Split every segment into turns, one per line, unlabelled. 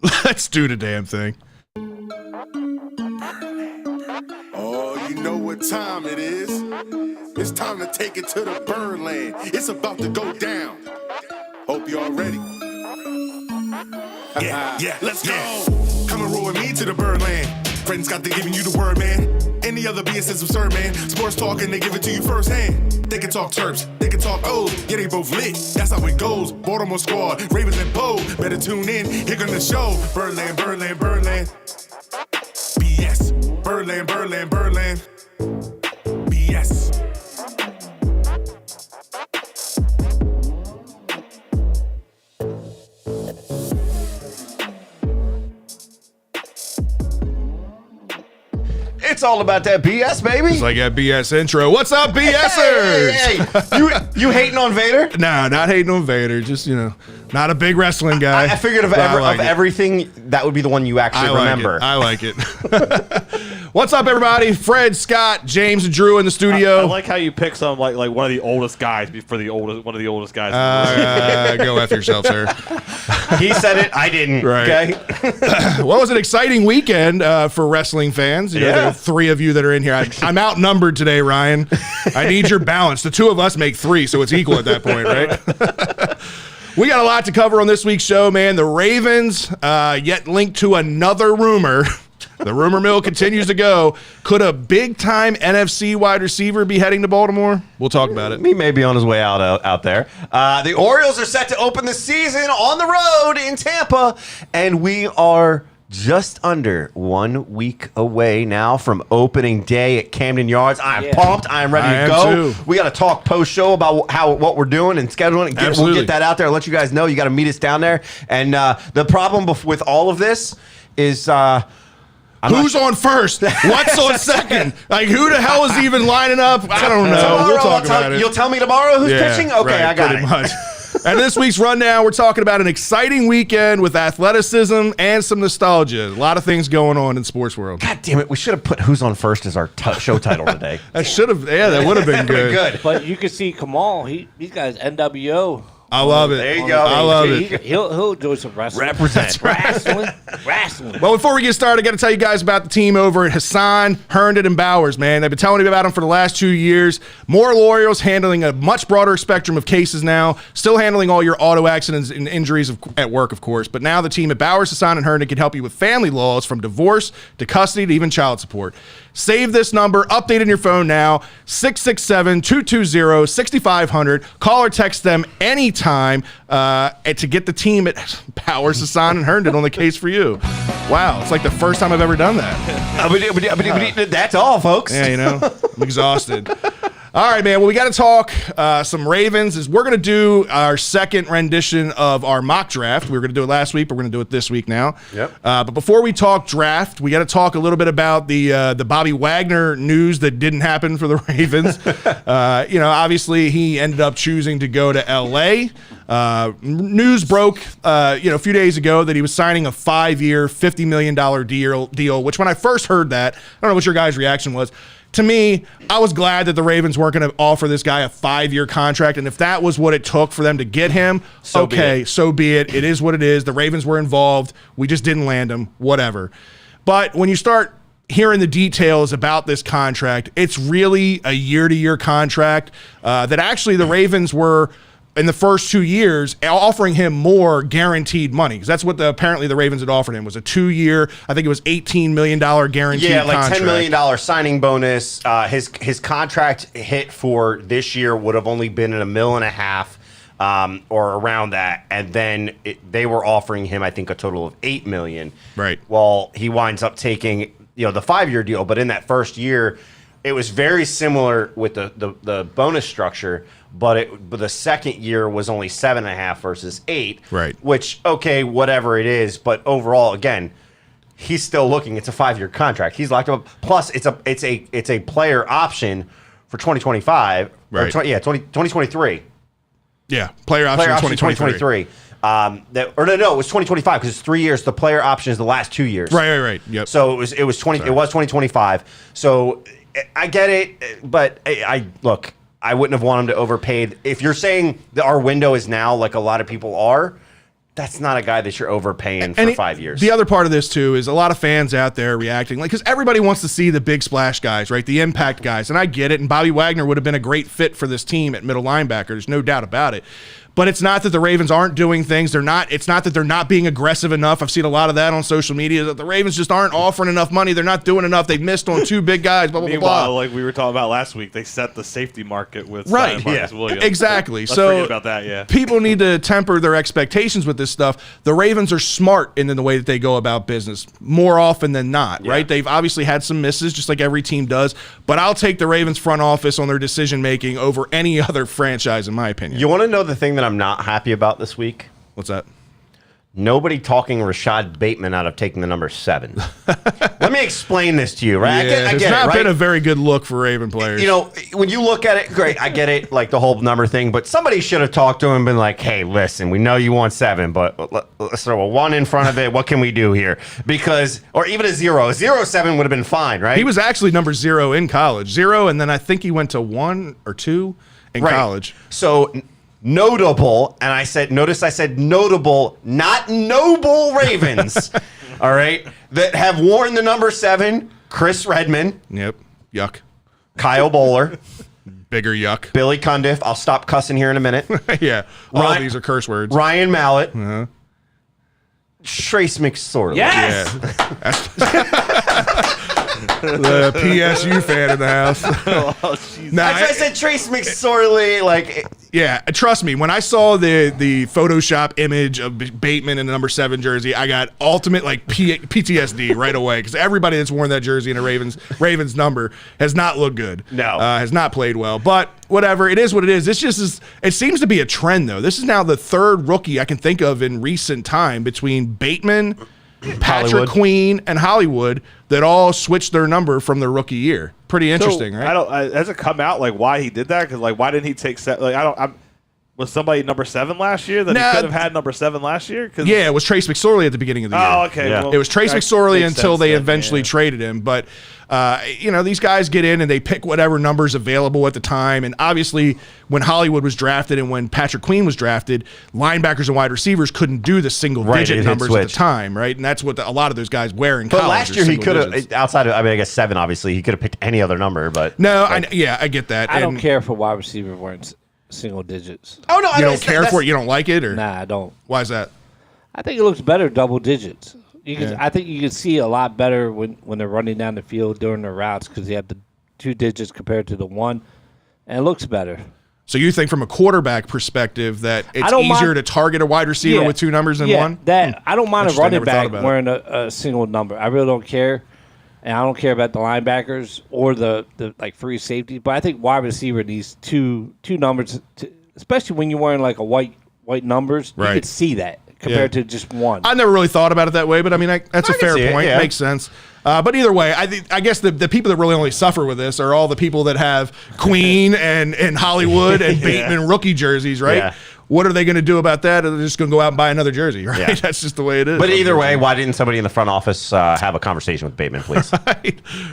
Let's do the damn thing.
Oh, you know what time it is. It's time to take it to the Birdland. It's about to go down. Hope y'all ready. Yeah, let's go. Come and roll with me to the Birdland. Friends got to giving you the word, man. Any other BS is absurd, man. Sports talk and they give it to you firsthand. They can talk Terps, they can talk O's. Yeah, they both lit. That's how it goes. Baltimore squad, Ravens and Poe. Better tune in. Here gonna show. Birdland, Birdland, Birdland. BS. Birdland, Birdland, Birdland. BS.
It's all about that BS, baby.
It's like that BS intro. What's up, BSers?
Hey. You hating on Vader?
Nah, not hating on Vader. Just, not a big wrestling guy.
I figured of everything, that would be the one you actually remember.
I like it. What's up, everybody? Fred, Scott, James, and Drew in the studio.
I like how you pick some like one of the oldest guys for one of the oldest guys.
Go after yourself, sir.
He said it. I didn't.
Right. Okay. Well, it was an exciting weekend for wrestling fans. There are three of you that are in here. I'm outnumbered today, Ryan. I need your balance. The two of us make three, so it's equal at that point, right? We got a lot to cover on this week's show, man. The Ravens, yet linked to another rumor. The rumor mill continues to go. Could a big-time NFC wide receiver be heading to Baltimore? We'll talk about it.
He may be on his way out there. The Orioles are set to open the season on the road in Tampa, and we are just under 1 week away now from opening day at Camden Yards. I'm pumped. I'm ready to go.
Too.
We got to talk post-show about what we're doing and scheduling. We'll get that out there and let you guys know. You got to meet us down there. And the problem with all of this is...
who's on first? What's on second? Like, who the hell is even lining up? I don't know.
Tomorrow,
we'll talk about it.
You'll tell me tomorrow who's pitching? Okay,
right,
I got
pretty
it.
Much. And this week's rundown, we're talking about an exciting weekend with athleticism and some nostalgia. A lot of things going on in sports world.
God damn it. We should have put Who's on First as our show title today.
That should have, that would have been good.
But you can see Kamal, he's got his NWO.
I love it.
There you go.
I love it.
He'll do some wrestling.
Represent.
Wrestling.
Well, before we get started, I got to tell you guys about the team over at Hassan, Herndon, and Bowers, man. I've been telling you about them for the last 2 years. More lawyers handling a much broader spectrum of cases now, still handling all your auto accidents and injuries at work, of course. But now the team at Bowers, Hassan, and Herndon can help you with family laws from divorce to custody to even child support. Save this number, update in your phone now, 667-220-6500. Call or text them anytime to get the team at Bowers, Hassan, and Herndon on the case for you. Wow, it's like the first time I've ever done that.
That's all, folks.
Yeah, I'm exhausted. All right, man. Well, we got to talk some Ravens. We're going to do our second rendition of our mock draft. We were going to do it last week, but we're going to do it this week now.
Yep.
But before we talk draft, we got to talk a little bit about the Bobby Wagner news that didn't happen for the Ravens. Obviously he ended up choosing to go to L.A. News broke, a few days ago that he was signing a 5-year, $50 million deal. Which when I first heard that, I don't know what your guys' reaction was. To me, I was glad that the Ravens weren't going to offer this guy a 5-year contract. And if that was what it took for them to get him, so be it. It is what it is. The Ravens were involved. We just didn't land him, whatever. But when you start hearing the details about this contract, it's really a year-to-year contract that actually the Ravens were, in the first 2 years, offering him more guaranteed money. Because that's what apparently the Ravens had offered him, was a 2-year, I think it was $18 million guaranteed contract.
$10 million signing bonus. His contract hit for this year would have only been at $1.5 million or around that. And then they were offering him, I think, a total of $8 million.
Right.
Well, he winds up taking the 5-year deal. But in that first year, it was very similar with the bonus structure. But the second year was only 7.5 versus 8.
Right.
Which, okay, whatever it is, but overall, again, he's still looking. It's a 5-year contract. He's locked up. Plus, it's a player option for 2025.
Right.
2023.
Yeah, player option 2023.
It was 2025 because it's 3 years. The player option is the last 2 years.
Right. Yep.
So it was 2025. So I get it, but I look. I wouldn't have wanted him to overpaid. If you're saying that our window is now, like a lot of people are, that's not a guy that you're overpaying for 5 years.
The other part of this, too, is a lot of fans out there reacting, like, because everybody wants to see the big splash guys, right? The impact guys. And I get it. And Bobby Wagner would have been a great fit for this team at middle linebacker. There's no doubt about it. But it's not that the Ravens aren't doing things. It's not that they're not being aggressive enough. I've seen a lot of that on social media, that the Ravens just aren't offering enough money. They're not doing enough. They've missed on 2 big guys, blah, blah, blah,
Meanwhile,
blah.
like we were talking about last week, they set the safety market with
Right,
Marcus Williams.
Exactly.
Let's
So
forget about that, yeah.
people need to temper their expectations with this stuff. The Ravens are smart in the way that they go about business more often than not, right? They've obviously had some misses, just like every team does, but I'll take the Ravens front office on their decision-making over any other franchise, in my opinion.
You want to know the thing that I'm not happy about this week?
What's that?
Nobody talking Rashad Bateman out of taking the number 7. Let me explain this to you, right? I get
it's
it,
not
right?
been a very good look for Raven players.
You know, when you look at it, great, I get it, like the whole number thing, but somebody should have talked to him and been like, hey, listen, we know you want 7, but let's throw a 1 in front of it. What can we do here? Because, or even a 0. A 0-7 would have been fine, right?
he was actually number 0 in college. 0, and then I think he went to 1 or 2 in college.
So notable, and I said notable, not noble Ravens, all right, that have worn the number 7, Chris Redman,
Yep. Yuck.
Kyle Bowler,
Bigger yuck.
Billy Cundiff, I'll stop cussing here in a minute,
Yeah. All
Ryan-
of these are curse words.
Ryan Mallett, Trace McSorley.
Yes.
The PSU fan in the house.
Oh, jeez.
Nah,
I said Trace McSorley, like,
yeah, trust me. When I saw the Photoshop image of Bateman in the number 7 jersey, I got ultimate like PTSD right away, because everybody that's worn that jersey in a Ravens number has not looked good.
No,
has not played well. But whatever, it is what it is. This just is. It seems to be a trend though. This is now the 3rd rookie I can think of in recent time between Bateman, Patrick
Hollywood.
Queen, and Hollywood that all switched their number from their rookie year. Pretty interesting,
So,
right?
Has it come out like why he did that? Because like why didn't he take was somebody number 7 last year that
Nah,
he could have had number 7 last year? 'Cause-
Yeah, it was Trace McSorley at the beginning of the year.
Oh, okay.
Yeah.
Well,
It was Trace
that
McSorley
makes
until
sense
they
then,
eventually
yeah.
traded him. But, you know, these guys get in and they pick whatever numbers available at the time. And obviously, when Hollywood was drafted and when Patrick Queen was drafted, linebackers and wide receivers couldn't do the single-digit
it had
numbers at the
switched.
time, right? And that's what a lot of those guys wear in
but
college.
last
is
year he
single
could
digits.
have, outside of, I mean, I guess 7, obviously, he could have picked any other number, but.
No, I get that.
I don't
And
care for wide receiver wearing single digits.
Oh, no, I
You
mean,
don't care for it? You don't like it? Or
Nah, I don't.
why is that?
I think it looks better double digits. I think you can see a lot better when they're running down the field during their routes because you have the 2 digits compared to the 1, and it looks better.
So you think from a quarterback perspective that it's
don't
easier
mind-
to target a wide receiver with 2 numbers than 1?
That I don't mind a
Interesting. I
running
never thought
back
about it.
wearing a single number. I really don't care, and I don't care about the linebackers or the like free safety. But I think wide receiver needs two numbers, especially when you're wearing like a white numbers.
Right.
You can see that compared to just 1.
I never really thought about it that way, but I mean, that's a
can
fair
see it,
point.
yeah.
Makes sense. But either way, I guess the people that really only suffer with this are all the people that have Queen and Hollywood and Bateman rookie jerseys, right?
Yeah.
What are they going to do about that? They're just going to go out and buy another jersey, right?
Yeah.
That's just the way it is.
But either way, why didn't somebody in the front office have a conversation with Bateman, please?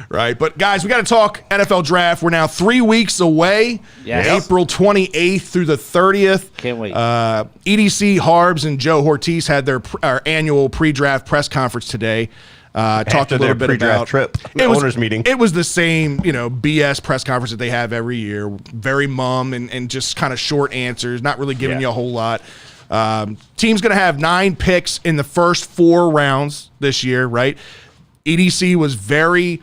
Right. But guys, we got to talk NFL draft. We're now 3 weeks away.
Yes.
April 28th through the 30th.
Can't wait.
EDC, Harbs, and Joe Ortiz had their annual pre-draft press conference today. Talked
After
a little
their
bit
pre-draft
about
trip, the owners meeting.
It was the same, BS press conference that they have every year. Very mum and just kind of short answers, not really giving you a whole lot. Team's going to have 9 picks in the first 4 rounds this year, right? EDC was very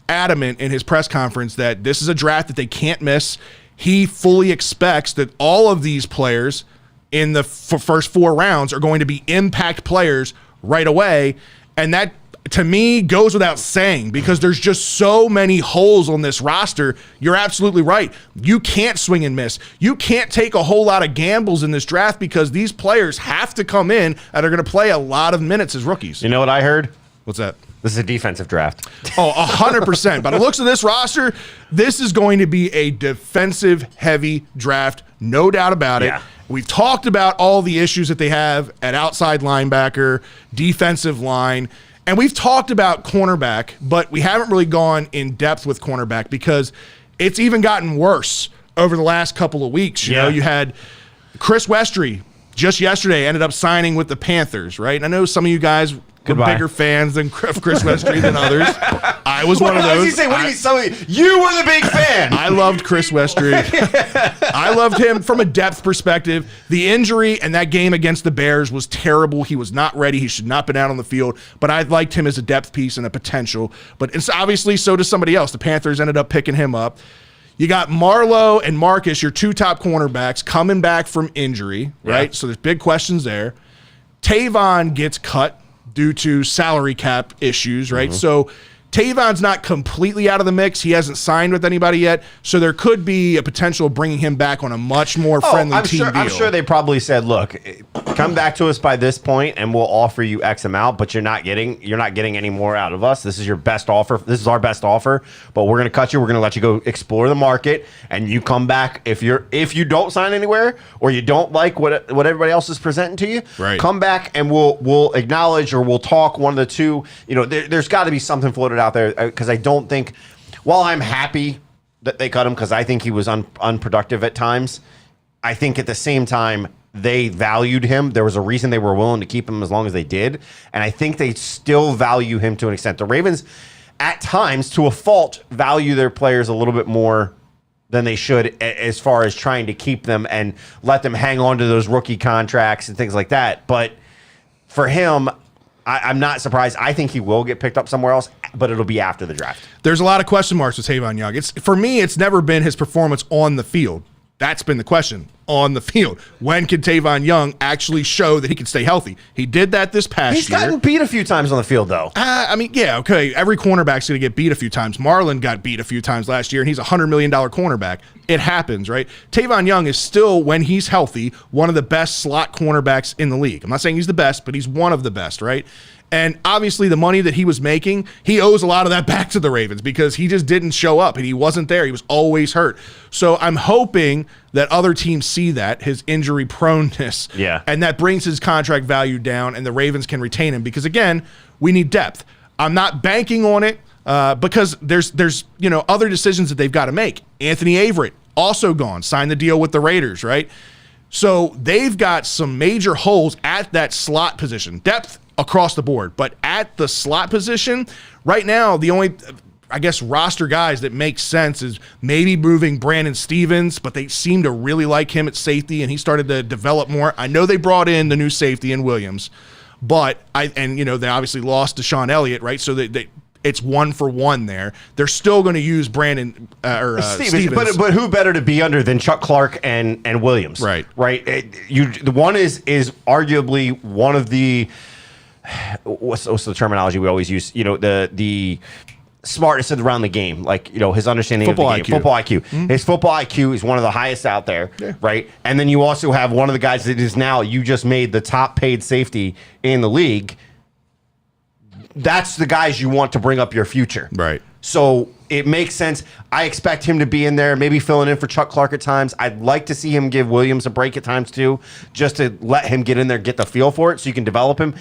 adamant in his press conference that this is a draft that they can't miss. He fully expects that all of these players in the first 4 rounds are going to be impact players right away. And that, to me, goes without saying because there's just so many holes on this roster. You're absolutely right. You can't swing and miss. You can't take a whole lot of gambles in this draft because these players have to come in and are going to play a lot of minutes as rookies.
You know what I heard?
What's that?
This is a defensive draft.
Oh, 100%. By the looks of this roster, this is going to be a defensive-heavy draft, no doubt about it.
Yeah.
We've talked about all the issues that they have at outside linebacker, defensive line, and we've talked about cornerback, but we haven't really gone in depth with cornerback because it's even gotten worse over the last couple of weeks. You know, you had Chris Westry just yesterday ended up signing with the Panthers, right? And I know some of you guys were bigger fans than Chris Westry than others. I was one of those.
What do you mean some of you were the big fan?
I loved Chris Westry. I loved him from a depth perspective. The injury and that game against the Bears was terrible. He was not ready. He should not have been out on the field. But I liked him as a depth piece and a potential. But it's obviously so does somebody else. The Panthers ended up picking him up. You got Marlowe and Marcus, your two top cornerbacks, coming back from injury, right? Yeah. So there's big questions there. Tavon gets cut due to salary cap issues, right? Mm-hmm. So Tavon's not completely out of the mix. He hasn't signed with anybody yet, so there could be a potting of bringing him back on a much more friendly team deal.
I'm sure they probably said, "Look, come back to us by this point, and we'll offer you X amount, but you're not getting any more out of us. This is your best offer. This is our best offer, but we're going to cut you. We're going to let you go explore the market, and you come back if you don't sign anywhere or you don't like what everybody else is presenting to you.
Right.
Come back, and we'll acknowledge or we'll talk one of the two. You know, there's got to be something floated out there because I don't think, while I'm happy that they cut him because I think he was unproductive at times, I think at the same time they valued him. There was a reason they were willing to keep him as long as they did, and I think they still value him to an extent. The Ravens, at times, to a fault, value their players a little bit more than they should as far as trying to keep them and let them hang on to those rookie contracts and things like that. But for him, I'm not surprised. I think he will get picked up somewhere else, but it'll be after the draft.
There's a lot of question marks with Tavon Young. For me, it's never been his performance on the field. That's been the question, on the field. When can Tavon Young actually show that he can stay healthy? He did that this past year.
He's gotten beat a few times on the field, though.
I mean, yeah, okay. Every cornerback's going to get beat a few times. Marlon got beat a few times last year, and he's a $100 million cornerback. It happens, right? Tavon Young is still, when he's healthy, one of the best slot cornerbacks in the league. I'm not saying he's the best, but he's one of the best, right? And obviously the money that he was making, he owes a lot of that back to the Ravens because he just didn't show up and he wasn't there. He was always hurt. So I'm hoping that other teams see that, his injury proneness, and that brings his contract value down and the Ravens can retain him because, again, we need depth. I'm not banking on it because there's other decisions that they've got to make. Anthony Averett, also gone, signed the deal with the Raiders, right? So they've got some major holes at that slot position. Depth across the board, but at the slot position right now, the only, I guess, roster guys that make sense is maybe moving Brandon Stevens, but they seem to really like him at safety, and he started to develop more. I know they brought in the new safety in Williams, but they obviously lost Deshaun Elliott, right? So it's 1-for-1 there. They're still going to use Brandon Stevens.
But who better to be under than Chuck Clark and Williams?
Right.
The one is arguably one of the what's the terminology we always use? The smartest around the game, his understanding
football
of the game, football IQ. Mm-hmm. His football IQ is one of the highest out there, right? And then you also have one of the guys that is now, you just made the top paid safety in the league. That's the guys you want to bring up your future,
right?
So it makes sense. I expect him to be in there, maybe filling in for Chuck Clark at times. I'd like to see him give Williams a break at times too, just to let him get in there, get the feel for it, so you can develop him.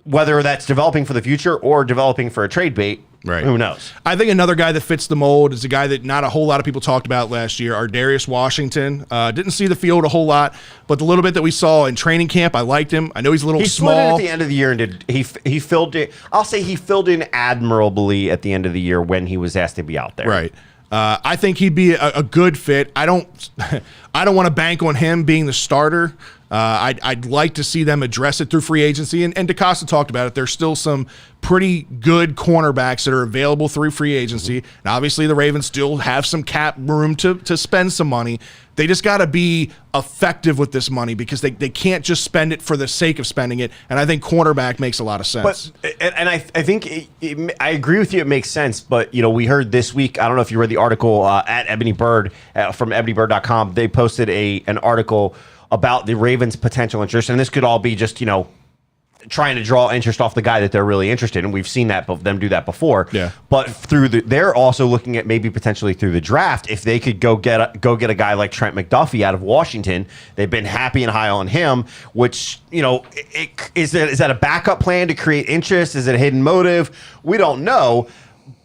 Whether that's developing for the future or developing for a trade bait,
right?
Who knows?
I think another guy that fits the mold is a guy that not a whole lot of people talked about last year, Darius Washington. Didn't see the field a whole lot, but the little bit that we saw in training camp, I liked him. I know he's a little small.
He slid in at the end of the year and he filled it. I'll say he filled in admirably at the end of the year when he was asked to be out there.
Right. I think he'd be a good fit. I don't want to bank on him being the starter. I'd like to see them address it through free agency. And DeCosta talked about it. There's still some pretty good cornerbacks that are available through free agency. And obviously the Ravens still have some cap room to spend some money. They just got to be effective with this money because they can't just spend it for the sake of spending it. And I think cornerback makes a lot of sense.
But I think I agree with you. It makes sense. But, we heard this week, I don't know if you read the article at Ebony Bird from ebonybird.com. They posted an article about the Ravens' potential interest. And this could all be just, trying to draw interest off the guy that they're really interested in. We've seen them do that before.
Yeah.
But they're also looking at maybe potentially through the draft, if they could go get a guy like Trent McDuffie out of Washington. They've been happy and high on him, which, is that a backup plan to create interest? Is it a hidden motive? We don't know.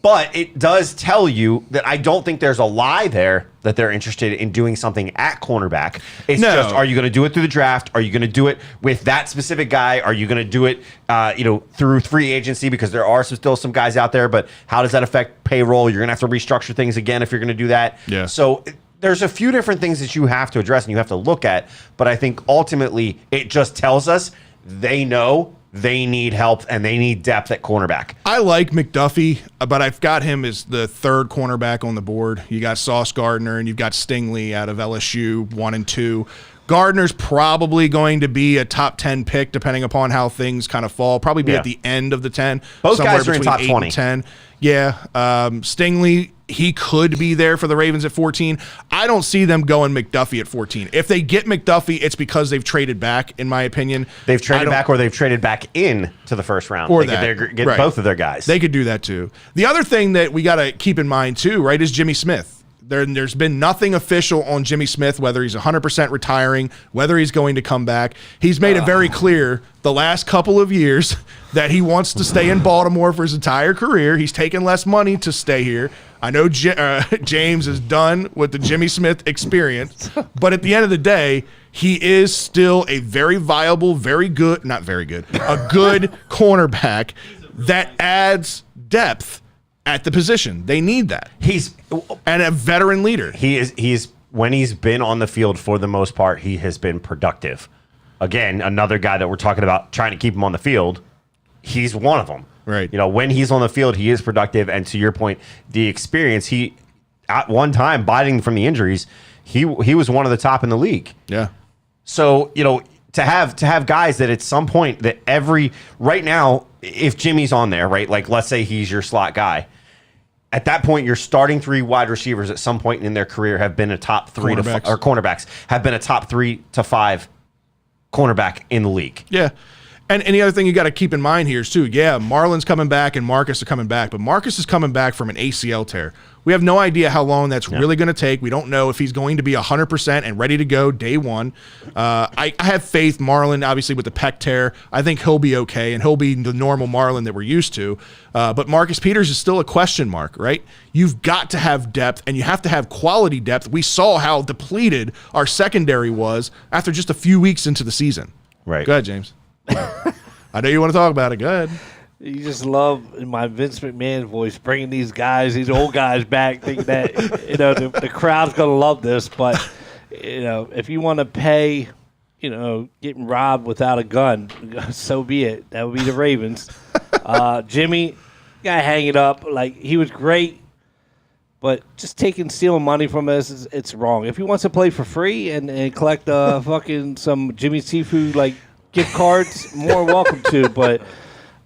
But it does tell you that I don't think there's a lie there that they're interested in doing something at cornerback. It's
No.
just, are you going to do it through the draft? Are you going to do it with that specific guy? Are you going to do it, through free agency? Because there are still some guys out there, but how does that affect payroll? You're going to have to restructure things again if you're going to do that.
Yeah.
So there's a few different things that you have to address and you have to look at. But I think ultimately it just tells us they know they need help and they need depth at cornerback.
I like McDuffie, but I've got him as the third cornerback on the board. You got Sauce Gardner and you've got Stingley out of LSU, 1 and 2. Gardner's probably going to be a top 10 pick depending upon how things kind of fall. Probably be at the end of the 10.
Both
somewhere
guys are in
between
top
8
20.
and 10. Yeah. Stingley, he could be there for the Ravens at 14. I don't see them going McDuffie at 14. If they get McDuffie, it's because they've traded back, in my opinion.
They've traded back or they've traded back in to the first round.
Or
they
that.
could get
Right.
both of their guys.
They could do that too. The other thing that we got to keep in mind too, right, is Jimmy Smith. There's been nothing official on Jimmy Smith, whether he's 100% retiring, whether he's going to come back. He's made it very clear the last couple of years that he wants to stay in Baltimore for his entire career. He's taking less money to stay here. I know James is done with the Jimmy Smith experience, but at the end of the day, he is still a very viable, a good cornerback that adds depth at the position. They need that. And a veteran leader.
He's when he's been on the field for the most part, he has been productive. Again, another guy that we're talking about trying to keep him on the field. He's one of them.
Right.
When he's on the field, he is productive. And to your point, the experience, he at one time biting from the injuries, he was one of the top in the league.
Yeah.
So, to have guys that at some point that right now, if Jimmy's on there, right, like let's say he's your slot guy, at that point, your starting 3 wide receivers at some point in their career have been a top 3 cornerbacks have been a top 3 to 5 cornerback in the league.
Yeah. And the other thing you got to keep in mind here is too, Marlon's coming back and Marcus are coming back, but Marcus is coming back from an ACL tear. We have no idea how long that's really going to take. We don't know if he's going to be 100% and ready to go day one. I have faith Marlon, obviously with the pec tear. I think he'll be okay and he'll be the normal Marlon that we're used to. But Marcus Peters is still a question mark, right? You've got to have depth and you have to have quality depth. We saw how depleted our secondary was after just a few weeks into the season.
Right.
Go ahead, James. I know you want to talk about it. Go ahead.
You just love, in my Vince McMahon voice, bringing these old guys back, thinking that, the crowd's going to love this. But, if you want to pay, getting robbed without a gun, so be it. That would be the Ravens. Jimmy, got to hang it up. Like, he was great, but just stealing money from us, it's wrong. If he wants to play for free and collect fucking some Jimmy Seafood, gift cards, more welcome to, but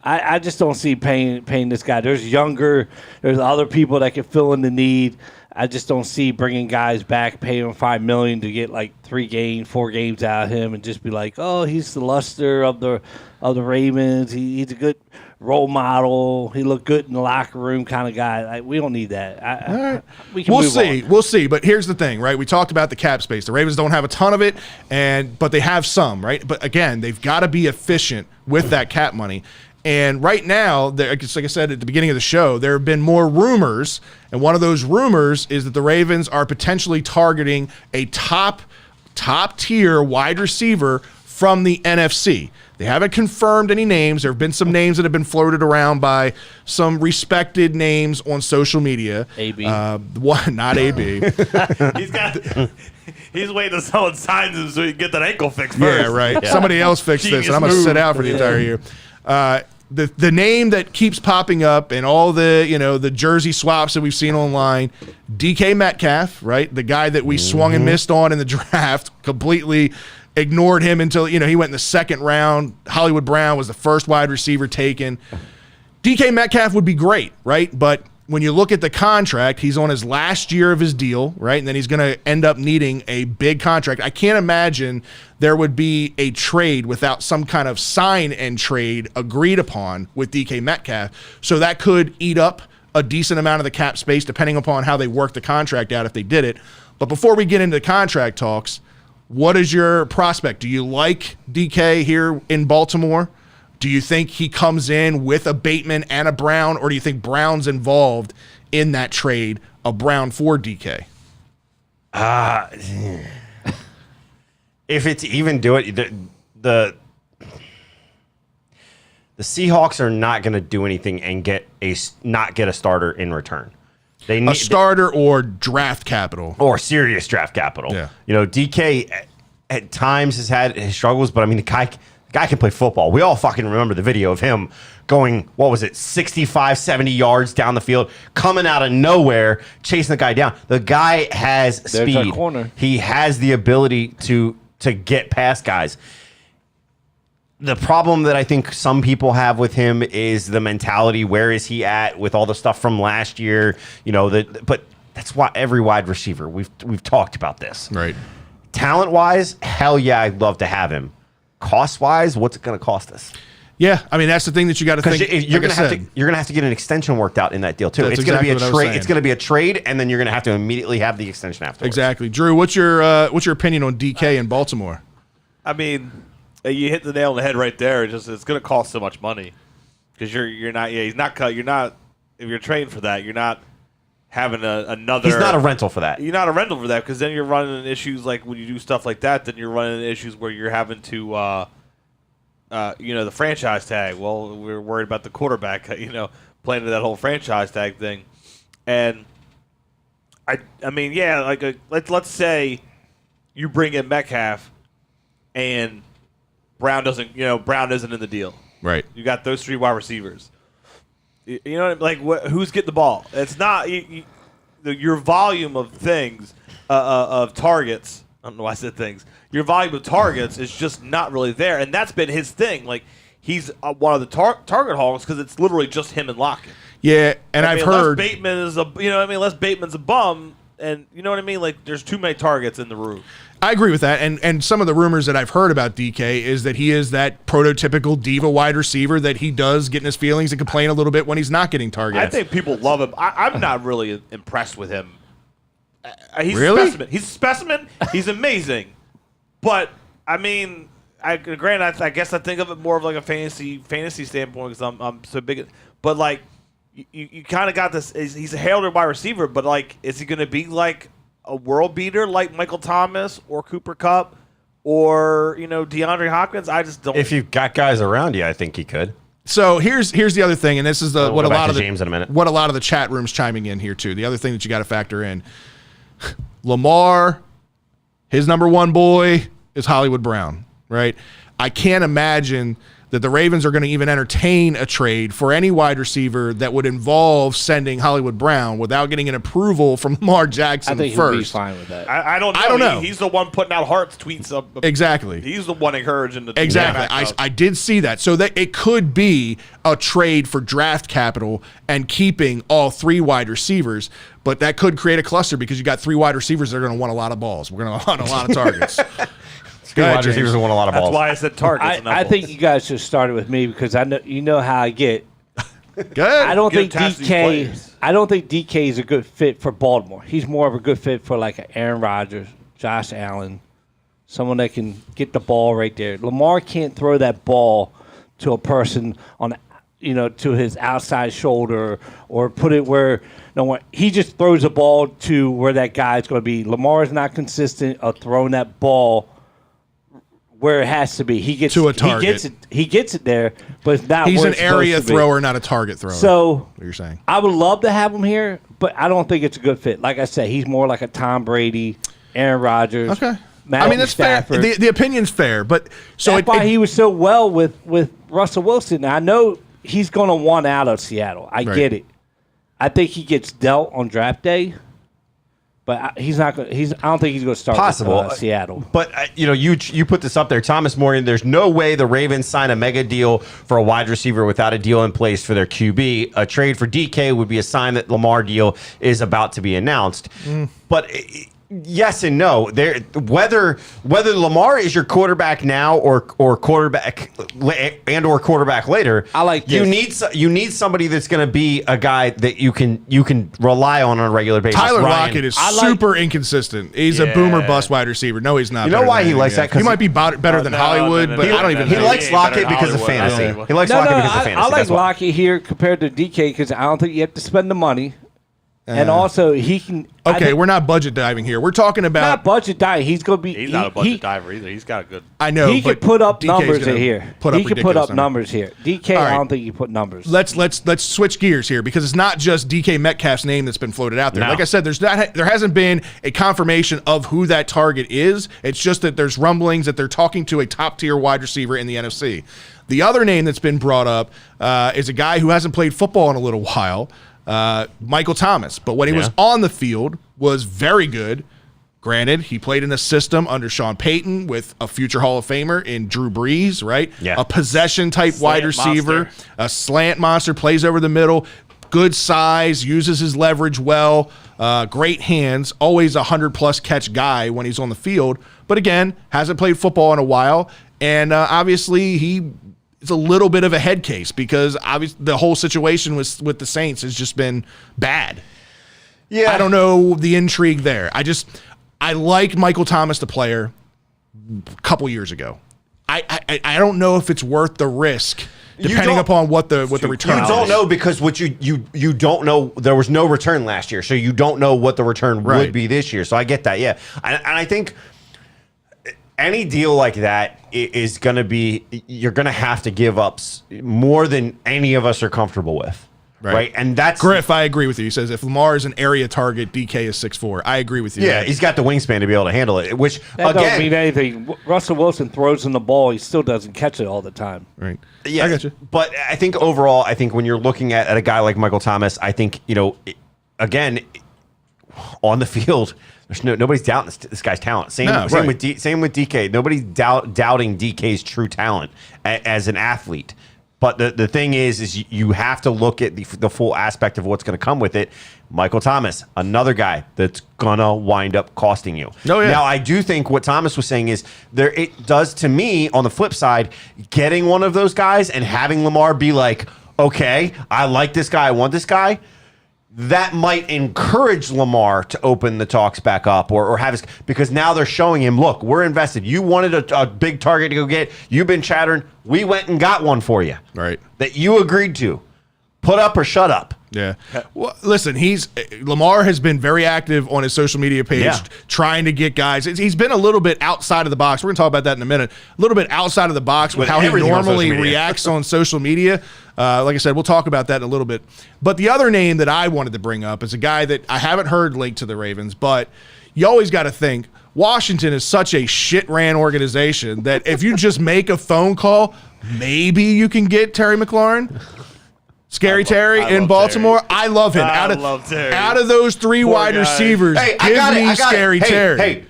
I just don't see paying this guy. There's other people that can fill in the need. I just don't see bringing guys back, paying him $5 million to get 4 games out of him, and just be like, oh, he's the luster of the Ravens. He's a good role model. He looked good in the locker room kind of guy. We don't need that.
All right.
We'll see.
We'll see. But here's the thing, right? We talked about the cap space. The Ravens don't have a ton of it, but they have some, right? But again, they've got to be efficient with that cap money. And right now, like I said at the beginning of the show, there have been more rumors, and one of those rumors is that the Ravens are potentially targeting a top-tier wide receiver from the NFC. They haven't confirmed any names. There have been some names that have been floated around by some respected names on social media.
AB.
Not AB.
He's waiting until someone signs him so he can get that ankle fixed first.
Yeah, right. Somebody else fixed this, and I'm going to sit out for the entire year. The name that keeps popping up in all the jersey swaps that we've seen online, DK Metcalf, right? The guy that we swung and missed on in the draft, completely ignored him until he went in the second round. Hollywood Brown was the first wide receiver taken. DK Metcalf would be great, right? But when you look at the contract, he's on his last year of his deal, right? And then he's going to end up needing a big contract. I can't imagine there would be a trade without some kind of sign and trade agreed upon with DK Metcalf. So that could eat up a decent amount of the cap space depending upon how they work the contract out if they did it. But before we get into the contract talks, what is your prospect? Do you like DK here in Baltimore? Do you think he comes in with a Bateman and a Brown, or do you think Brown's involved in that trade of Brown for DK?
If it's even do it, the Seahawks are not going to do anything and not get a starter in return. They need
a starter or draft capital
or serious draft capital.
Yeah.
DK at times has had his struggles, but I mean the guy can play football. We all fucking remember the video of him going, 65, 70 yards down the field, coming out of nowhere, chasing the guy down. The guy has
There's our
speed.
corner.
He has the ability to get past guys. The problem that I think some people have with him is the mentality. Where is he at with all the stuff from last year? But that's why every wide receiver, we've talked about this.
right.
Talent-wise, hell yeah, I'd love to have him. Cost-wise, what's it going to cost us?
Yeah, I mean that's the thing that you got to think.
You're going to have to get an extension worked out in that deal too.
That's
It's going to be
exactly
a
what I was
trade.
saying.
It's going to be a trade, and then you're going to have to immediately have the extension afterwards.
Exactly, Drew. What's your opinion on DK in Baltimore?
I mean, you hit the nail on the head right there. It's going to cost so much money because you're not. Yeah, he's not cut. You're not. If you're trained for that, you're not having another.
He's not a rental for that.
You're not a rental for that because then you're running into issues like when you do stuff like that. Then you're running into issues where you're having to, the franchise tag. Well, we're worried about the quarterback. Playing to that whole franchise tag thing, and I mean, yeah, let's say you bring in Metcalf, and Brown isn't in the deal.
Right.
You got those three wide receivers. You know, who's getting the ball? It's not your volume of things, of targets. I don't know why I said things. Your volume of targets is just not really there, and that's been his thing. Like he's one of the target hogs because it's literally just him and Lockett.
Yeah, and I've heard
Les Bateman's a bum, and you know what I mean. Like there's too many targets in the room.
I agree with that, and some of the rumors that I've heard about DK is that he is that prototypical diva wide receiver that he does get in his feelings and complain a little bit when he's not getting targets.
I think people love him. I'm not really impressed with him. He's
Really?
a specimen. He's a specimen. He's amazing, but I mean, I guess I think of it more of like a fantasy standpoint because I'm so big. But like, you kind of got this. He's a hailed wide receiver, but like, is he going to be like a world beater like Michael Thomas or Cooper Kupp or DeAndre Hopkins? I just don't.
If you've got guys around you, I think he could.
So here's the other thing, and this is
We'll go back to James in a minute.
what a lot of the chat rooms chiming in here too. The other thing that you got to factor in, Lamar, his number one boy is Hollywood Brown, right? I can't imagine that the Ravens are going to even entertain a trade for any wide receiver that would involve sending Hollywood Brown without getting an approval from Lamar Jackson
I think
first.
he'll be fine with that.
I don't know.
I don't know.
He's the one putting out Hearts tweets up.
Exactly.
He's the one encouraging the
Exactly.
backups.
I did see that. So that it could be a trade for draft capital and keeping all three wide receivers, but that could create a cluster because you got three wide receivers that are going to want a lot of balls. We're going to want a lot of targets.
Two
ahead,
wide receivers
James.
who won a lot of
That's
balls.
why I said targets.
I think you guys should start it with me because I know how I get.
Good.
I don't
Get
think
attached to these
DK.
players.
I don't think DK is a good fit for Baltimore. He's more of a good fit for like an Aaron Rodgers, Josh Allen, someone that can get the ball right there. Lamar can't throw that ball to a person on, to his outside shoulder or put it where he just throws the ball to where that guy's going to be. Lamar is not consistent of throwing that ball where it has to be. He gets
To a target.
He gets it there, but it's not.
He's
where
an
it's supposed
area
to be.
thrower, not a target thrower.
So
what you're saying?
I would love to have him here, but I don't think it's a good fit. Like I said, he's more like a Tom Brady, Aaron Rodgers.
Okay.
Matthew
That's
Stafford.
fair. The opinion's fair, but so
That's why he was so well with Russell Wilson. I know he's going to want out of Seattle. I
Right.
get it. I think he gets dealt on draft day, but he's not going. I don't think he's going to start
Possible.
with Seattle.
But you put this up there, Thomas Morgan. There's no way the Ravens sign a mega deal for a wide receiver without a deal in place for their QB. A trade for DK would be a sign that Lamar deal is about to be announced. But yes and no. Whether Lamar is your quarterback now or quarterback later,
I like
you
this.
need somebody that's going to be a guy that you can rely on a regular basis.
Tyler
Ryan,
Lockett is
I like-
super inconsistent. He's a boomer bust wide receiver. No, he's not.
You know
better
why
than
he
him,
likes
yeah.
that? 'Cause
He might be better than Hollywood, but I don't even.
He
think-
likes
ain't better
Lockett
than
because of
Hollywood.
fantasy.
No.
He likes Lockett because of fantasy.
I like
That's why.
Lockett here compared to DK because I don't think you have to spend the money. And also, he can.
Okay, we're not budget diving here. We're talking about
not budget diving. He's going to be.
He's not a budget diver either. He's got a good.
I know
He can
but
put up
DK's
numbers
gonna
here. He can put up
ridiculous
numbers here. DK,
All right.
I don't think he put numbers.
Let's switch gears here because it's not just DK Metcalf's name that's been floated out there.
No.
Like I said, there hasn't been a confirmation of who that target is. It's just that there's rumblings that they're talking to a top tier wide receiver in the NFC. The other name that's been brought up is a guy who hasn't played football in a little while, Michael Thomas. But when he was on the field, was very good. Granted, he played in a system under Sean Payton with a future Hall of Famer in Drew Brees, right?
Yeah.
A possession-type wide receiver,
monster.
a slant monster, plays over the middle, good size, uses his leverage well, great hands, always a 100-plus catch guy when he's on the field. But again, hasn't played football in a while, and obviously he is a little bit of a head case because obviously the whole situation with the Saints has just been bad.
Yeah.
I don't know the intrigue there. I liked Michael Thomas, the player, a couple years ago. I don't know if it's worth the risk, depending upon what the return
You
is.
don't know because what you don't know. There was no return last year, so you don't know what the return
Right.
would be this year. So I get that, yeah. And I think any deal like that is going to be, you're going to have to give up more than any of us are comfortable with. Right. And that's
Griff, I agree with you. He says if Lamar is an area target, DK is 6'4". I agree with you.
yeah, he's got the wingspan to be able to handle it. Which
That
again,
don't mean anything. Russell Wilson throws in the ball. He still doesn't catch it all the time.
Right.
yeah,
I got you.
But I think overall, I think when you're looking at a guy like Michael Thomas, I think again, on the field, there's nobody's doubting this guy's talent. Same
No,
with
right.
same with DK. Nobody's doubting DK's true talent as an athlete. But the thing is you have to look at the full aspect of what's going to come with it. Michael Thomas, another guy that's going to wind up costing you.
Oh, yeah.
Now, I do think what Thomas was saying is it does to me, on the flip side, getting one of those guys and having Lamar be like, okay, I like this guy, I want this guy, that might encourage Lamar to open the talks back up or have his, because now they're showing him, look, we're invested. You wanted a big target to go get. You've been chattering. We went and got one for you.
Right.
That you agreed to. Put up or shut up.
Yeah. Well, listen, Lamar has been very active on his social media page trying to get guys. He's been a little bit outside of the box. We're going to talk about that in a minute. A little bit outside of the box with how he
everything on
normally
social media.
reacts on social media. Like I said, we'll talk about that in a little bit. But the other name that I wanted to bring up is a guy that I haven't heard linked to the Ravens, but you always got to think Washington is such a shit-ran organization that if you just make a phone call, maybe you can get Terry McLaurin. Scary Terry in
love
Baltimore.
Terry.
I love him.
I love Terry.
Out of those three
Poor
wide
guy.
receivers,
Hey, I
give
got
me
it. I got
Scary
it.
Terry.
Hey,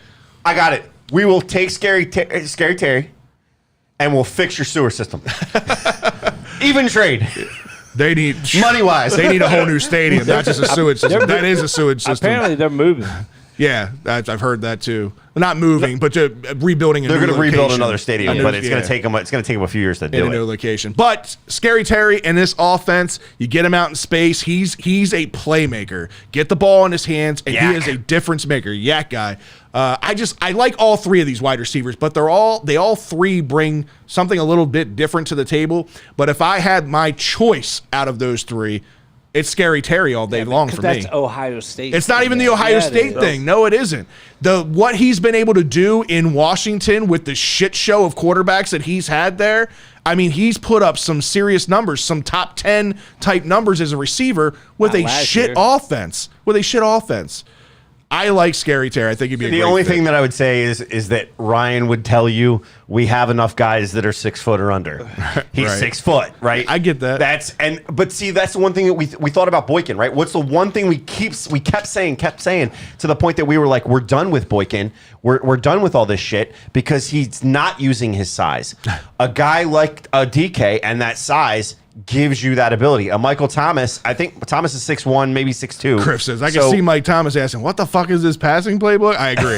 I got it. We will take Scary Terry and we'll fix your sewer system. Even trade.
They need
Money-wise.
They need a whole new stadium, not just a sewage system. That is a sewage system.
Apparently, they're moving.
Yeah, I've heard that too. Not moving, but rebuilding.
They're
going to
rebuild another stadium,
A new-
but it's going
yeah.
to take them. It's going to take them a few years to
in
do
a new
it.
location. But Scary Terry in this offense, you get him out in space. He's a playmaker. Get the ball in his hands, and
Yak.
he is a difference maker. Yak guy. I like all three of these wide receivers, but they all three bring something a little bit different to the table. But if I had my choice out of those three, it's Scary Terry all day long for me.
That's Ohio State.
It's not even the Ohio
Yeah,
State thing. No, it isn't. What he's been able to do in Washington with the shit show of quarterbacks that he's had there, I mean, he's put up some serious numbers, some top 10 type numbers as a receiver with
Not
a
last
shit
year.
offense. I like Scary Terry. I think he'd be a
The
great
only
fit.
thing that I would say is that Ryan would tell you we have enough guys that are 6 foot or under. He's
Right.
6 foot, right?
I get that.
But see, that's the one thing that we thought about Boykin, right? What's the one thing we kept saying to the point that we were like, we're done with Boykin. We're done with all this shit because he's not using his size. A guy like a DK and that size gives you that ability. A Michael Thomas, I think Thomas is 6'1", maybe 6'2".
Griff says, I can see Mike Thomas asking, what the fuck is this passing playbook? I agree.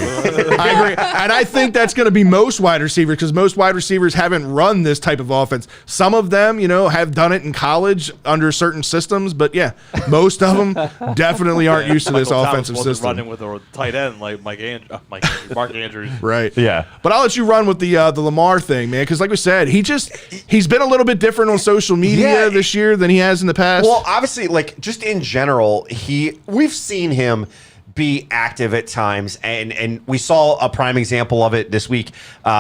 I agree. And I think that's going to be most wide receivers because most wide receivers haven't run this type of offense. Some of them, have done it in college under certain systems, but yeah, most of them definitely aren't used to this
Michael Thomas
offensive
wasn't
system.
running with a tight end like Mark Andrews.
Right.
Yeah.
But I'll let you run with the Lamar thing, man, because like we said, he's been a little bit different on social media.
Yeah,
this year than he has in the past?
Well, obviously, like just in general, we've seen him be active at times, and we saw a prime example of it this week.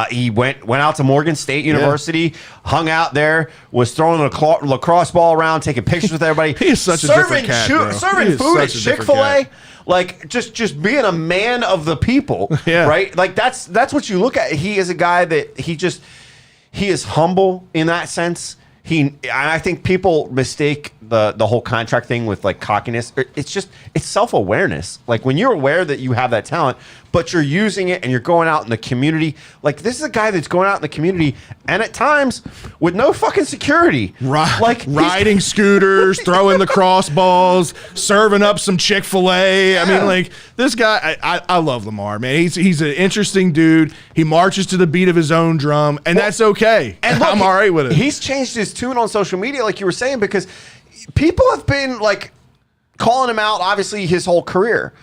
He went out to Morgan State University, hung out there, was throwing a lacrosse ball around, taking pictures with everybody.
He is such a different cat, bro.
Serving
He is
food at
such a different
Chick-fil-A.
cat.
Like just being a man of the people,
Yeah.
right? Like that's what you look at. He is a guy that he is humble in that sense. I think people mistake the whole contract thing with like cockiness. It's self-awareness. Like when you're aware that you have that talent, but you're using it and you're going out in the community. Like this is a guy that's going out in the community and at times with no fucking security.
Like riding scooters, throwing the crossballs, serving up some Chick-fil-A. I mean, like this guy, I love Lamar, man. He's an interesting dude. He marches to the beat of his own drum, and that's okay. And look, I'm all right with it.
He's changed his tune on social media, like you were saying, because people have been like calling him out, obviously, his whole career.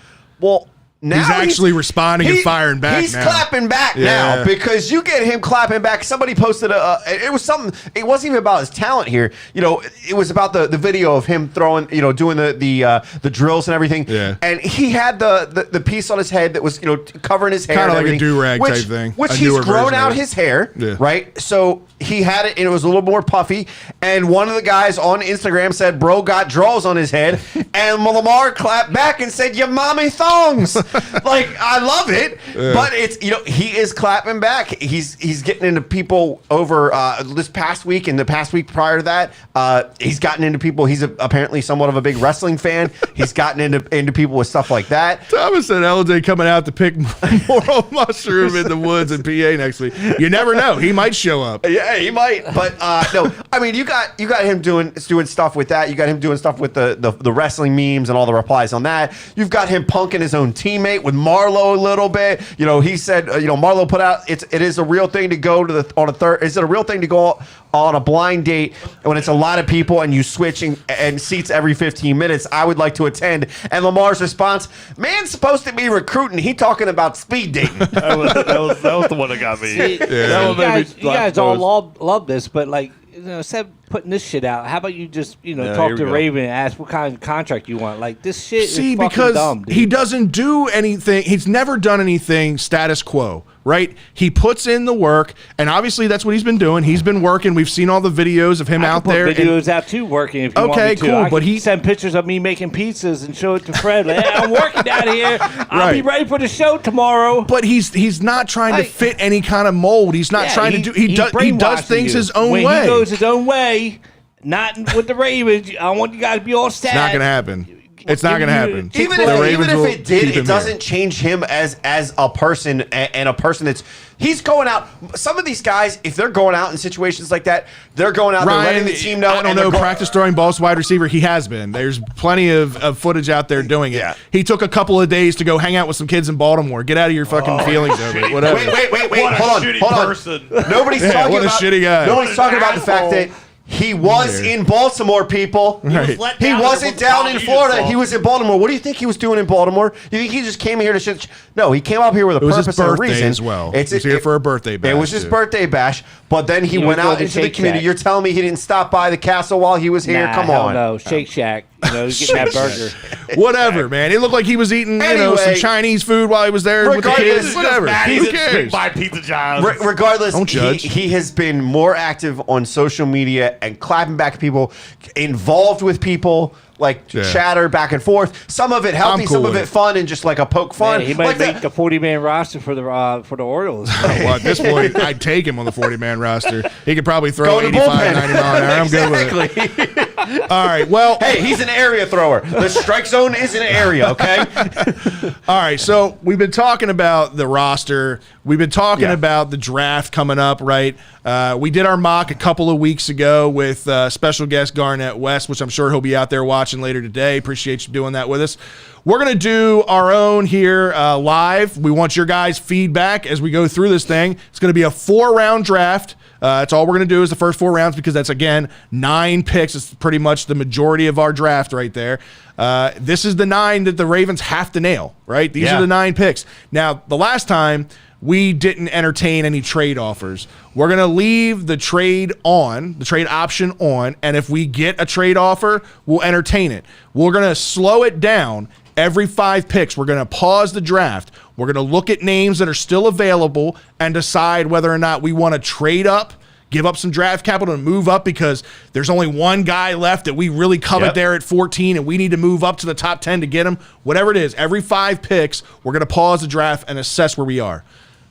Well, now
he's actually responding and firing back.
He's clapping back now because you get him clapping back. Somebody posted it was something. It wasn't even about his talent here. You know, it was about the video of him throwing, you know, doing the drills and everything. Yeah. And he had the piece on his head that was, you know, covering his hair,
kind of like
a
do-rag type thing.
Which he's grown out his hair, right? So he had it, and it was a little more puffy. And one of the guys on Instagram said, "Bro got draws on his head," and Lamar clapped back and said, "Your mommy thongs." Like, I love it, but it's, you know, he is clapping back. He's getting into people over this past week and the past week prior to that. He's gotten into people. He's apparently somewhat of a big wrestling fan. He's gotten into people with stuff like that.
Thomas said LJ coming out to pick moral mushroom in the woods in PA next week. You never know. He might show up.
Yeah, he might. But no, I mean, you got him doing stuff with that. You got him doing stuff with the wrestling memes and all the replies on that. You've got him punking his own teammate with Marlo a little bit. You know, he said, you know, Marlo put out, it is a real thing to go to on a third. Is it a real thing to go on a blind date when it's a lot of people and you switching and seats every 15 minutes? I would like to attend. And Lamar's response, man's supposed to be recruiting. He talking about speed dating.
that was the one that got me.
See, you guys all love this, but like, you know, instead of putting this shit out, how about you just, you know, talk to Raven and ask what kind of contract you want? Like, this shit is fucking
because
dumb, dude.
he doesn't do anything. He's never done anything status quo, right? He puts in the work, and obviously that's what he's been doing. He's been working. We've seen all the videos of him out there.
Videos out too, working. If you want me to.
Cool.
But he send pictures of me making pizzas and show it to Fred. Like, hey, I'm working down here. I'll be ready for the show tomorrow.
But he's not trying to fit any kind of mold. He's not trying to do. He does things his own way.
When he goes his own way, not with the Ravens. I want you guys to be all sad.
It's not gonna happen. It's not going to happen.
Even if it did, it doesn't change him as a person and a person that's. He's going out. Some of these guys, if they're going out in situations like that, they're going out. They're letting the team know.
I don't know. Practice throwing balls to wide receiver. He has been. There's plenty of footage out there doing it. Yeah. He took a couple of days to go hang out with some kids in Baltimore. Get out of your fucking feelings over it. Whatever.
Wait.
What
Hold on.
Person.
Nobody's talking
what a
about.
shitty guy.
Nobody's talking about the fact that. He was in Baltimore, people. He wasn't down in Florida. He was in Baltimore. What do you think he was doing in Baltimore? You think he just came here to shit? No, he came up here with a purpose and a reason.
As well. He was here for a birthday bash.
It was his birthday bash, but then he went out into the community. You're telling me he didn't stop by the castle while he was here? Come on.
No, Shake Shack. You know, getting that burger.
Whatever, man. It looked like he was eating, some Chinese food while he was there with the kids. Whatever.
Who cares? Buy Pizza John's.
Regardless,
don't judge.
He has been more active on social media and clapping back at people, involved with people. Like chatter back and forth. Some of it healthy, some of it fun, and just like a poke fun.
Man, he might make the 40-man roster for the Orioles.
Well, at this point, I'd take him on the 40-man roster. He could probably throw 85, 90 mile an hour. I'm good with it. All right. Well,
hey, he's an area thrower. The strike zone is an area. Okay.
All right. So we've been talking about the roster. We've been talking about the draft coming up. Right. We did our mock a couple of weeks ago with special guest Garnett West, which I'm sure he'll be out there watching later today. Appreciate you doing that with us. we're going to do our own here live. We want your guys' feedback as we go through this thing. It's going to be a 4-round draft. That's all we're going to do is the first 4 rounds because that's, again, 9 picks. It's pretty much the majority of our draft right there. This is the 9 that the Ravens have to nail, right? These are the 9 picks. Now, the last time, we didn't entertain any trade offers. We're going to leave the trade option on, and if we get a trade offer, we'll entertain it. We're going to slow it down every 5 picks. We're going to pause the draft. We're going to look at names that are still available and decide whether or not we want to trade up, give up some draft capital and move up because there's only one guy left that we really covet there at 14 and we need to move up to the top 10 to get him. Whatever it is, every 5 picks, we're going to pause the draft and assess where we are.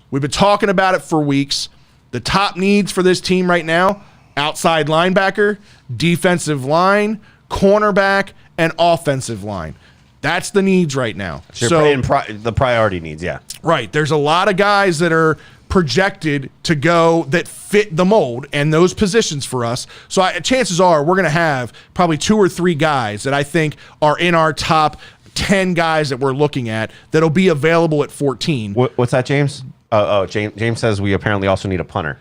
We've been talking about it for weeks. The top needs for this team right now, outside linebacker, defensive line, cornerback, and offensive line. That's the needs right now.
The priority needs,
Right. There's a lot of guys that are projected to go that fit the mold and those positions for us. So chances are we're going to have probably 2 or 3 guys that I think are in our top 10 guys that we're looking at that'll be available at 14.
What's that, James? James says we apparently also need a punter.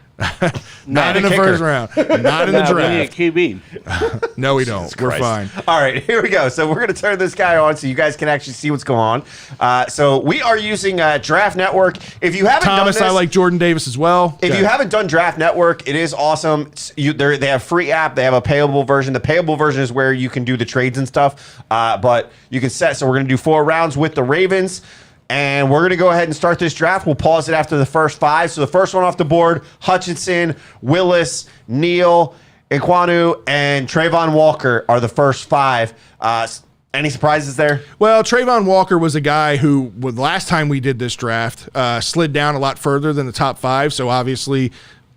Not in the first round. Not in the draft.
We need a QB.
No, we don't. We're fine.
All right, here we go. So we're going to turn this guy on so you guys can actually see what's going on. So we are using Draft Network. If you haven't done this,
I like Jordan Davis as well.
If you haven't done Draft Network, it is awesome. They have free app. They have a payable version. The payable version is where you can do the trades and stuff. But you can set. So we're going to do 4 rounds with the Ravens. And we're going to go ahead and start this draft. We'll pause it after the first 5. So the first one off the board, Hutchinson, Willis, Neal, Iquanu, and Trayvon Walker are the first 5. Any surprises there?
Well, Trayvon Walker was a guy who, the last time we did this draft, slid down a lot further than the top 5. So obviously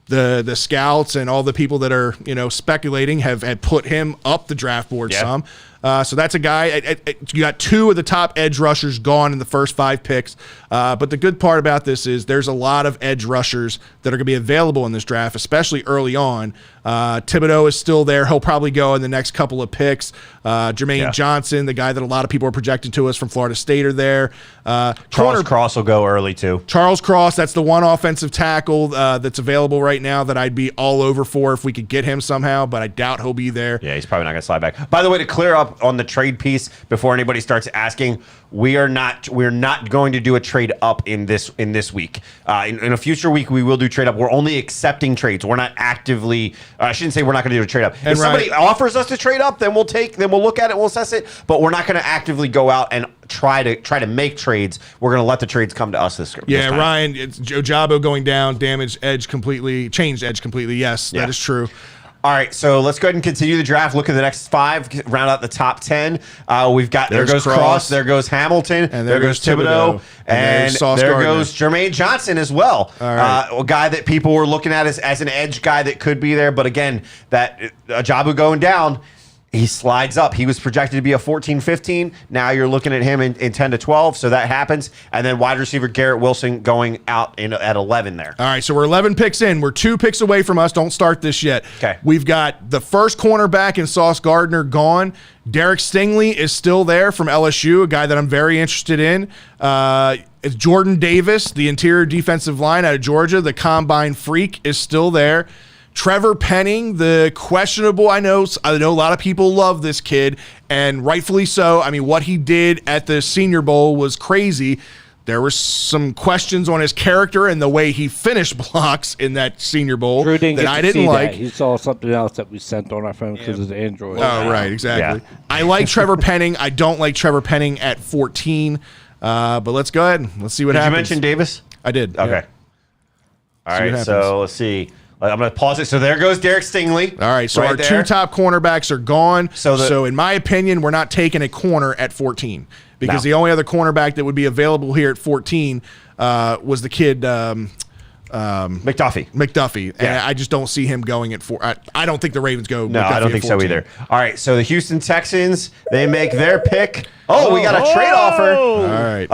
the scouts and all the people that are speculating had put him up the draft board some. So that's a guy. You got 2 of the top edge rushers gone in the first 5 picks. But the good part about this is there's a lot of edge rushers that are going to be available in this draft, especially early on. Thibodeau is still there. He'll probably go in the next couple of picks. Jermaine Johnson, the guy that a lot of people are projecting to us from Florida State, are there.
Charles Cross will go early too.
Charles Cross, that's the one offensive tackle that's available right now that I'd be all over for if we could get him somehow, but I doubt he'll be there.
Yeah, he's probably not going to slide back. By the way, to clear up on the trade piece before anybody starts asking, we're not going to do a trade up in this week. In a future week, we will do trade up. We're only accepting trades. We're not actively. I shouldn't say we're not going to do a trade up. If somebody offers us to trade up, then we'll look at it, we'll assess it. But we're not going to actively go out and try to make trades. We're going to let the trades come to us this time.
Ryan, it's Ojabo going down, changed edge completely. Yes, that is true.
All right, so let's go ahead and continue the draft. Look at the next 5, round out the top 10. We've got there goes Cross, there goes Hamilton,
and there goes Thibodeau,
and there goes Jermaine Johnson as well. All right. A guy that people were looking at as an edge guy that could be there, but again, that Ajabu going down. He slides up. He was projected to be a 14-15. Now you're looking at him in 10-12, so that happens. And then wide receiver Garrett Wilson going out at 11 there.
All right, so we're 11 picks in. We're 2 picks away from us. Don't start this yet.
Okay.
We've got the first cornerback in Sauce Gardner gone. Derek Stingley is still there from LSU, a guy that I'm very interested in. It's Jordan Davis, the interior defensive line out of Georgia, the combine freak, is still there. Trevor Penning, the questionable, I know a lot of people love this kid, and rightfully so. I mean, what he did at the Senior Bowl was crazy. There were some questions on his character and the way he finished blocks in that Senior Bowl that I didn't like.
He saw something else that we sent on our phone because of the Android.
Oh, right, exactly. Yeah. I like Trevor Penning. I don't like Trevor Penning at 14, but let's go ahead. Let's see what happens.
Did you mention Davis?
I did.
Okay.
Yeah.
All right, so let's see. I'm going to pause it. So there goes Derek Stingley.
All right, so our 2 top cornerbacks are gone. So in my opinion, we're not taking a corner at 14 because the only other cornerback that would be available here at 14 was the kid McDuffie. Yeah. And I just don't see him going at 4. I don't think the Ravens go.
No,
McDuffie
I don't think so either. All right, so the Houston Texans, they make their pick. We got a trade offer.
All right.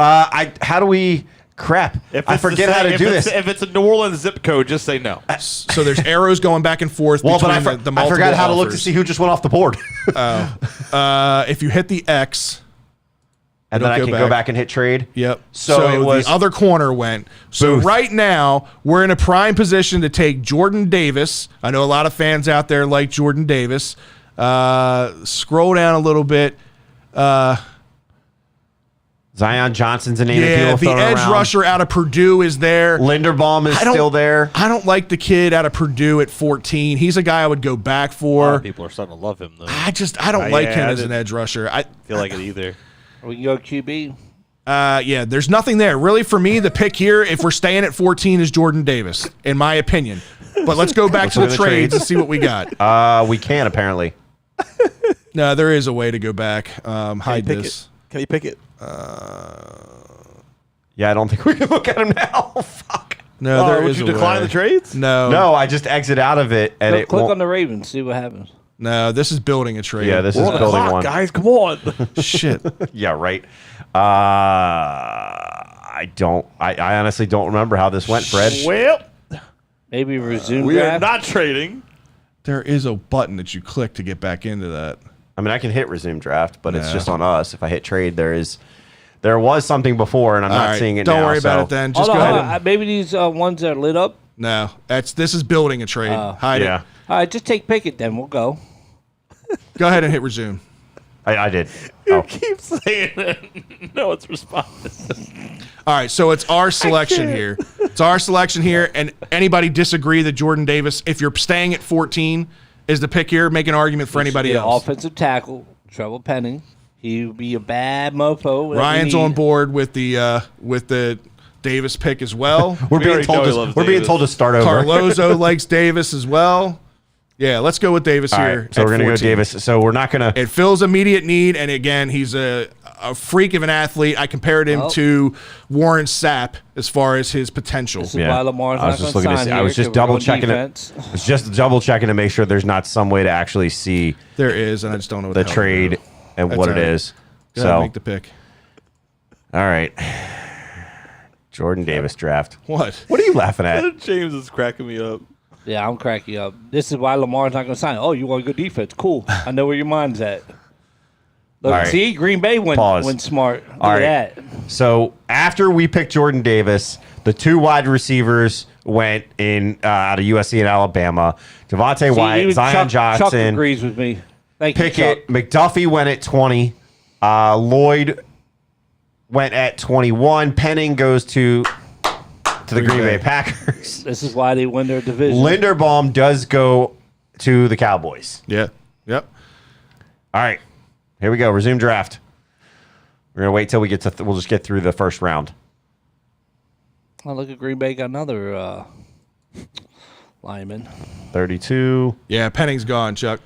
How do we... Crap. I forget how to do this.
If it's a New Orleans zip code, just say no.
So there's arrows going back and forth between the multiple
I forgot how to look
offers.
to see who just went off the board.
If you hit the X.
And then I can go back and hit trade.
Yep.
So it was
the other corner went. So
Booth.
right now we're in a prime position to take Jordan Davis. I know a lot of fans out there like Jordan Davis. Scroll down a little bit.
Zion Johnson's a name that
Yeah,
people
the
throwing
edge
around.
rusher out of Purdue is there.
Linderbaum is still there.
I don't like the kid out of Purdue at 14. He's a guy I would go back
A lot
for.
of people are starting to love him, though.
I don't like him
I
as an
didn't
edge rusher. I
feel like it either.
We can go QB.
Yeah, there's nothing there. Really, for me, the pick here, if we're staying at 14, is Jordan Davis, in my opinion. But let's go back to
look
the
at the
trades
trades.
and see what we got.
We can, apparently.
No, there is a way to go back. Hide
Pick
this.
it. Can you pick it?
Yeah, I don't think we can look at him now. Fuck.
No, there
would
is
you
a
decline
way.
the trades?
No,
No, I just exit out of it, and it
Click
won't.
on the Ravens, see what happens.
no. This is building a trade.
Yeah, this
We're
is
on the
building
clock,
one.
guys. Come on.
Shit.
Yeah, right. I honestly don't remember how this went, Fred.
Well,
Maybe resume
we are
draft.
not trading.
There is a button that you click to get back into that.
I mean, I can hit resume draft, but it's
No.
just on us. If I hit trade, there was something before, and I'm
All
not
right,
seeing it
don't
now.
worry
so.
about it then. Just
Hold
go
on,
ahead.
maybe these ones that are lit up.
No, this is building a trade. Hide
Yeah,
it.
All right, just take Pickett then. We'll go.
Go ahead and hit resume.
I did.
You
Oh.
keep saying it. No, it's response.
All right, so it's our selection here. It's our selection here, and anybody disagree that Jordan Davis, if you're staying at 14, is the pick here? Make an argument for anybody
Yeah,
else.
offensive tackle, Trevor Penning. He would be a bad mofo. that we
Ryan's
need.
on board with the Davis pick as well.
We're being
already know
told.
he loves
We're being
Davis.
told to start over.
Carlozo likes Davis as well. Yeah, let's go with Davis
All
here.
right, so
at
we're gonna
14.
go Davis. So we're not gonna.
It fills immediate need, and again, he's a freak of an athlete. I compared him
Oh.
to Warren Sapp as far as his potential.
This is why Lamar's
I was
not
just
going
looking to
sign
see.
here.
I was just
'cause we're
double
going
checking
defense.
it. It's just double checking to make sure there's not some way to actually see
There is, and I just don't know what
the
hell to
trade
do.
and
That's
what
all
it
right.
is.
Go ahead,
So,
make the pick.
all right, Jordan Davis draft.
What?
What are you laughing at?
James is cracking me up.
Yeah, I'm cracking up. This is why Lamar's not going to sign. Oh, you want good defense? Cool. I know where your mind's at. Look,
All right.
see, Green Bay went smart. Look
All
at
right.
that.
So after we picked Jordan Davis, the two wide receivers went in out of USC and Alabama. Devontae
See,
White,
even
Zion
Chuck
Johnson,
agrees with me. Thank you, Chuck.
Pickett, McDuffie went at 20. Lloyd went at 21. Penning goes to the Green Bay Packers.
This is why they win their division.
Linderbaum does go to the Cowboys.
Yeah. Yep.
All right. Here we go. Resume draft. We're going to wait till we get to we'll just get through the first round.
Oh, look at Green Bay got another lineman.
32.
Yeah, Penning's gone, Chuck.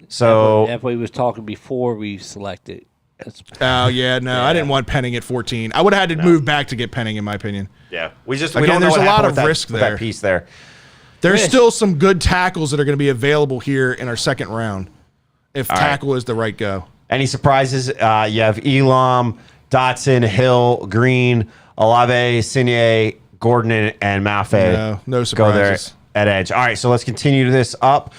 So
If we was talking before we selected. That's,
Oh, yeah, no, I didn't want Penning at 14. I would have had to move back to get Penning, in my opinion.
yeah, we
Again,
don't know
there's
what
a lot
happened
of
with that-
risk
with
there.
that piece there.
There's
Risk.
still some good tackles that are going to be available here in our second round if tackle is the right go.
Any surprises? You have Elam, Dotson, Hill, Green, Olave, Signé, Gordon, and Maffei.
No
Go there
surprises.
at edge. All right, so let's continue this up.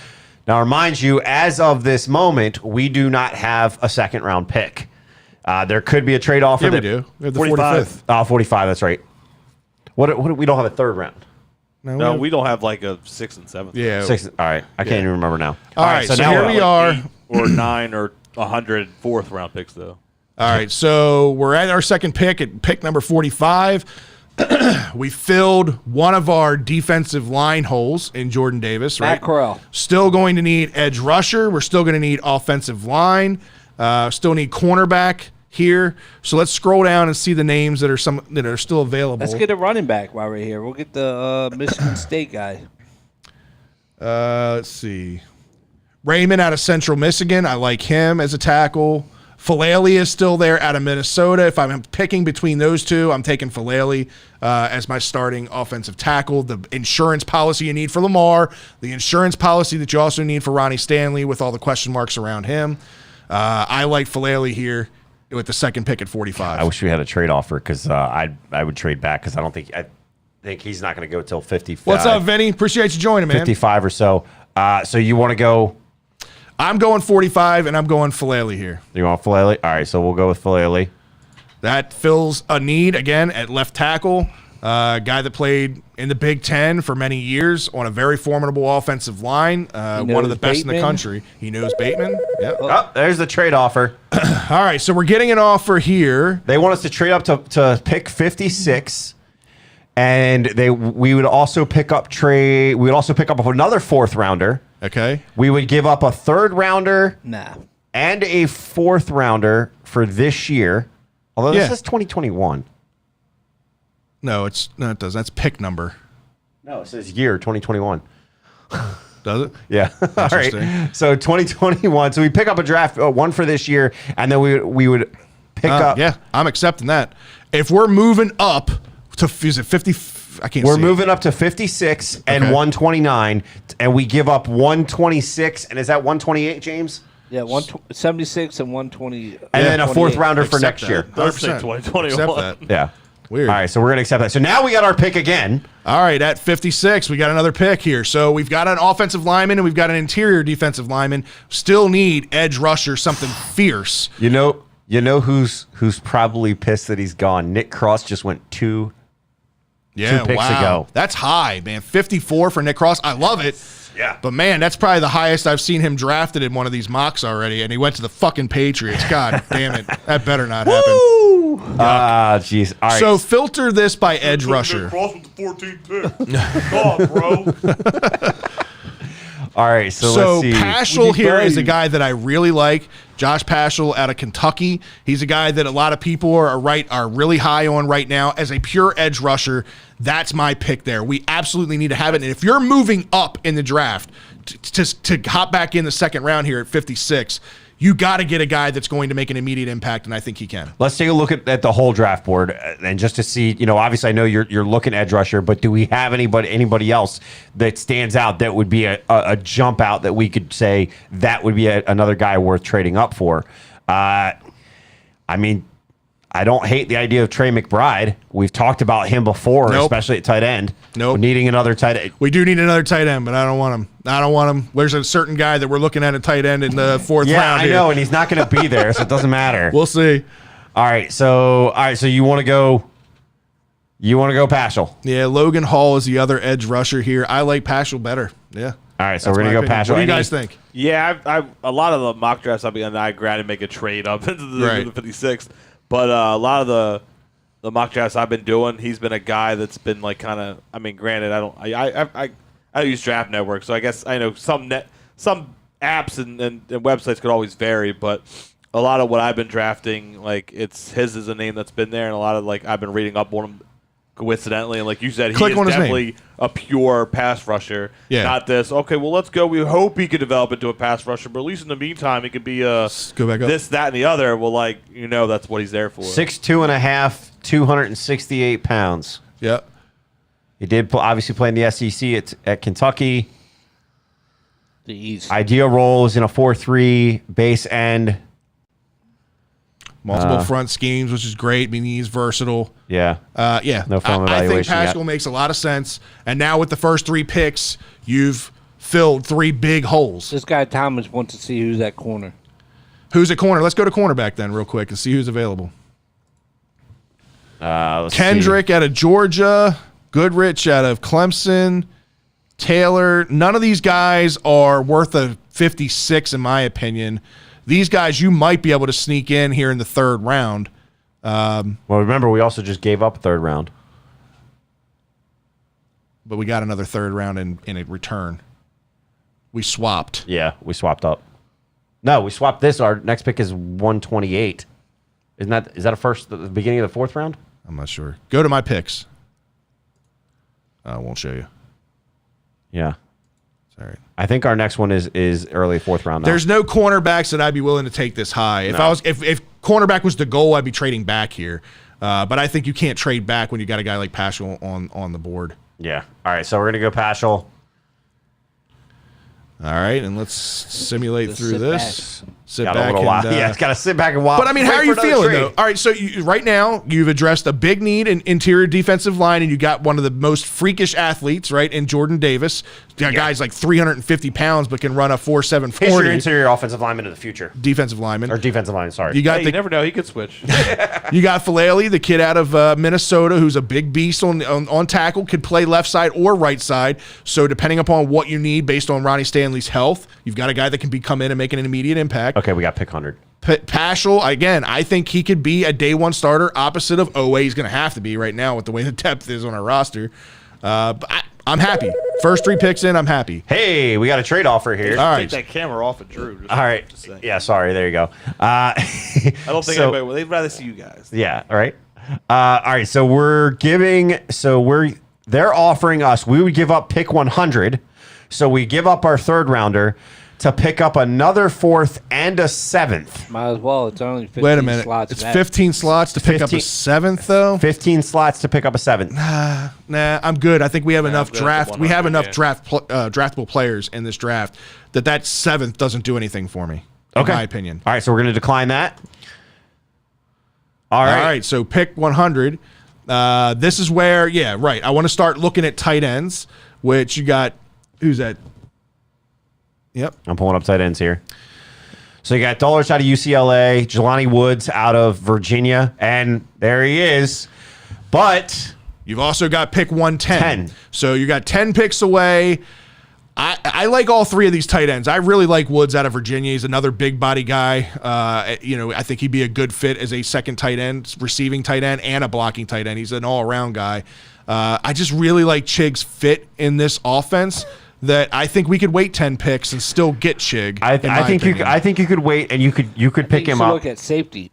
Now, remind you, as of this moment, we do not have a second round pick. There could be a trade offer.
Yeah, we do. We have the
45.
45th.
45, that's right. What we don't have a third round.
No, we don't have like a 6th and 7th.
Yeah.
Six. All right, I can't even remember now.
All right, so
now
here
we're
we
up.
are.
8 or 9 or 100 fourth round picks, though.
All right, so we're at our second pick at pick number 45. We filled one of our defensive line holes in Jordan Davis, right?
Matt Corral.
Still going to need edge rusher. We're still going to need offensive line. Still need cornerback here. So let's scroll down and see the names that are still available.
Let's get a running back while we're here. We'll get the Michigan State guy.
Let's see. Raymond out of Central Michigan. I like him as a tackle. Falele is still there out of Minnesota. If I'm picking between those two, I'm taking Falele as my starting offensive tackle. The insurance policy you need for Lamar, the insurance policy that you also need for Ronnie Stanley with all the question marks around him. I like Falele here with the second pick at 45.
I wish we had a trade offer because I would trade back because I think he's not going to go till 55.
What's up, Vinny? Appreciate you joining, man.
55 or so. So you want to go?
I'm going 45, and I'm going Falele here.
You want Falele? All right, so we'll go with Falele.
That fills a need, again, at left tackle. Guy that played in the Big Ten for many years on a very formidable offensive line. One of the best in the country. He knows Bateman. Yep.
Oh, there's the trade offer.
All right, so we're getting an offer here.
They want us to trade up to pick 56. And we would also pick up another 4th rounder.
Okay.
We would give up a 3rd rounder and a 4th rounder for this year. Although this is 2021.
No, it doesn't. That's pick number.
No, it says year 2021.
Does it?
Yeah. All right. So 2021. So we pick up a draft one for this year, and then we would pick up.
Yeah, I'm accepting that. If we're moving up to is it 50? I can't.
We're
see
moving up to 56 and 129, and we give up 126. And is that 128, James?
Yeah, 76 and 120.
And then a 4th rounder for next year.
Does say 2021.
Accept that.
Yeah.
Weird.
All right, so we're going to accept that. So now we got our pick again.
All right, at 56, we got another pick here. So we've got an offensive lineman and we've got an interior defensive lineman. Still need edge rusher, something fierce.
You know who's probably pissed that he's gone? Nick Cross just went two picks ago.
That's high, man. 54 for Nick Cross. I love it.
Yeah.
But, man, that's probably the highest I've seen him drafted in one of these mocks already, and he went to the fucking Patriots. God damn it. That better not happen.
Jeez. All right.
So filter this by edge rusher.
Cross with the 14th pick. God, bro.
All right, so let's see.
Paschal here is a guy that I really like. Josh Paschal out of Kentucky. He's a guy that a lot of people are really high on right now. As a pure edge rusher, that's my pick there. We absolutely need to have it. And if you're moving up in the draft to hop back in the 2nd round here at 56, you got to get a guy that's going to make an immediate impact, and I think he can.
Let's take a look at the whole draft board, and just to see, obviously I know you're looking edge rusher, but do we have anybody else that stands out that would be a jump out that we could say that would be another guy worth trading up for? I mean, I don't hate the idea of Trey McBride. We've talked about him before, especially at tight end.
Nope.
We're needing another tight end.
We do need another tight end, but I don't want him. There's a certain guy that we're looking at a tight end in the 4th round.
Yeah, I know, and he's not going to be there, so it doesn't matter.
We'll see.
All right, so you want to go Paschal.
Yeah, Logan Hall is the other edge rusher here. I like Paschal better. Yeah.
All right, so we're going to go Paschal.
What do you guys think?
Yeah, a lot of the mock drafts I granted make a trade up into the 56th, but a lot of the mock drafts I've been doing, he's been a guy that's been like kind of. I mean, granted, I use Draft Network, so I guess I know some apps and websites could always vary, but a lot of what I've been drafting, like his is a name that's been there, and a lot of I've been reading up on him coincidentally, and like you said, he is definitely a pure pass rusher.
Yeah.
Not this. Okay, well let's go. We hope he could develop into a pass rusher, but at least in the meantime, he could be this, that, and the other. Well, that's what he's there for.
6'2.5", 268 pounds.
Yep.
He did obviously play in the SEC at Kentucky.
The East.
Ideal role is in a 4-3 base end.
Multiple front schemes, which is great. I mean, he's versatile.
Yeah.
Yeah.
No film
I think
evaluation
Paschal makes a lot of sense. And now with the first 3 picks, you've filled 3 big holes.
This guy Thomas wants to see who's at corner.
Who's at corner? Let's go to cornerback then real quick and see who's available. Kendrick out of Georgia. Goodrich out of Clemson. Taylor. None of these guys are worth a 56 in my opinion. These guys you might be able to sneak in here in the 3rd round.
Well, remember, we also just gave up a 3rd round.
But we got another 3rd round in a return. We swapped.
Yeah, we swapped up. No, we swapped this. Our next pick is 128. Is that the beginning of the 4th round?
I'm not sure. Go to my picks. I won't show you.
Yeah.
Sorry.
I think our next one is early 4th round. Now.
There's no cornerbacks that I'd be willing to take this high. If cornerback was the goal, I'd be trading back here. But I think you can't trade back when you got a guy like Paschal on the board.
Yeah. All right. So we're gonna go Paschal.
All right, and let's simulate through this. Sit
got
back
a little while. Yeah, it's got to sit back and watch.
But I mean, how are you feeling though? All right, so right now you've addressed a big need in interior defensive line, and you got one of the most freakish athletes, right, in Jordan Davis. got guys like 350 pounds but can run a 4.7
He's your
40.
interior offensive lineman of the future.
Defensive lineman.
Or defensive line, sorry.
You got
Hey, you never know. He could switch.
You got Falele, the kid out of Minnesota, who's a big beast on tackle, could play left side or right side. So depending upon what you need based on Ronnie Stanley's health, you've got a guy that can come in and make an immediate impact.
Okay, we got pick 100.
Paschal, again, I think he could be a day one starter opposite of Owe. He's going to have to be right now with the way the depth is on our roster. But I'm happy. First 3 picks in, I'm happy.
Hey, we got a trade offer here.
All
Take
right.
that camera off of Drew.
All right. Yeah, sorry. There you go.
I don't think
so-
anybody will. They'd rather see you guys.
Yeah. All right. All right. So they're offering us, we would give up pick 100. So we give up our 3rd rounder to pick up another 4th and a 7th.
Might as well. It's only 15
Wait a minute.
slots.
It's
in that.
15 slots to pick up a
15
7th, though?
15 slots to pick up a 7th.
Nah, I'm good. I think we have enough
I'm good at the
draft. We have
100,
enough draftable players in this draft that 7th doesn't do anything for me, in my opinion.
All right. So we're going to decline that. All
All
right.
right, so pick 100. This is where, I want to start looking at tight ends, which you got, who's that? Yep.
I'm pulling up tight ends here. So you got Dulcich out of UCLA, Jelani Woods out of Virginia, and there he is. But
You've also got pick 110.
10.
So you got 10 picks away. I like all 3 of these tight ends. I really like Woods out of Virginia. He's another big body guy. I think he'd be a good fit as a second tight end, receiving tight end, and a blocking tight end. He's an all-around guy. I just really like Chig's fit in this offense. That I think we could wait 10 picks and still get Chig.
I think you could wait and you could pick him up.
Look at safety.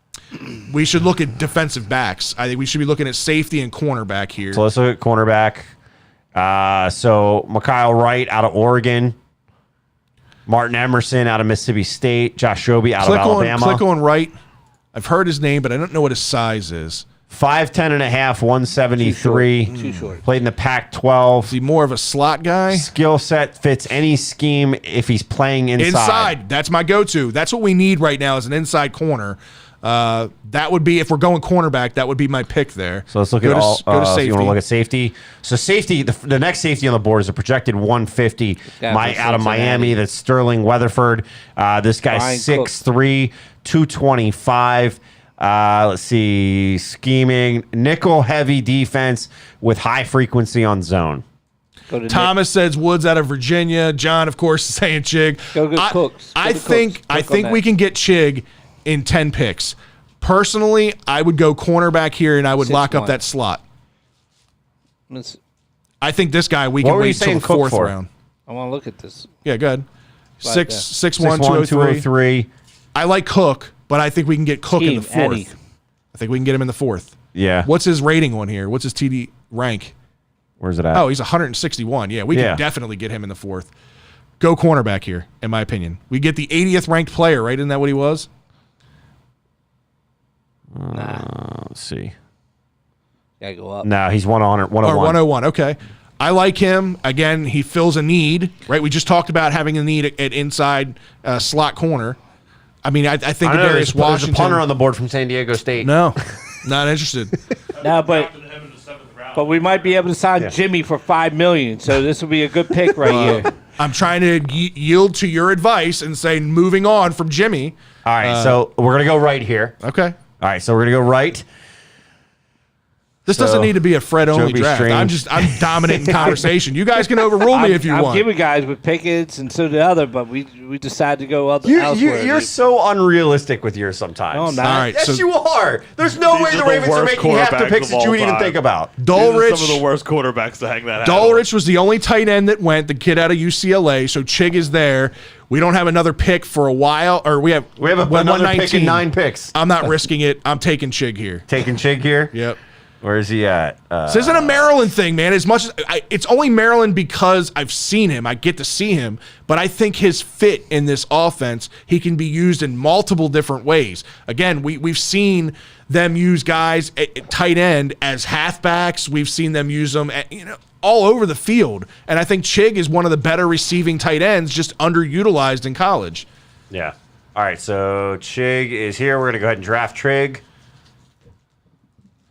We should look at defensive backs. I think we should be looking at safety and cornerback here.
So let's look at cornerback. So Mikhail Wright out of Oregon, Martin Emerson out of Mississippi State, Josh Roby out of Alabama.
Click on right. I've heard his name, but I don't know what his size is.
5'10" and a half, 173.
Too short.
Played in the Pac-12.
Is he more of a slot guy?
Skill set fits any scheme if he's playing inside.
Inside. That's my go-to. That's what we need right now is an inside corner. That would be, if we're going cornerback, that would be my pick there.
So let's look
Go
at
to-
all.
go to
So
safety.
you want to look at safety. So safety, the next safety on the board is a projected 150
Guy from
out of
Cincinnati.
Miami. That's Sterling Weatherford. This guy's
Brian
6'3", 225. Let's see, scheming, nickel heavy defense with high frequency on zone.
Go to
Thomas says Woods out of Virginia. John, of course, is saying Chig.
Go get Cooks. Go
I
to
think
Cooks.
I
Click on
think
that.
we can get Chig in 10 picks. Personally, I would go cornerback here and I would lock up
6'1".
that slot.
Let's-
I think this guy we
What
can
were you
wait till
saying
the
Cook
4th
for?
round.
I want to look at this.
Yeah, good.
Right
6'1",
6'1",
203.
203.
I like Cook, but I think we can get Cook in the
Scheme, Eddie.
4th. I think we can get him in the 4th.
Yeah.
What's his rating on here? What's his TD rank?
Where's it at?
Oh, he's 161. Yeah, we
Yeah.
can definitely get him in the 4th. Go cornerback here, in my opinion. We get the 80th ranked player, right? Isn't that what he was?
Let's see.
Gotta go up.
No, he's 100,
Or
101.
101. Okay. I like him. Again, he fills a need, right? We just talked about having a need at inside slot corner. I mean, I think
I know,
Darius
there's a
Washington.
punter on the board from San Diego State.
No, not interested.
No, but we might be able to sign Jimmy for $5 million. So this will be a good pick right here.
I'm trying to yield to your advice and say moving on from Jimmy.
All right, so we're going to go right here.
Okay.
All right, so we're going to go right.
This doesn't need to be a Fred only
Joby
draft.
Strange.
I'm dominating conversation. You guys can overrule me if you
I'm
want.
giving guys with Pickett's and so the other, but we decided to go elsewhere.
You're so unrealistic with yours sometimes.
No, I'm not.
All right,
Yes,
so
you are. There's no
These
way
are
the
the
Ravens are
worst
making half the
quarterbacks
picks
of
that you
all
would even
time.
think about.
These are
Dulrich,
some of the worst quarterbacks to hang that out.
Dulrich was the only tight end that went, the kid out of UCLA, so Chig is there. We don't have another pick for a while, or we have
Another pick
119.
and 9 picks.
I'm not risking it. I'm taking Chig here.
Taking Chig here.
Yep.
Where is he at?
This isn't a Maryland thing, man. As much as it's only Maryland because I've seen him, I get to see him. But I think his fit in this offense, he can be used in multiple different ways. Again, we've seen them use guys at tight end as halfbacks. We've seen them use them at, all over the field. And I think Chig is one of the better receiving tight ends, just underutilized in college.
Yeah. All right, so Chig is here. We're going to go ahead and draft Trig.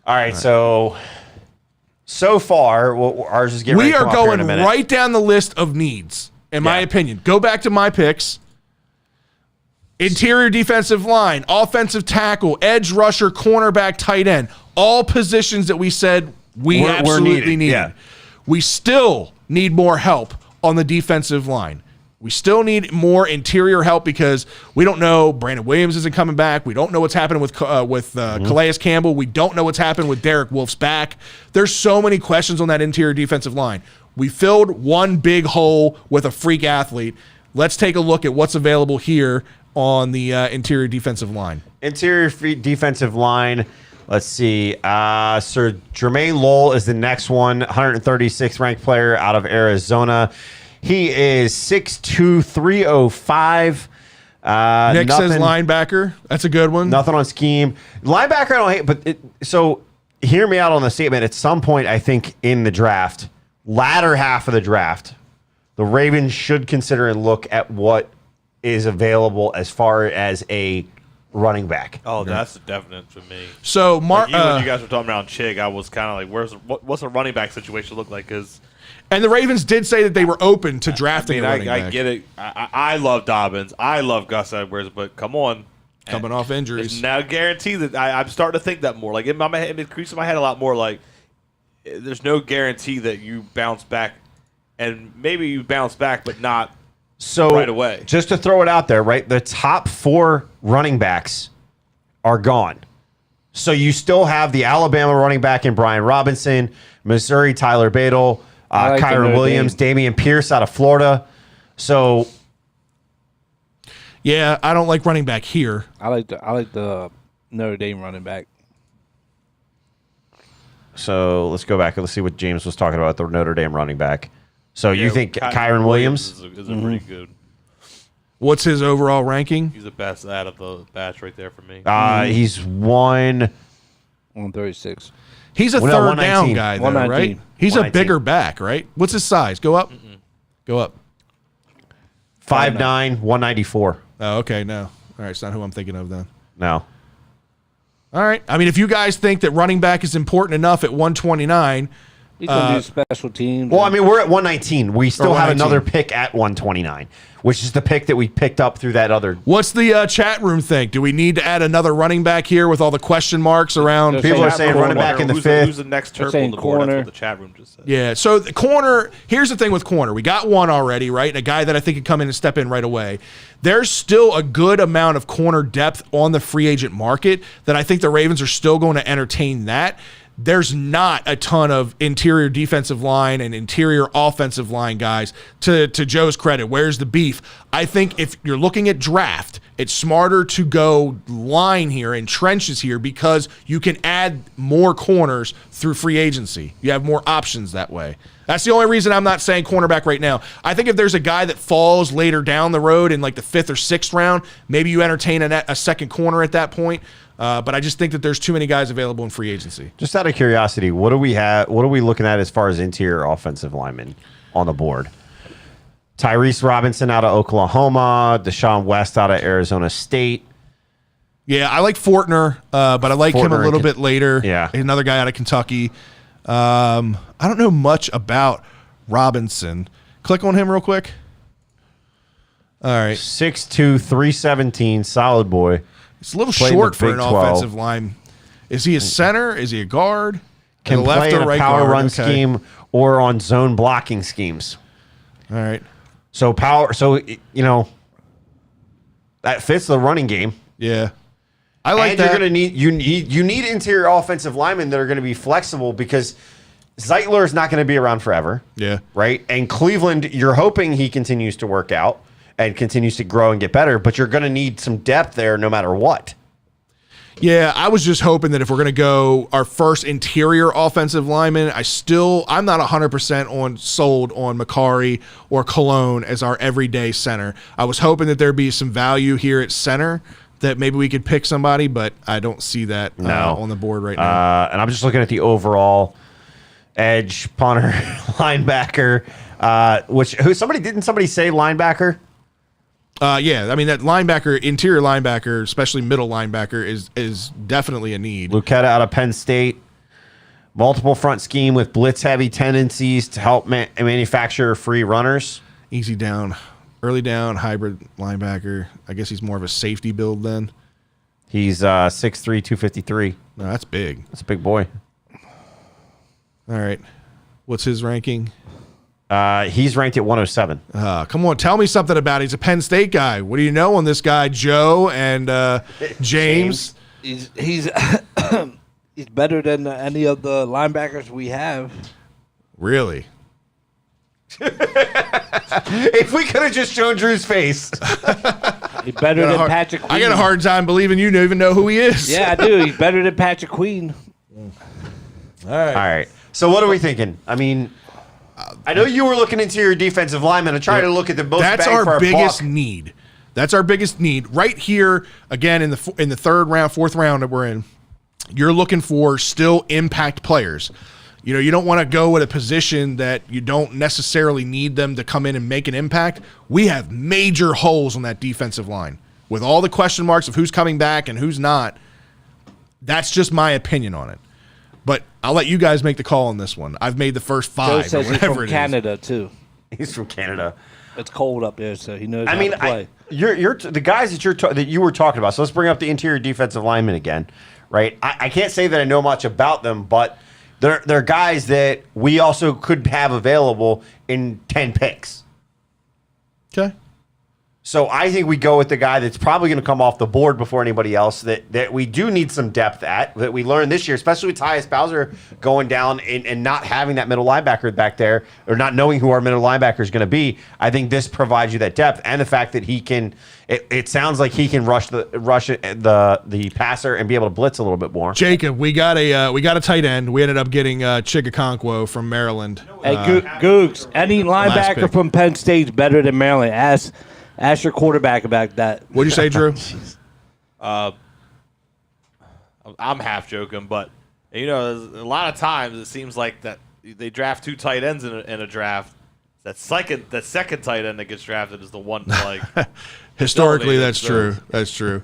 All right, so so far, ours is getting ready
We
to
are
come up here in
going
a minute.
right down the list of needs, in my opinion. Go back to my picks. Interior defensive line, offensive tackle, edge rusher, cornerback, tight end. All positions that we said we're absolutely needed.
Yeah.
We still need more help on the defensive line. We still need more interior help because we don't know. Brandon Williams isn't coming back. We don't know what's happening with Calais Campbell. We don't know what's happened with Derek Wolf's back. There's so many questions on that interior defensive line. We filled one big hole with a freak athlete. Let's take a look at what's available here on the interior defensive line.
Interior defensive line. Let's see. Sir Jermaine Lowell is the next one, 136th ranked player out of Arizona. He is 6'2", 305.
Nick says linebacker. That's a good one.
Nothing on scheme. Linebacker I don't hate, but so hear me out on the statement. At some point, I think in the draft, latter half of the draft, the Ravens should consider and look at what is available as far as a running back.
Oh, that's definite for me.
So,
When you guys were talking about Chig, I was kind of like, what's a running back situation look like?
And the Ravens did say that they were open to drafting a running back.
I get it. I love Dobbins. I love Gus Edwards, but come on.
Coming off injuries.
It's now guarantee that I'm starting to think that more. Like, it creeps in my head a lot more. Like, there's no guarantee that you bounce back. And maybe you bounce back, but not right away.
Just to throw it out there, right? The top 4 running backs are gone. So you still have the Alabama running back in Brian Robinson, Missouri Tyler Badel, Kyron Williams, Damian Pierce out of Florida. So
yeah, I don't like running back here.
I like the Notre Dame running back.
So let's go back and let's see what James was talking about, the Notre Dame running back. So you think Kyron Williams
is a pretty good.
What's his overall ranking?
He's the best out of the batch right there for me.
He's
136.
He's a third down guy, though,
119.
right? He's a bigger back, right? What's his size? Go up. Go up.
5'9", 194.
Oh, okay, no. All right, it's not who I'm thinking of then.
No.
All right. I mean, if you guys think that running back is important enough at 129,
He's going to do special teams.
Well, I mean, we're at 119. We still have
119.
another pick at 129, which is the pick that we picked up through that other.
what's the chat room think? Do we need to add another running back here with all the question marks around?
People are saying running back in the fifth.
Who's the next Terp
saying
on the board? That's
corner.
what the chat room just said.
Yeah, so the corner, here's the thing with corner. We got one already, right? And a guy that I think could come in and step in right away. There's still a good amount of corner depth on the free agent market that I think the Ravens are still going to entertain that. There's not a ton of interior defensive line and interior offensive line guys. To Joe's credit, where's the beef? I think if you're looking at draft, it's smarter to go line here and trenches here because you can add more corners through free agency. You have more options that way. That's the only reason I'm not saying cornerback right now. I think if there's a guy that falls later down the road in like the 5th or 6th round, maybe you entertain a second corner at that point. But I just think that there's too many guys available in free agency.
Just out of curiosity, what do we have? What are we looking at as far as interior offensive linemen on the board? Tyrese Robinson out of Oklahoma, Deshaun West out of Arizona State.
Yeah, I like Fortner, but I like him a little bit later.
Yeah.
Another guy out of Kentucky. I don't know much about Robinson. Click on him real quick. All right.
6'2", 317, solid boy.
It's a little
Played in
short
the
for
Big
an
12.
offensive line. Is he a center? Is he a guard?
Can
A left
play
or
in a
right
power
guard?
run
Okay.
scheme or on zone blocking schemes.
All right.
So that fits the running game.
Yeah. I like
And
that.
you're going to need you need interior offensive linemen that are going to be flexible because Zeitler is not going to be around forever.
Yeah.
Right? And Cleveland, you're hoping he continues to work out and continues to grow and get better, but you're going to need some depth there no matter what.
Yeah, I was just hoping that if we're going to go our first interior offensive lineman, I'm not 100% sold on Macari or Cologne as our everyday center. I was hoping that there'd be some value here at center that maybe we could pick somebody, but I don't see that on the board right now.
And I'm just looking at the overall edge, punter, linebacker, didn't somebody say linebacker?
Yeah, I mean that linebacker, interior linebacker, especially middle linebacker, is definitely a need.
Lucetta out of Penn State. Multiple front scheme with blitz-heavy tendencies to help manufacture free runners.
Easy down, early down, hybrid linebacker. I guess he's more of a safety build then.
He's 6'3", 253.
No, that's big.
That's a big boy.
All right. What's his ranking?
He's ranked at 107.
Come on, tell me something about it. He's a Penn State guy. What do you know on this guy, Joe and James?
He's he's better than any of the linebackers we have.
Really?
If we could have just shown Drew's face.
He's better than Patrick Queen.
I got a hard time believing you don't even know who he is.
Yeah, I do. He's better than Patrick Queen.
All right.
All right. So what are we thinking? I mean, I know you were looking into your defensive lineman and trying to look at the most
That's
bang for
our biggest
buck.
need. That's our biggest need right here. Again, in the third round, fourth round that we're in, you're looking for still impact players. You know, you don't want to go at a position that you don't necessarily need them to come in and make an impact. We have major holes on that defensive line with all the question marks of who's coming back and who's not. That's just my opinion on it. But I'll let you guys make the call on this one. I've made the first
Joe
five.
says
or
he's
whatever
from
it is.
Canada too.
He's from Canada.
It's cold up there, so he knows
I
how
mean,
to play.
you're the guys that you were talking about. So let's bring up the interior defensive linemen again, right? I can't say that I know much about them, but they're guys that we also could have available in 10 picks.
Okay.
So I think we go with the guy that's probably going to come off the board before anybody else that we do need some depth at, that we learned this year, especially with Tyus Bowser going down and not having that middle linebacker back there or not knowing who our middle linebacker is going to be. I think this provides you that depth and the fact that he can it sounds like he can rush the passer and be able to blitz a little bit more.
Jacob, we got a tight end. We ended up getting Chigakonkwo from Maryland.
Hey, Googs, any
Last
linebacker
pick.
from Penn State's better than Maryland. Ask your quarterback about that.
What'd you say, Drew?
I'm half joking, but you know, a lot of times it seems like that they draft two tight ends in a draft. That second tight end that gets drafted is the one like.
Historically, that's true. That's true.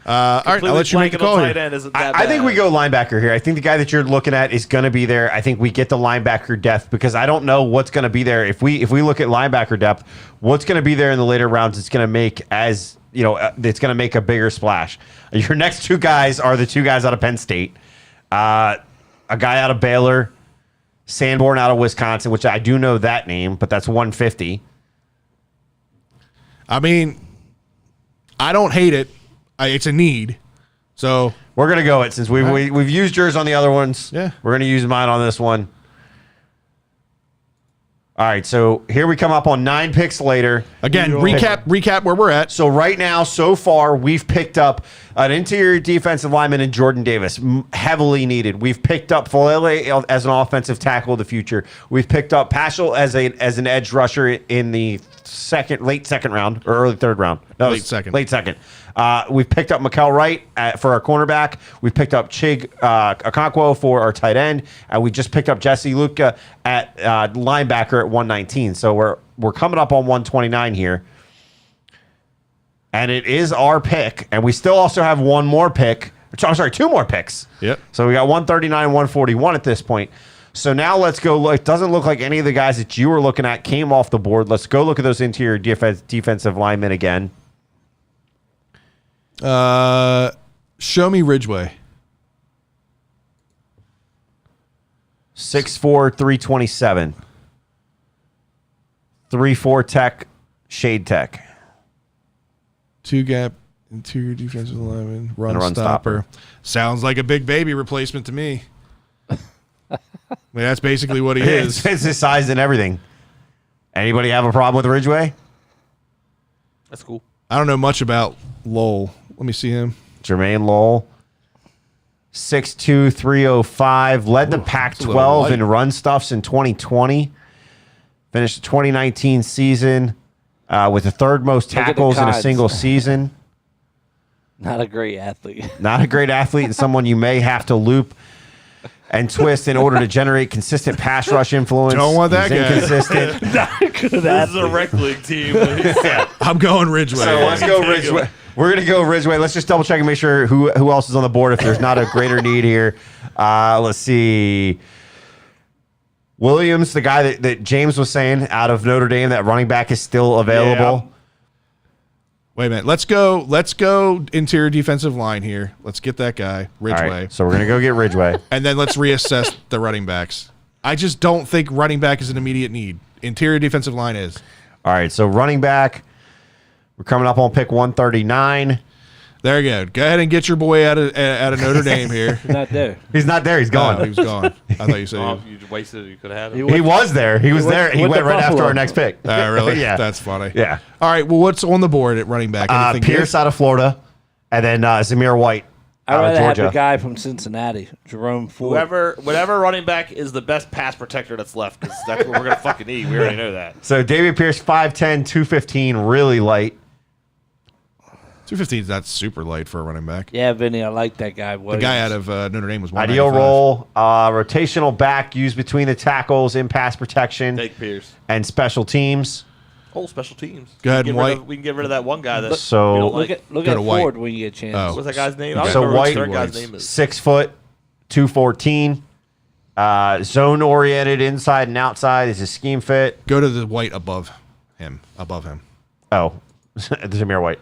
All right, I'll let you make the call
tight
here.
end isn't that
I think
bad.
we go linebacker here. I think the guy that you're looking at is going to be there. I think we get the linebacker depth because I don't know what's going to be there. If we look at linebacker depth, what's going to be there in the later rounds? It's going to make it's going to make a bigger splash. Your next two guys are the two guys out of Penn State, a guy out of Baylor, Sanborn out of Wisconsin, which I do know that name, but that's 150.
I mean, I don't hate it. It's a need. So
We're going to go it since we've used yours on the other ones.
Yeah.
We're going to use mine on this one. All right, so here we come up on 9 picks later.
again, recap where we're at.
So right now, so far, we've picked up an interior defensive lineman in Jordan Davis, heavily needed. We've picked up Falele as an offensive tackle of the future. We've picked up Paschal as an edge rusher in the late second round or early third round. No,
Late second.
Late second. We've picked up Mikel Wright for our cornerback. We've picked up Okonkwo for our tight end, and we just picked up Jesse Luka at linebacker at 119. So we're coming up on 129 here, and it is our pick, and we still also have one more pick. I'm sorry, 2 more picks.
Yep.
So we got 139 and 141 at this point. So now let's go. It doesn't look like any of the guys that you were looking at came off the board. Let's go look at those interior defensive linemen again.
Show me Ridgeway.
6'4", 327. 3'4" tech, shade tech.
2-gap interior defensive lineman,
And a
run stopper. Sounds like a big baby replacement to me. I mean, that's basically what he is.
It's his size and everything. Anybody have a problem with Ridgeway?
That's cool.
I don't know much about Lowell. Let me see him.
Jermaine Lowell. 6'2", 305. Led the Pac-12
light.
in run stuffs in 2020. Finished the 2019 season with the third most
Look at the
tackles in a
cards.
single season.
Not a great athlete.
Not a great athlete and someone you may have to loop and twist in order to generate consistent pass rush influence.
Don't want that
He's
guy.
inconsistent.
Not a good
This is a rec league team.
I'm going Ridgeway.
So let's go
Take
Ridgeway. We're going to go Ridgeway. Let's just double check and make sure who else is on the board if there's not a greater need here. Let's see. Williams, the guy that James was saying out of Notre Dame, that running back is still available.
Yeah.
Wait a minute. Let's go interior defensive line here. Let's get that guy, Ridgeway.
All right, so we're going to go get Ridgeway.
And then let's reassess the running backs. I just don't think running back is an immediate need. Interior defensive line is.
All right, so running back, we're coming up on pick 139.
There you go. Go ahead and get your boy out of Notre Dame here.
He's not there.
He's not there. He's
Oh,
gone.
he was gone. I thought you said
Oh,
he was.
you wasted it. You could have had him.
He was there. He was there. He
went
went
to
right after
Buffalo.
our next pick.
Really?
Yeah.
That's funny.
Yeah.
All right. Well, what's on the board at running back? Anything
Pierce
good?
out of Florida, and then Zamir White
I'd
out of
rather have the
Georgia.
guy from Cincinnati, Jerome Ford.
Whatever running back is the best pass protector that's left, because that's what we're gonna fucking need. We already know that.
So David Pierce, 5'10", 215, really light.
215 is not super light for a running back.
Yeah, Vinny, I like that guy.
The guy out of Notre Dame was
Ideal
195.
role, rotational back used between the tackles in pass protection
Take Pierce.
and special teams.
Whole special teams.
Go ahead, White.
We can get rid of that one guy. That
So-
we don't
Look
like.
at
Go to White.
Ford when you get a chance.
Oh.
What's that guy's name?
Okay.
I don't
So
remember what
White-
the third guy's name is.
6 foot, 214. Zone oriented inside and outside is his scheme fit.
Go to the White above him.
Oh, Zamir White.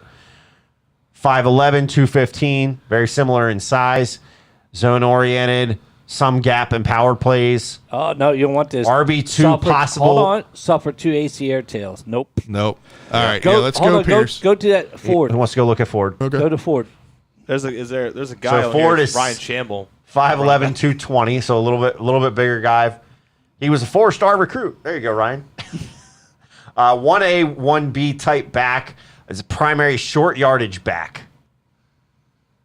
5'11", 215. Very similar in size. Zone oriented. Some gap and power plays.
Oh, no, you don't want this.
RB2 possible.
Hold on. Suffer 2 AC airtails. Nope.
Nope. All right. Yeah, let's
hold
go,
on,
Pierce.
Go to that Ford.
Who wants to go look at Ford?
Okay.
Go to Ford.
There's a guy
So
on
Ford
here,
is-
Ryan Shamble.
5'11", 220, so a little bit bigger guy. He was a 4-star recruit. There you go, Ryan. 1A, 1B type back as a primary short yardage back.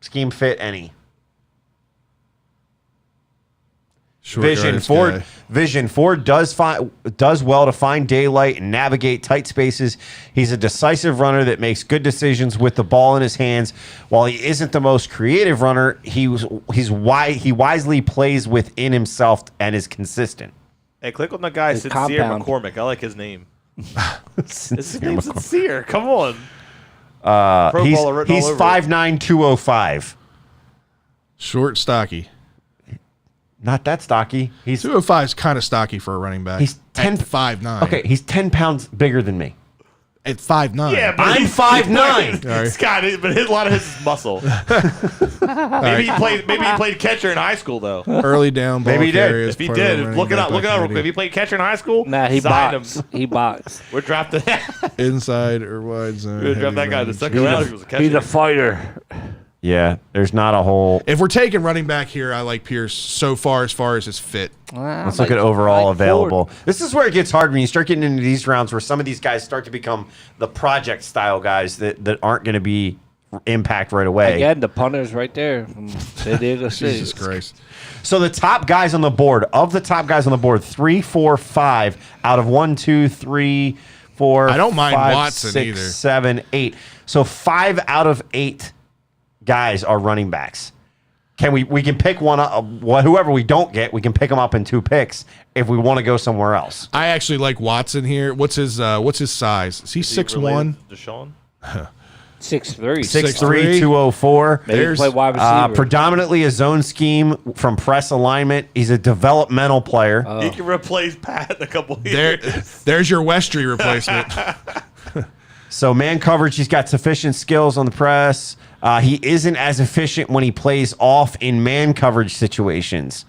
Scheme fit any.
Short
Vision
yardage
Ford.
guy.
Vision Ford does well to find daylight and navigate tight spaces. He's a decisive runner that makes good decisions with the ball in his hands. While he isn't the most creative runner, he wisely plays within himself and is consistent.
Hey, click on the guy
His
Sincere
compound.
McCormick. I like his name. His name's Sincere. Come on. Pro
He's
Bowler written all over it.
5'9", 205.
Short, stocky.
Not that stocky. He's
205 is kind of stocky for a running back.
He's 10
at 5'9".
okay. He's 10 pounds bigger than me.
At 5'9".
Yeah, but
I'm 5'9".
Sorry.
Scott, but a lot of his is muscle. Maybe he played catcher in high school though.
Early down ball
Maybe he did.
carrier is
If he
part of the
did,
running
look it
back
up. Look it up real
committee.
quick. If he played catcher in high school,
Nah, he
sign him.
boxed. He boxed.
We're drafting.
Inside or wide zone.
We're drafting
heavy
that guy in the
range.
second round. He was a catcher.
He's a fighter.
Yeah, there's not a whole.
If we're taking running back here, I like Pierce so far as his fit.
Let's look at overall available. This is where it gets hard when you start getting into these rounds where some of these guys start to become the project style guys that aren't going to be impact right away.
Again, the punter's right there from San Diego State.
Jesus Christ.
So the top guys on the board, 3, 4, 5 out of 1, 2, 3, 4.
I don't mind
5,
Watson
6,
either.
7, 8. So 5 out of 8 guys are running backs. We can pick one up, whoever we don't get, we can pick them up in 2 picks if we want to go somewhere else.
I actually like Watson here. What's his size? Is he 6'1"?
Deshaun.
6'3".
6'3", 204.
Maybe
There's,
play wide receiver.
Predominantly a zone scheme from press alignment. He's a developmental player.
He can replace Pat in a couple of years.
There's your Westry replacement.
So man coverage, he's got sufficient skills on the press. He isn't as efficient when he plays off in man coverage situations.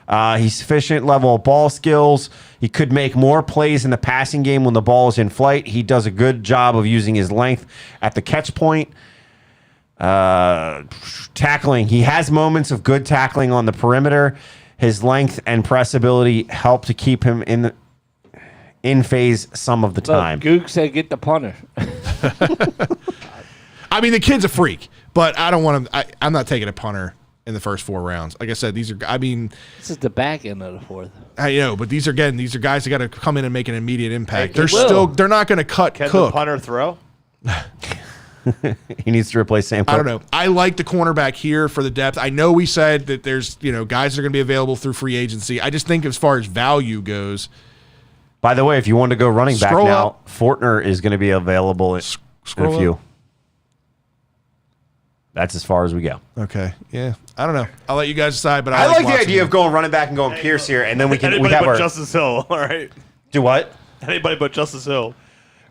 He's sufficient level of ball skills. He could make more plays in the passing game when the ball is in flight. He does a good job of using his length at the catch point. Tackling. He has moments of good tackling on the perimeter. His length and press ability help to keep him in phase some of the time.
Look, Gook said get the punter.
I mean, the kid's a freak, but I don't want him. I'm not taking a punter in the first 4 rounds. Like I said, these are. I mean,
This is the back end of the fourth.
I know, but these are guys that got to come in and make an immediate impact.
Hey,
They're not going to cut
Can the
Cook.
punter throw?
He needs to replace Sam Cook.
I don't know. I like the cornerback here for the depth. I know we said that there's guys that are going to be available through free agency. I just think as far as value goes,
By the way, if you want to go running back
Scroll
now,
up.
Fortner is going to be available in a
scroll
few.
up.
That's as far as we go.
Okay. Yeah. I don't know. I'll let you guys decide, but
I like the
Watson
idea
here.
of going running back and going Pierce here, and then we
Anybody
have
but
our
Justice Hill. All right.
do what?
Anybody but Justice Hill.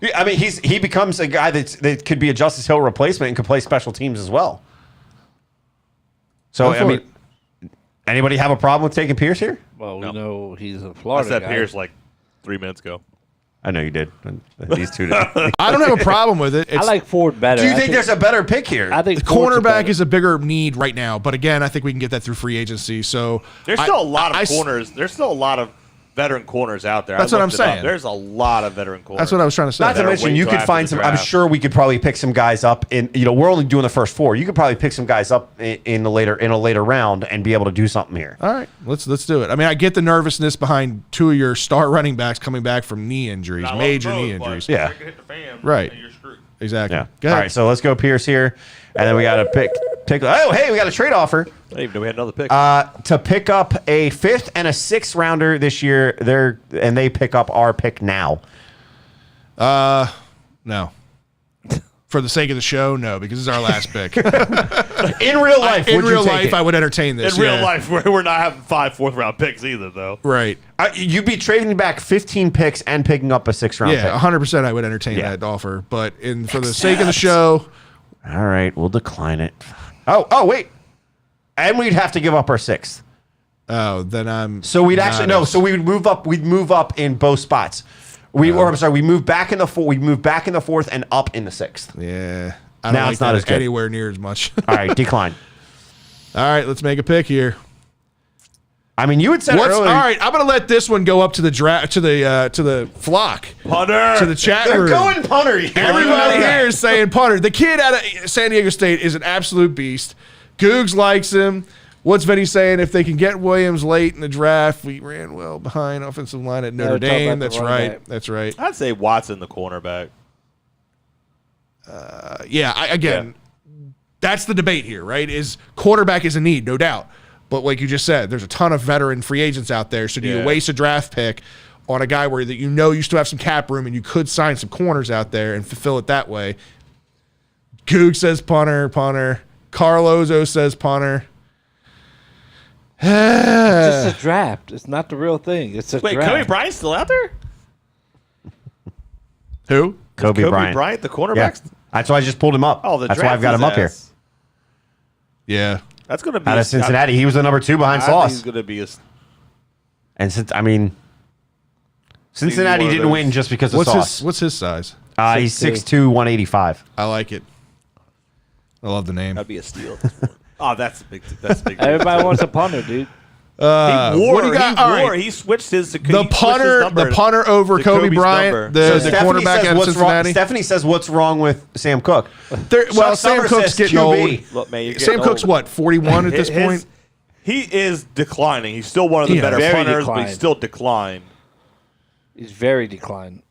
Yeah, I mean, he becomes a guy that could be a Justice Hill replacement and could play special teams as well. So
Go for
I mean,
it.
anybody have a problem with taking Pierce here?
Well, we know he's a
I
Florida
said
guy.
Pierce like 3 minutes ago.
I know you did. These two did.
I don't have a problem with it.
I like Ford better.
Do you
I
think there's a better pick here?
I think
the
Ford's a
cornerback
better-
is a bigger need right now, but again, I think we can get that through free agency. So
There's still a lot
I-
of corners. There's still a lot of veteran corners out there.
That's
I
what I'm
looked it up.
saying.
There's a lot of veteran corners.
That's what I was trying to say.
Not to
Better
mention,
wait
you
till
could
after
find
the
some. I'm
draft.
sure we could probably pick some guys up in. We're only doing the first 4. You could probably pick some guys up in a later round and be able to do something here.
All right, let's do it. I mean, I get the nervousness behind 2 of your star running backs coming back from knee injuries,
I love
major
both,
knee
but
injuries.
Yeah.
if you hit the fan,
Right.
then you're screwed.
Exactly.
Yeah.
Go
All
ahead.
right, so let's go Pierce here, and then we got to pick. Oh, hey, we got a trade offer.
I didn't even know we had another pick.
To pick up a 5th and a 6th rounder this year. They pick up our pick now.
No. For the sake of the show, no, because this is our last pick.
In real life,
In
would you
real
take
life,
it?
I would entertain this.
In real
yeah.
life, we're not having 5 fourth-round picks either, though.
Right.
You'd be trading back 15 picks and picking up a 6th round
Yeah,
pick.
100% I would entertain
Yeah.
that offer. But for the sake of the show,
All right, we'll decline it. Oh, wait. And we'd have to give up our 6th.
then I'm.
So we'd
not
actually no.
as-
So we would move up. We'd move up in both spots. We move back in the 4th. We move back in the 4th and up in the 6th.
Yeah. I don't
Now
like
it's not
that
as good.
anywhere near as much.
All right, decline.
All right, let's make a pick here.
I mean, you had said
All
earlier.
right, I'm gonna let this one go up to the to the flock,
Punter!
to the chat
They're
room.
going punter.
Everybody here is saying punter. The kid out of San Diego State is an absolute beast. Googs likes him. What's Vinny saying? If they can get Williams late in the draft, we ran well behind offensive line at Notre
we're talking
Dame.
about the
That's
running
right.
back.
That's right.
I'd say Watson, the cornerback.
Again, that's the debate here, right? Is quarterback is a need, no doubt. But like you just said, there's a ton of veteran free agents out there. So do you
Yeah.
waste a draft pick on a guy where that you still have some cap room and you could sign some corners out there and fulfill it that way? Goog says punter. Carlozo says punter.
It's just a draft. It's not the real thing. It's a
Wait,
draft.
Kobe Bryant's still out there?
Who?
Kobe Bryant.
the
Yeah,
cornerback?
that's why I just pulled him up.
Oh, the
that's why I've got him up here.
Yeah.
That's going to be
Out of Cincinnati, he was the number 2 behind
I think
Sauce.
he's going to be a.
And Cincinnati
one of
didn't
those.
win just because of Sauce.
What's his size?
He's 6'2", 185.
I like it. I love the name.
That'd be a steal. Oh, that's a big. That's a big.
Everybody wants a punter, dude.
He wore.
what do you got?
He
All
wore.
right.
He switched his.
The punter over
to
Kobe
Kobe's
Bryant,
number.
the
Stephanie
quarterback
says
out of
what's wrong.
Cincinnati.
Stephanie says what's wrong with Sam Cook.
Sam
Summers
Cook's
says
getting
QB.
old.
Look, man, you're
Sam
getting
Cook's
old.
what, 41 at this point?
He is declining. He's still one of the
Yeah,
better
very
punters, but
declined.
he's still declined.
He's very declined.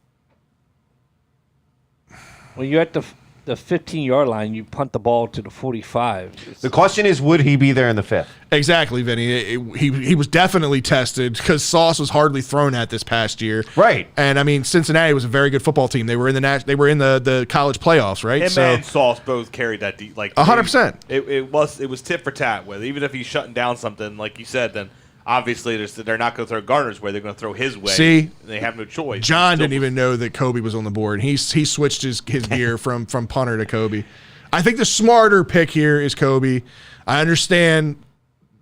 When you're at the 15-yard line, you punt the ball to the 45.
The question is, would he be there in the 5th?
Exactly, Vinny. He was definitely tested because Sauce was hardly thrown at this past year.
Right.
And I mean, Cincinnati was a very good football team. They were in the college playoffs, right?
Him and Sauce both carried that deep. Like
100%.
It was tit for tat with. Even if he's shutting down something, like you said, then obviously they're not going to throw Gardner's way. They're going to throw his way.
See?
They have no choice.
John
Still-
didn't even know that Kobe was on the board. He switched his gear from punter to Kobe. I think the smarter pick here is Kobe. I understand,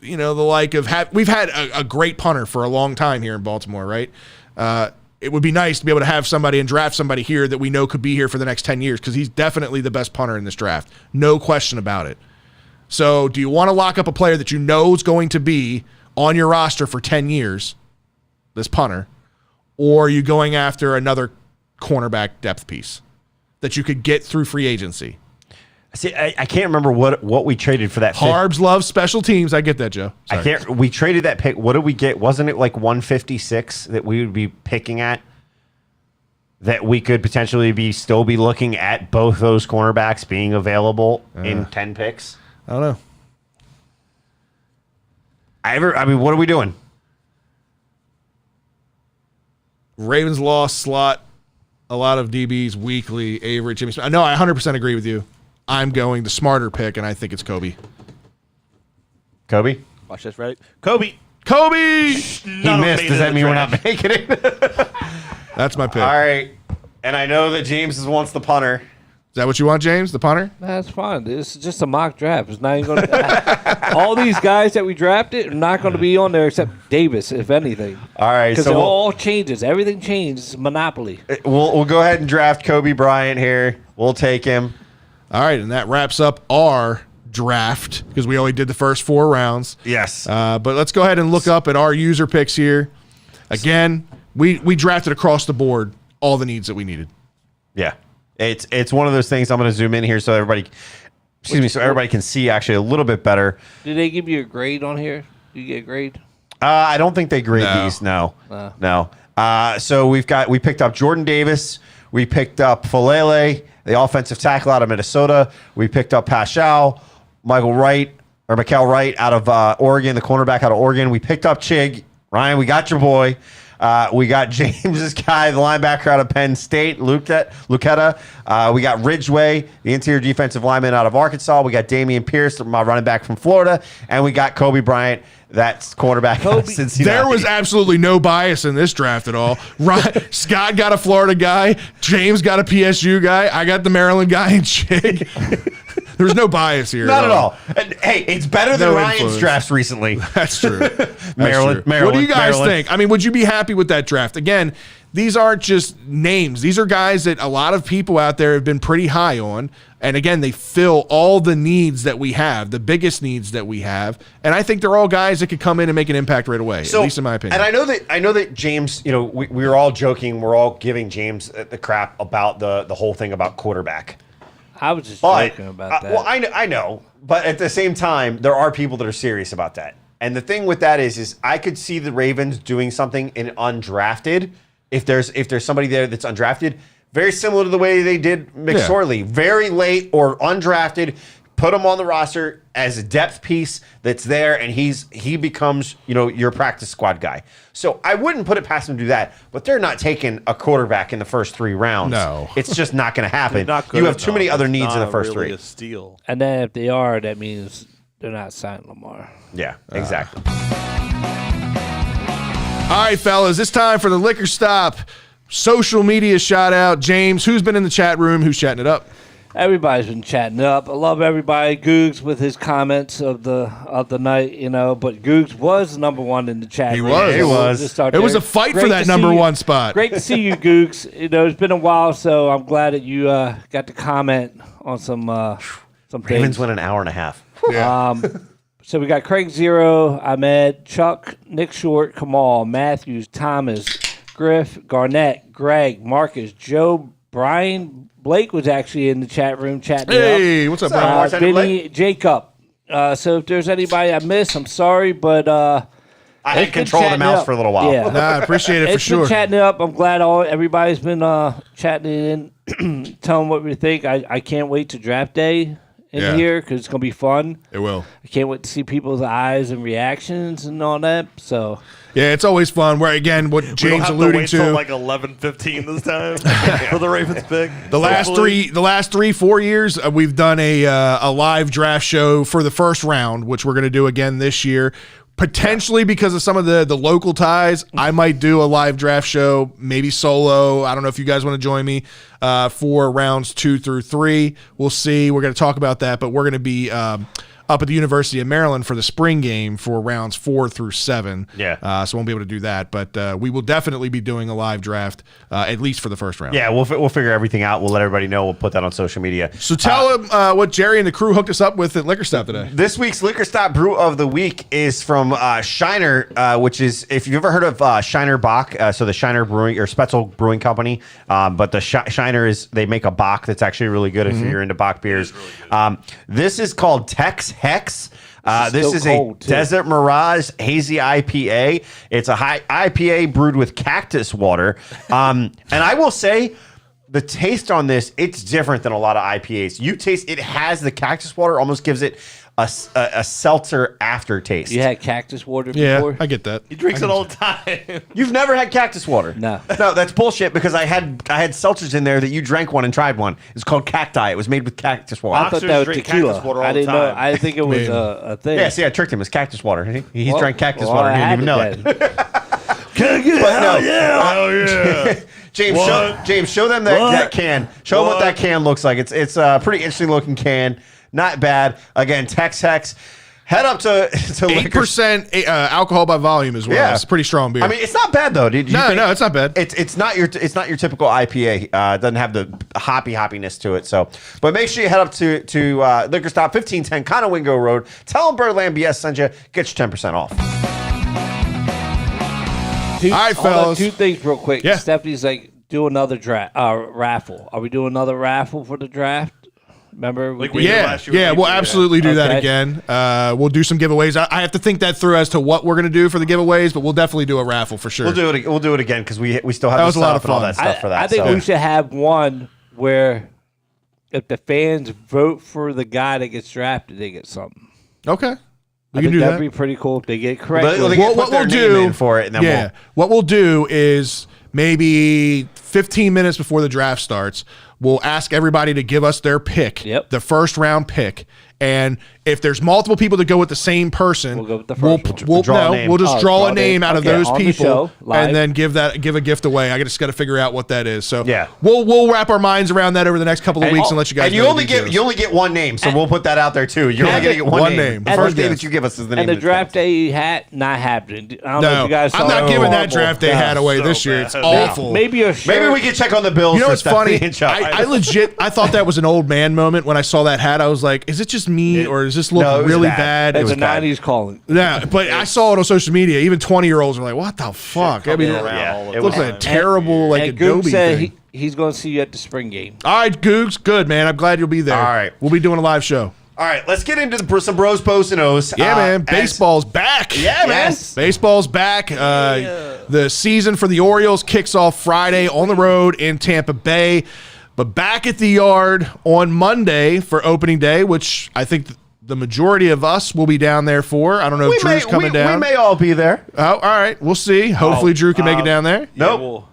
the like of we've had a great punter for a long time here in Baltimore, right? It would be nice to be able to have somebody and draft somebody here that we know could be here for the next 10 years because he's definitely the best punter in this draft. No question about it. So do you want to lock up a player that you know is going to be on your roster for 10 years, this punter, or are you going after another cornerback depth piece that you could get through free agency?
See, I can't remember what we traded for that.
Harbs loves special teams. I get that, Joe. Sorry.
I can't. We traded that pick. What did we get? Wasn't it like 156 that we would be picking at? That we could potentially still be looking at both those cornerbacks being available in 10 picks.
I don't know.
I mean, what are we doing?
Ravens lost slot a lot of DBs weekly. Avery, Jimmy Smith. No, I 100% agree with you. I'm going the smarter pick, and I think it's Kobe.
Kobe?
Watch this, ready? Kobe.
Kobe!
He missed. Does that mean we're not making it?
That's my pick.
All right. And I know that James wants the punter.
Is that what you want, James? The punter?
That's fine. This is just a mock draft. It's not even going to. All these guys that we drafted are not going to be on there except Davis, if anything.
All right.
Because
So
it all changes. Everything changes. It's Monopoly.
we'll go ahead and draft Kobe Bryant here. We'll take him.
All right, and that wraps up our draft because we only did the first 4 rounds.
Yes.
But let's go ahead and look up at our user picks here. Again, we drafted across the board all the needs that we needed.
Yeah. It's one of those things. I'm going to zoom in here so everybody can see actually a little bit better.
Did they give you a grade on here? Did you get a grade?
I don't think they grade these. No. So we picked up Jordan Davis. We picked up Falele, the offensive tackle out of Minnesota. We picked up Paschal, Michael Wright out of Oregon, the cornerback out of Oregon. We picked up Chig. Ryan, we got your boy. We got James's guy, the linebacker out of Penn State, Lucetta. We got Ridgeway, the interior defensive lineman out of Arkansas. We got Damian Pierce, my running back from Florida. And we got Kobe Bryant, that's cornerback out of Cincinnati.
There was absolutely no bias in this draft at all. Scott got a Florida guy. James got a PSU guy. I got the Maryland guy and Chig. There's no bias here.
Not at all. And, hey, it's better than
No
Ryan's
influence.
drafts recently.
That's true.
Maryland.
What do you guys
Maryland.
think? I mean, would you be happy with that draft? Again, these aren't just names. These are guys that a lot of people out there have been pretty high on. And again, they fill all the needs that we have, the biggest needs that we have. And I think they're all guys that could come in and make an impact right away, at least in my opinion.
And I know that James, we were all joking. We're all giving James the crap about the whole thing about quarterback.
I was just joking about that.
Well, I know, but at the same time, there are people that are serious about that. And the thing with that is I could see the Ravens doing something in undrafted. If there's somebody there that's undrafted, very similar to the way they did McSorley, very late or undrafted, put him on the roster as a depth piece that's there, and he becomes your practice squad guy. So I wouldn't put it past them to do that, but they're not taking a quarterback in the first 3 rounds.
No,
it's just not going to happen.
Not good
You have
enough.
too many other needs in the first
really
3.
A steal.
And then if they are, that means they're not signing Lamar.
Yeah, exactly.
All right, fellas, it's time for the Liquor Stop social media shout out. James, who's been in the chat room? Who's chatting it up?
Everybody's been chatting up. I love everybody. Googs with his comments of the night, but Googs was number 1 in the chat.
He
room.
was.
He was.
Just start
It was
there.
a fight
Great
for
to
that
see
number
you.
1 spot.
Great to see you, Googs. It's been a while, so I'm glad that you got to comment on some
Ravens
things.
win an hour and a half.
Yeah.
So we got Craig Zero, Ahmed, Chuck, Nick Short, Kamal, Matthews, Thomas, Griff, Garnett, Greg, Marcus, Joe, Brian, Blake was actually in the chat room chatting it up.
Hey, what's up,
What's up,
Brian?
Mark?
Vinny, Jacob. So if there's anybody I missed, I'm sorry, but
I had
it's been
control of the
chatting
mouse
up.
for a little while.
Yeah.
Nah, I appreciate it for
It's been
sure.
chatting it up. I'm glad everybody's been chatting it in, telling what we think. I can't wait to draft day in here because it's gonna be fun.
It will.
I can't wait to see people's eyes and reactions and all that. So
Yeah, it's always fun. Where again, what
We don't
James
have to
alluding
wait till
to,
like 11:15 this time for the Ravens pick.
the last
Hopefully.
3-4 years, we've done a live draft show for the first round, which we're going to do again this year. Potentially because of some of the local ties, I might do a live draft show, maybe solo. I don't know if you guys want to join me for rounds 2 through 3. We'll see. We're going to talk about that, but we're going to be up at the University of Maryland for the spring game for rounds 4 through 7.
Yeah.
So won't be able to do that, but we will definitely be doing a live draft, at least for the first round.
Yeah, we'll figure everything out. We'll let everybody know. We'll put that on social media.
So tell them what Jerry and the crew hooked us up with at Liquor Stop today.
This week's Liquor Stop Brew of the Week is from Shiner, which is, if you've ever heard of Shiner Bock, so the Shiner Brewing or Spetzel Brewing Company, but the Shiner they make a Bock that's actually really good if you're into Bock beers. This is called Tex Hex. This is a
cold, too.
Desert Mirage Hazy IPA. It's a high IPA brewed with cactus water. And I will say, the taste on this, it's different than a lot of IPAs. You taste, it has the cactus water, almost gives it a seltzer aftertaste.
You had cactus water
Yeah,
before?
I get that.
He drinks it all the time.
You've never had cactus water?
No.
No, that's bullshit because I had seltzers in there that you drank one and tried one. It's called Cacti. It was made with cactus
I
water.
thought
Boxers
that was
drink
tequila.
cactus water all
I
the
didn't know.
time.
I didn't think it was
Maybe.
a thing.
Yeah, see, I tricked him. It's cactus water. He's
Well,
drank cactus
well,
water.
I
He didn't
had
even know it.
Can I get
But no,
Oh, yeah.
James, show them that can. Show them what that can looks like. It's a pretty interesting looking can. Not bad. Again, Tex Hex. Head up to
8% alcohol by volume as well.
Yeah.
It's a pretty strong beer.
I mean, it's not bad though. Did you
no,
think-
no, it's not bad.
It's not your typical IPA. It doesn't have the hoppiness to it. So, but make sure you head up to Liquor Stop 1510 Conowingo Road. Tell them BirdlandBS sent you. Get you 10% off.
All
right, fellas.
Two things real quick.
Yeah.
Stephanie's like, do another raffle. Are we doing another raffle for the draft? Remember?
Like we did
Yeah,
last year
yeah,
with
we'll
you.
absolutely do that
Okay.
again. We'll do some giveaways. I have to think that through as to what we're going to do for the giveaways, but we'll definitely do a raffle for sure.
We'll do it again because we still have
That
the
was a lot
setup
of
and all
fun.
that stuff for that.
I think
so.
we should have one where if the fans vote for the guy that gets drafted, they get something.
Okay.
I
We can
think
do
that'd
that.
be pretty cool if they get correct.
Well, they
What
put their
we'll
name
do
in for it, and then
yeah, what we'll do is maybe 15 minutes before the draft starts, we'll ask everybody to give us their pick,
Yep.
the first round pick. And if there's multiple people that go with the same person,
We'll go with the first one.
we'll
Draw a name.
we'll just
Oh,
draw
draw
a
a
name
name.
out of
Okay,
those
on the
people,
show, live.
and then give a gift away. I just got to figure out what that is. So
Yeah.
we'll wrap our minds around that over the next couple of weeks and let you guys.
And you
know
only
the details.
get one name, so we'll put that out there too. You're only gonna get one name. The
And
first
the-
name that you give us is the name.
and the
that
draft
counts.
day hat not happening. I don't know if
No,
you guys saw
I'm not
it.
giving that
Horrible.
draft day hat away
so
this year.
bad.
It's awful.
Maybe a shirt.
Maybe we can check on the bills.
You know
for
what's
Stephanie
funny?
and Chuck.
I legit I thought that was an old man moment when I saw that hat. I was like, is it just me or does this look
No, it was
really
bad.
bad?
It
That's
was
a
bad.
90s calling.
Yeah, but I saw it on social media. Even 20-year-olds are like, what the fuck? I mean,
Coming
it
around
yeah,
all the
it
looks
time.
like a terrible like
And Goog
Adobe
said
thing.
he's going to see you at the spring game.
All right, Googs, good, man. I'm glad you'll be there.
All right.
We'll be doing a live show.
All right, let's get into some bros, posts, and O's.
Yeah, man.
as-
Baseball's back.
Yeah, man.
Yes.
Baseball's back. The season for the Orioles kicks off Friday on the road in Tampa Bay, but back at the yard on Monday for opening day, which I think the majority of us will be down there for. I don't know if Drew's coming down.
We may all be there.
Oh, all right. We'll see. Hopefully, Drew can make it down there.
Yeah,
Nope.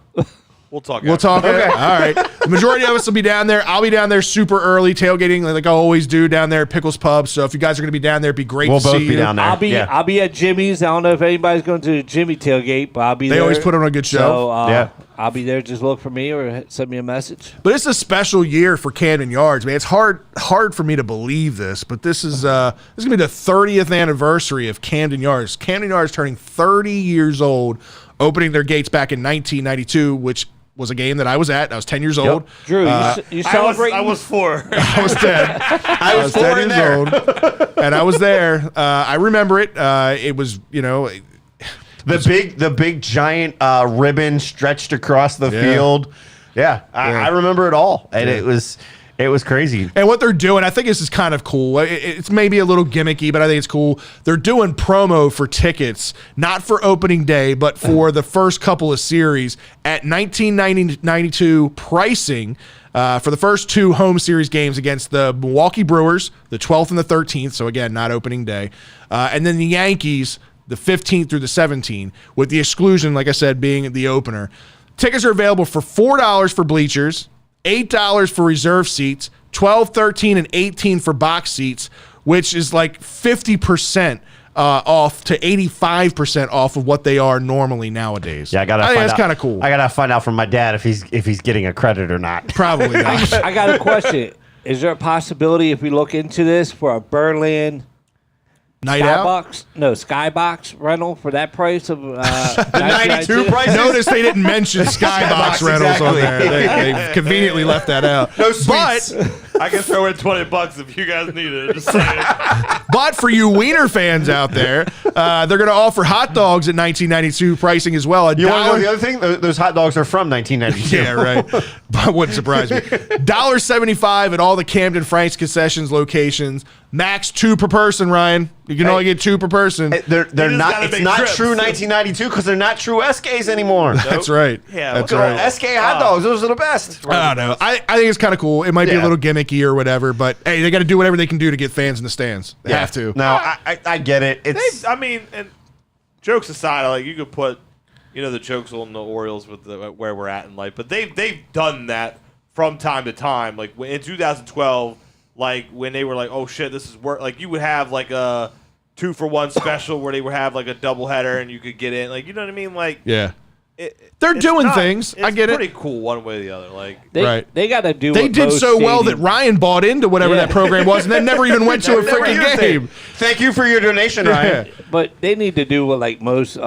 We'll talk.
We'll
after.
talk. Okay. All right. The majority of us will be down there. I'll be down there super early, tailgating like I always do down there at Pickles Pub. So if you guys are going to be down there, it'd be great
We'll
to
both
see
be
you.
down there.
I'll be at Jimmy's. I don't know if anybody's going to the Jimmy tailgate, but I'll be
They
there.
always put on a good show.
So,
Yeah.
I'll be there. Just look for me or send me a message.
But it's a special year for Camden Yards, man. It's hard for me to believe this, but this is gonna be the 30th anniversary of Camden Yards. Camden Yards turning 30 years old, opening their gates back in 1992, which was a game that I was at. I was 10 years old.
Drew, you
I
celebrating?
was 4.
I was 10.
I was 4 in there.
old, and I was there. I remember it. It was,
The big giant ribbon stretched across the field. Yeah, I remember it all, and it was crazy.
and what they're doing, I think this is kind of cool. It's maybe a little gimmicky, but I think it's cool. They're doing promo for tickets, not for opening day, but for the first couple of series at 1992 pricing. For the first 2 home series games against the Milwaukee Brewers, the 12th and the 13th, so again, not opening day, and then the Yankees, the 15th through the 17th, with the exclusion, like I said, being the opener. Tickets are available for $4 for bleachers, $8 for reserve seats, $12, $13, and $18 for box seats, which is like 50% off to 85% off of what they are normally nowadays.
Yeah, I
think that's kind of cool.
I gotta find out from my dad if he's getting a credit or not.
Probably not.
I got a question. Is there a possibility if we look into this for a Birdland
Night out.
Skybox rental for that price of
The 92 prices.
Notice they didn't mention Skybox
Skybox,
rentals on
exactly.
there. They conveniently left that out.
No suites.
But
I can throw in $20 if you guys need it. Just saying.
But for you Wiener fans out there, they're going to offer hot dogs at 1992 pricing as well.
You want to know the other thing? Those hot dogs are from 1992.
Yeah, right. But wouldn't surprise me. $1.75 at all the Camden Franks concessions locations. Max 2 per person, Ryan. You can only get 2 per person.
They're
just
not.
gotta
It's
make
not
trips.
true 1992 because they're not true SKs anymore.
That's right.
Yeah,
That's
look at
right.
SK hot dogs, those are the best.
I don't know. I think it's kind of cool. It might be a
Yeah.
little gimmicky or whatever, but hey, they got to do whatever they can do to get fans in the stands. They have to.
No, I get it. It's
I mean, and jokes aside, like you could put, the jokes on the Orioles with where we're at in life, but they've done that from time to time. Like in 2012, like when they were like, oh shit, this is work. Like you would have like a 2-for-1 special where they would have like a doubleheader and you could get in. Like you know what I mean? Like
Yeah.
they're
doing things. I get it.
It's pretty cool one way or the other. Like
They got to do.
They
what
did
most
so well that
stadiums-
Ryan bought into whatever that program was and then never even went to a
Never
freaking
used it.
game.
Thank you for your donation, Ryan.
But they need to do what like most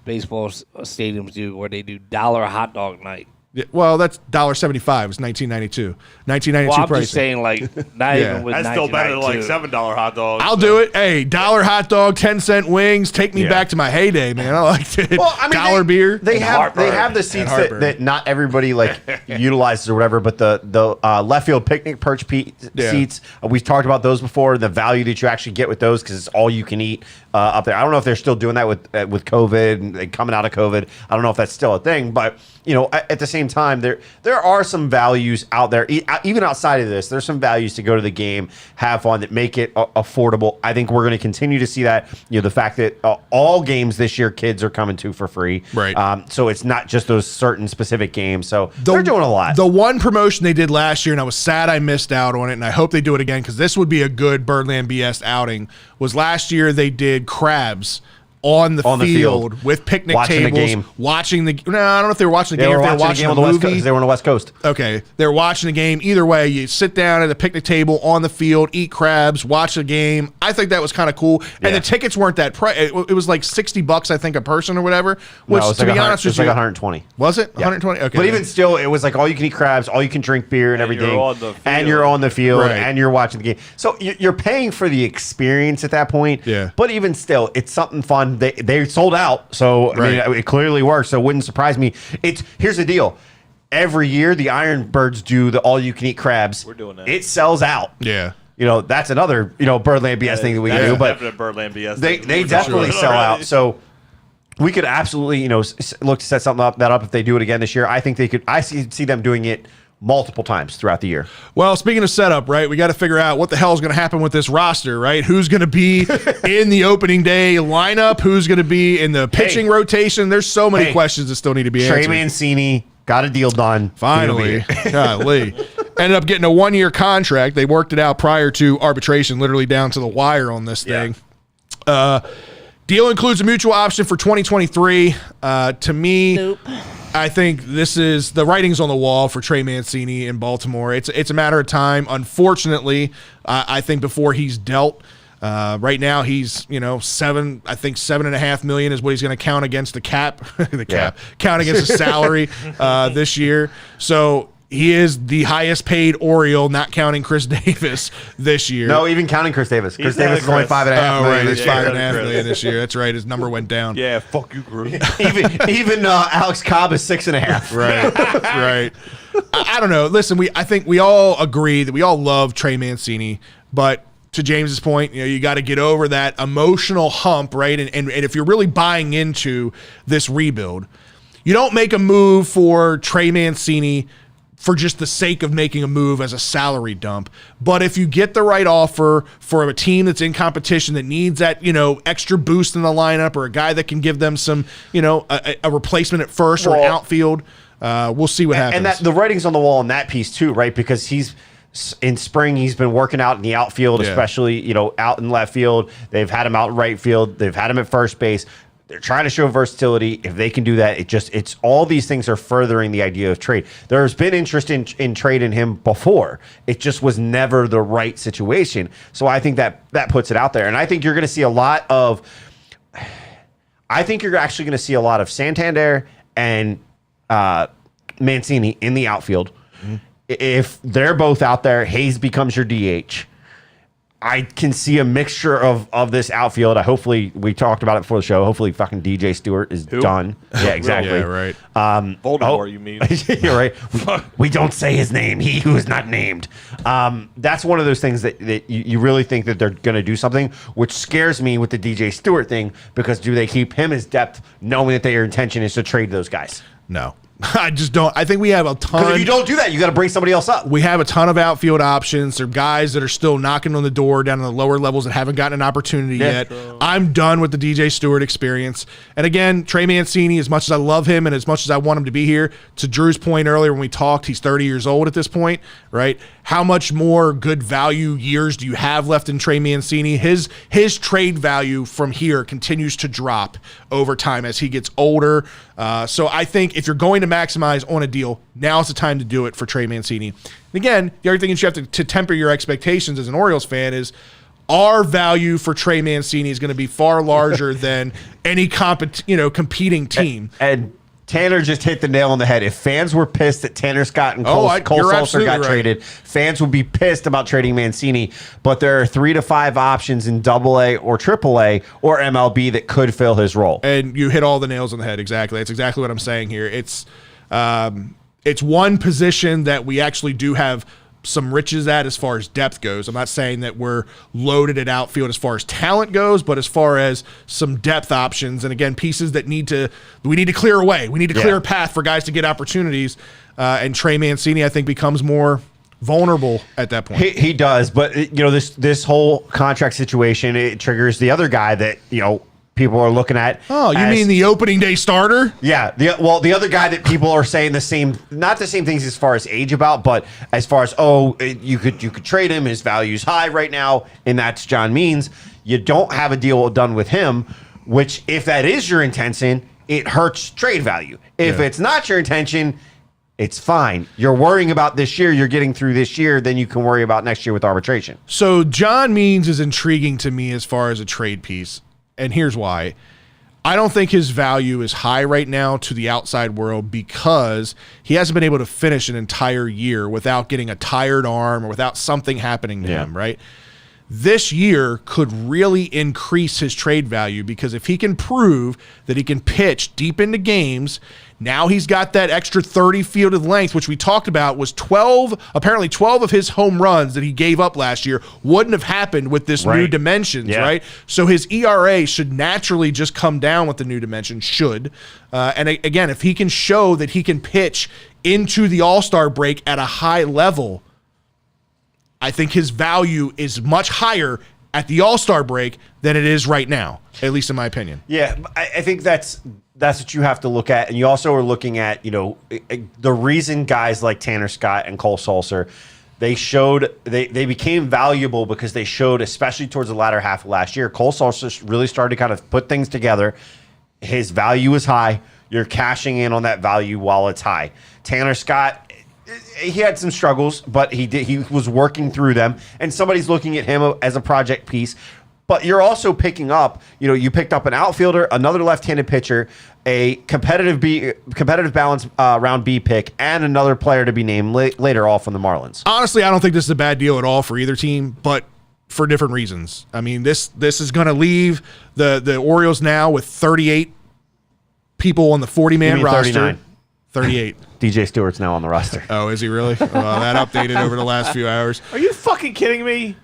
baseball stadiums do, where they do dollar hot dog night.
Yeah, well, that's $1.75. It was 1992. 1992
Well, I'm
pricing.
just saying, like, not
Yeah.
even with
that's still better than like
1992.
$7 hot dogs.
I'll do it. Hey, $1 hot dog, 10-cent wings. Take me
Yeah.
back to my heyday, man. I liked it.
Well, I mean,
$1 beer.
They have the seats that,
heartburn.
that not everybody like utilizes or whatever, but the left field picnic perch
Yeah.
seats. We've talked about those before. The value that you actually get with those because it's all you can eat up there. I don't know if they're still doing that with COVID and coming out of COVID. I don't know if that's still a thing, but at the same time, there are some values out there, even outside of this. There's some values to go to the game, have fun, that make it affordable. I think we're going to continue to see that. The fact that all games this year, kids are coming to for free.
Right.
So it's not just those certain specific games. So they're doing a lot.
The one promotion they did last year, and I was sad I missed out on it, and I hope they do it again because this would be a good Birdland BS outing, was last year they did crabs on the field with picnic
Watching the
tables,
game.
watching the. No, I don't know if they were watching the
They
game.
were
If they were
watching the game
watching
on the
a
West Coast.
movie.
They were on the West Coast.
Okay, they're watching the game. Either way, you sit down at the picnic table on the field, eat crabs, watch the game. I think that was kind of cool. And
Yeah.
the tickets weren't that price. It was like $60, I think, a person or whatever. Which,
No, it's
to
like
be honest
it's
with you,
like 120.
was it 120? Okay,
But even still, it was like all you can eat crabs, all you can drink beer and
And
everything.
you're on the
And
field.
you're on the field
Right.
and you're watching the game. So you're paying for the experience at that point.
Yeah.
But even still, it's something fun. They sold out. So I
Right.
mean, it clearly works. So it wouldn't surprise me. Here's the deal. Every year, the Ironbirds do the all-you-can-eat crabs.
We're doing that.
It sells out.
yeah.
That's another Birdland BS thing that we
That's
do. But
definite Birdland BS.
they
thing. We're
definitely
talking
sell
about
out. So we could absolutely look to set something up if they do it again this year. I think they could. I see them doing it multiple times throughout the year.
Well, speaking of setup, right, we got to figure out what the hell is going to happen with this roster, right? Who's going to be in the opening day lineup? Who's going to be in the pitching rotation? There's so many questions that still need to be
Trey
answered.
Mancini got a deal done.
Finally. Golly. Ended up getting a 1-year contract. They worked it out prior to arbitration, literally down to the wire on this thing. Deal includes a mutual option for 2023. To me, I think this is the writing's on the wall for Trey Mancini in Baltimore. It's a matter of time. Unfortunately, I think before he's dealt. Right now he's $7.5 million is what he's going to count against the cap. Count against the salary this year. So he is the highest paid Oriole, not counting Chris Davis this year.
No, even counting Chris Davis. Chris
not
Davis
a
is only
Chris.
$5.5
Oh,
million
right.
this
It's
year.
$5.5
Chris.
million this year. That's right. His number went down.
Yeah, fuck you, Chris.
even Alex Cobb is 6.5.
Right. Right. I don't know. Listen, I think we all agree that we all love Trey Mancini, but to James's point, you got to get over that emotional hump, right? And if you're really buying into this rebuild, you don't make a move for Trey Mancini for just the sake of making a move as a salary dump. But if you get the right offer for a team that's in competition that needs that, extra boost in the lineup, or a guy that can give them some, a replacement at first or an outfield, we'll see what happens.
And the writing's on the wall on that piece too, right? Because in spring, he's been working out in the outfield, especially, out in left field. They've had him out in right field. They've had him at first base. They're trying to show versatility. If they can do that, it's all these things are furthering the idea of trade. There's been interest in trading him before. It just was never the right situation. So I think that puts it out there. And I think you're going to see a lot of Santander and Mancini in the outfield. Mm-hmm. If they're both out there, Hayes becomes your DH. I can see a mixture of this outfield. Hopefully, we talked about it before the show. Hopefully, fucking DJ Stewart is done. Yeah, exactly.
Yeah, right.
Voldemort, you mean?
You're right. We don't say his name. He who is not named. That's one of those things that you really think that they're going to do something, which scares me with the DJ Stewart thing, because do they keep him as depth knowing that their intention is to trade those guys?
No. I just don't. I think we have a ton.
Because if you don't do that, you got to bring somebody else up.
We have a ton of outfield options. There are guys that are still knocking on the door down in the lower levels that haven't gotten an opportunity yet. I'm done with the DJ Stewart experience. And again, Trey Mancini, as much as I love him and as much as I want him to be here, to Drew's point earlier when we talked, he's 30 years old at this point, right? How much more good value years do you have left in Trey Mancini? His trade value from here continues to drop over time as he gets older. So I think if you're going to maximize on a deal, now's the time to do it for Trey Mancini. And again, the other thing you have to temper your expectations as an Orioles fan is our value for Trey Mancini is going to be far larger than any competing team.
And Tanner just hit the nail on the head. If fans were pissed that Tanner Scott and Cole Sulser got traded, fans would be pissed about trading Mancini. But there are 3 to 5 options in AA or AAA or MLB that could fill his role.
And you hit all the nails on the head. Exactly. That's exactly what I'm saying here. It's one position that we actually do have some riches at as far as depth goes. I'm not saying that we're loaded at outfield as far as talent goes, but as far as some depth options, and again, pieces that we need to clear away. We need to clear a path for guys to get opportunities. And Trey Mancini, I think, becomes more vulnerable at that point.
He does, but this whole contract situation, it triggers the other guy that people are looking at.
Oh, you mean the opening day starter?
Yeah. The other guy that people are saying not the same things as far as age about, but as far as, you could trade him. His value's high right now, and that's John Means. You don't have a deal done with him, which if that is your intention, it hurts trade value. If it's not your intention, it's fine. You're worrying about this year. You're getting through this year. Then you can worry about next year with arbitration.
So John Means is intriguing to me as far as a trade piece. And here's why. I don't think his value is high right now to the outside world because he hasn't been able to finish an entire year without getting a tired arm or without something happening to him, right? This year could really increase his trade value because if he can prove that he can pitch deep into games, now he's got that extra 30 fielded length, which we talked about was 12 of his home runs that he gave up last year wouldn't have happened with this new dimensions, right? So his ERA should naturally just come down with the new dimension, and again, if he can show that he can pitch into the All-Star break at a high level, I think his value is much higher at the All-Star break than it is right now, at least in my opinion.
Yeah, I think that's what you have to look at. And you also are looking at, the reason guys like Tanner Scott and Cole Sulser, they became valuable because they showed, especially towards the latter half of last year, Cole Sulser really started to kind of put things together. His value is high. You're cashing in on that value while it's high. Tanner Scott, he had some struggles, but he was working through them, and somebody's looking at him as a project piece. But you're also picking up, you picked up an outfielder, another left-handed pitcher, a competitive balance round B pick, and another player to be named later all from the Marlins.
Honestly, I don't think this is a bad deal at all for either team, but for different reasons. I mean, this is going to leave the Orioles now with 38 people on the 40-man roster.
39.
38.
DJ Stewart's now on the roster.
Oh, is he really? Well, that updated over the last few hours.
Are you fucking kidding me?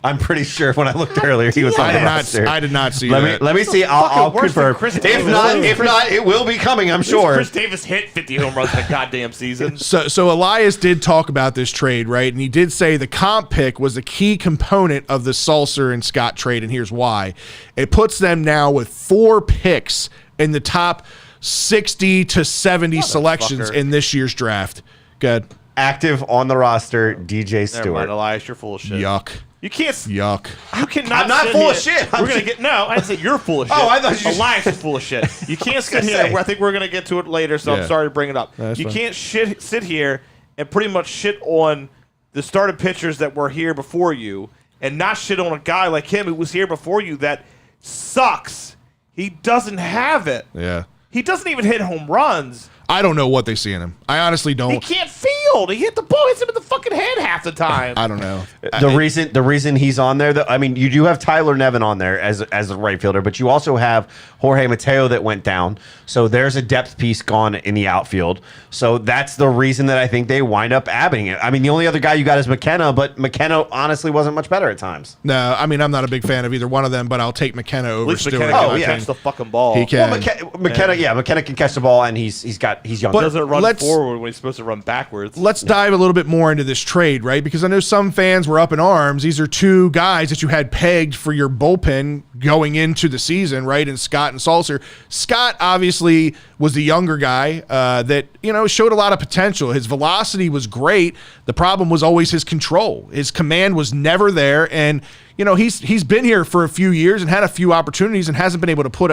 I'm pretty sure when I looked earlier, he was on the roster.
I did not see that.
Let me see. I'll confirm. If not, it will be coming, I'm sure.
Chris Davis hit 50 home runs in a goddamn season.
So Elias did talk about this trade, right? And he did say the comp pick was a key component of the Sulser and Scott trade, and here's why. It puts them now with 4 picks in the top 60 to 70 selections in this year's draft. Good.
Active on the roster, DJ Stewart.
Never mind, Elias, you're full of shit.
Yuck.
You can't.
Yuck.
You cannot.
I'm not full of shit.
We're gonna get. No, I didn't say you're full of shit.
Oh, I thought you.
Elias is full of shit. You can't sit here. I think we're gonna get to it later, so I'm sorry to bring it up. You can't sit here and pretty much shit on the starting pitchers that were here before you, and not shit on a guy like him who was here before you that sucks. He doesn't have it.
Yeah.
He doesn't even hit home runs.
I don't know what they see in him. I honestly
He
don't.
can't field. He hit the ball, hits him in the fucking head half the time.
I don't know.
The reason he's on there, I mean, you do have Tyler Nevin on there as a right fielder, but you also have Jorge Mateo that went down. So there's a depth piece gone in the outfield. So that's the reason that I think they wind up abbing it. I mean, the only other guy you got is McKenna, but McKenna honestly wasn't much better at times.
No, I mean, I'm not a big fan of either one of them, but I'll take McKenna
At
over
least
Stewart.
McKenna can
yeah.
catch the fucking ball.
He can.
Well, McKenna can catch the ball, and he's young.
But
Doesn't run
let's-
forward when he's supposed to run backwards.
Let's dive a little bit more into this trade, right? Because I know some fans were up in arms. These are two guys that you had pegged for your bullpen going into the season, right? And Scott and Salser. Scott obviously was the younger guy that, showed a lot of potential. His velocity was great. The problem was always his control. His command was never there. And, he's been here for a few years and had a few opportunities and hasn't been able to put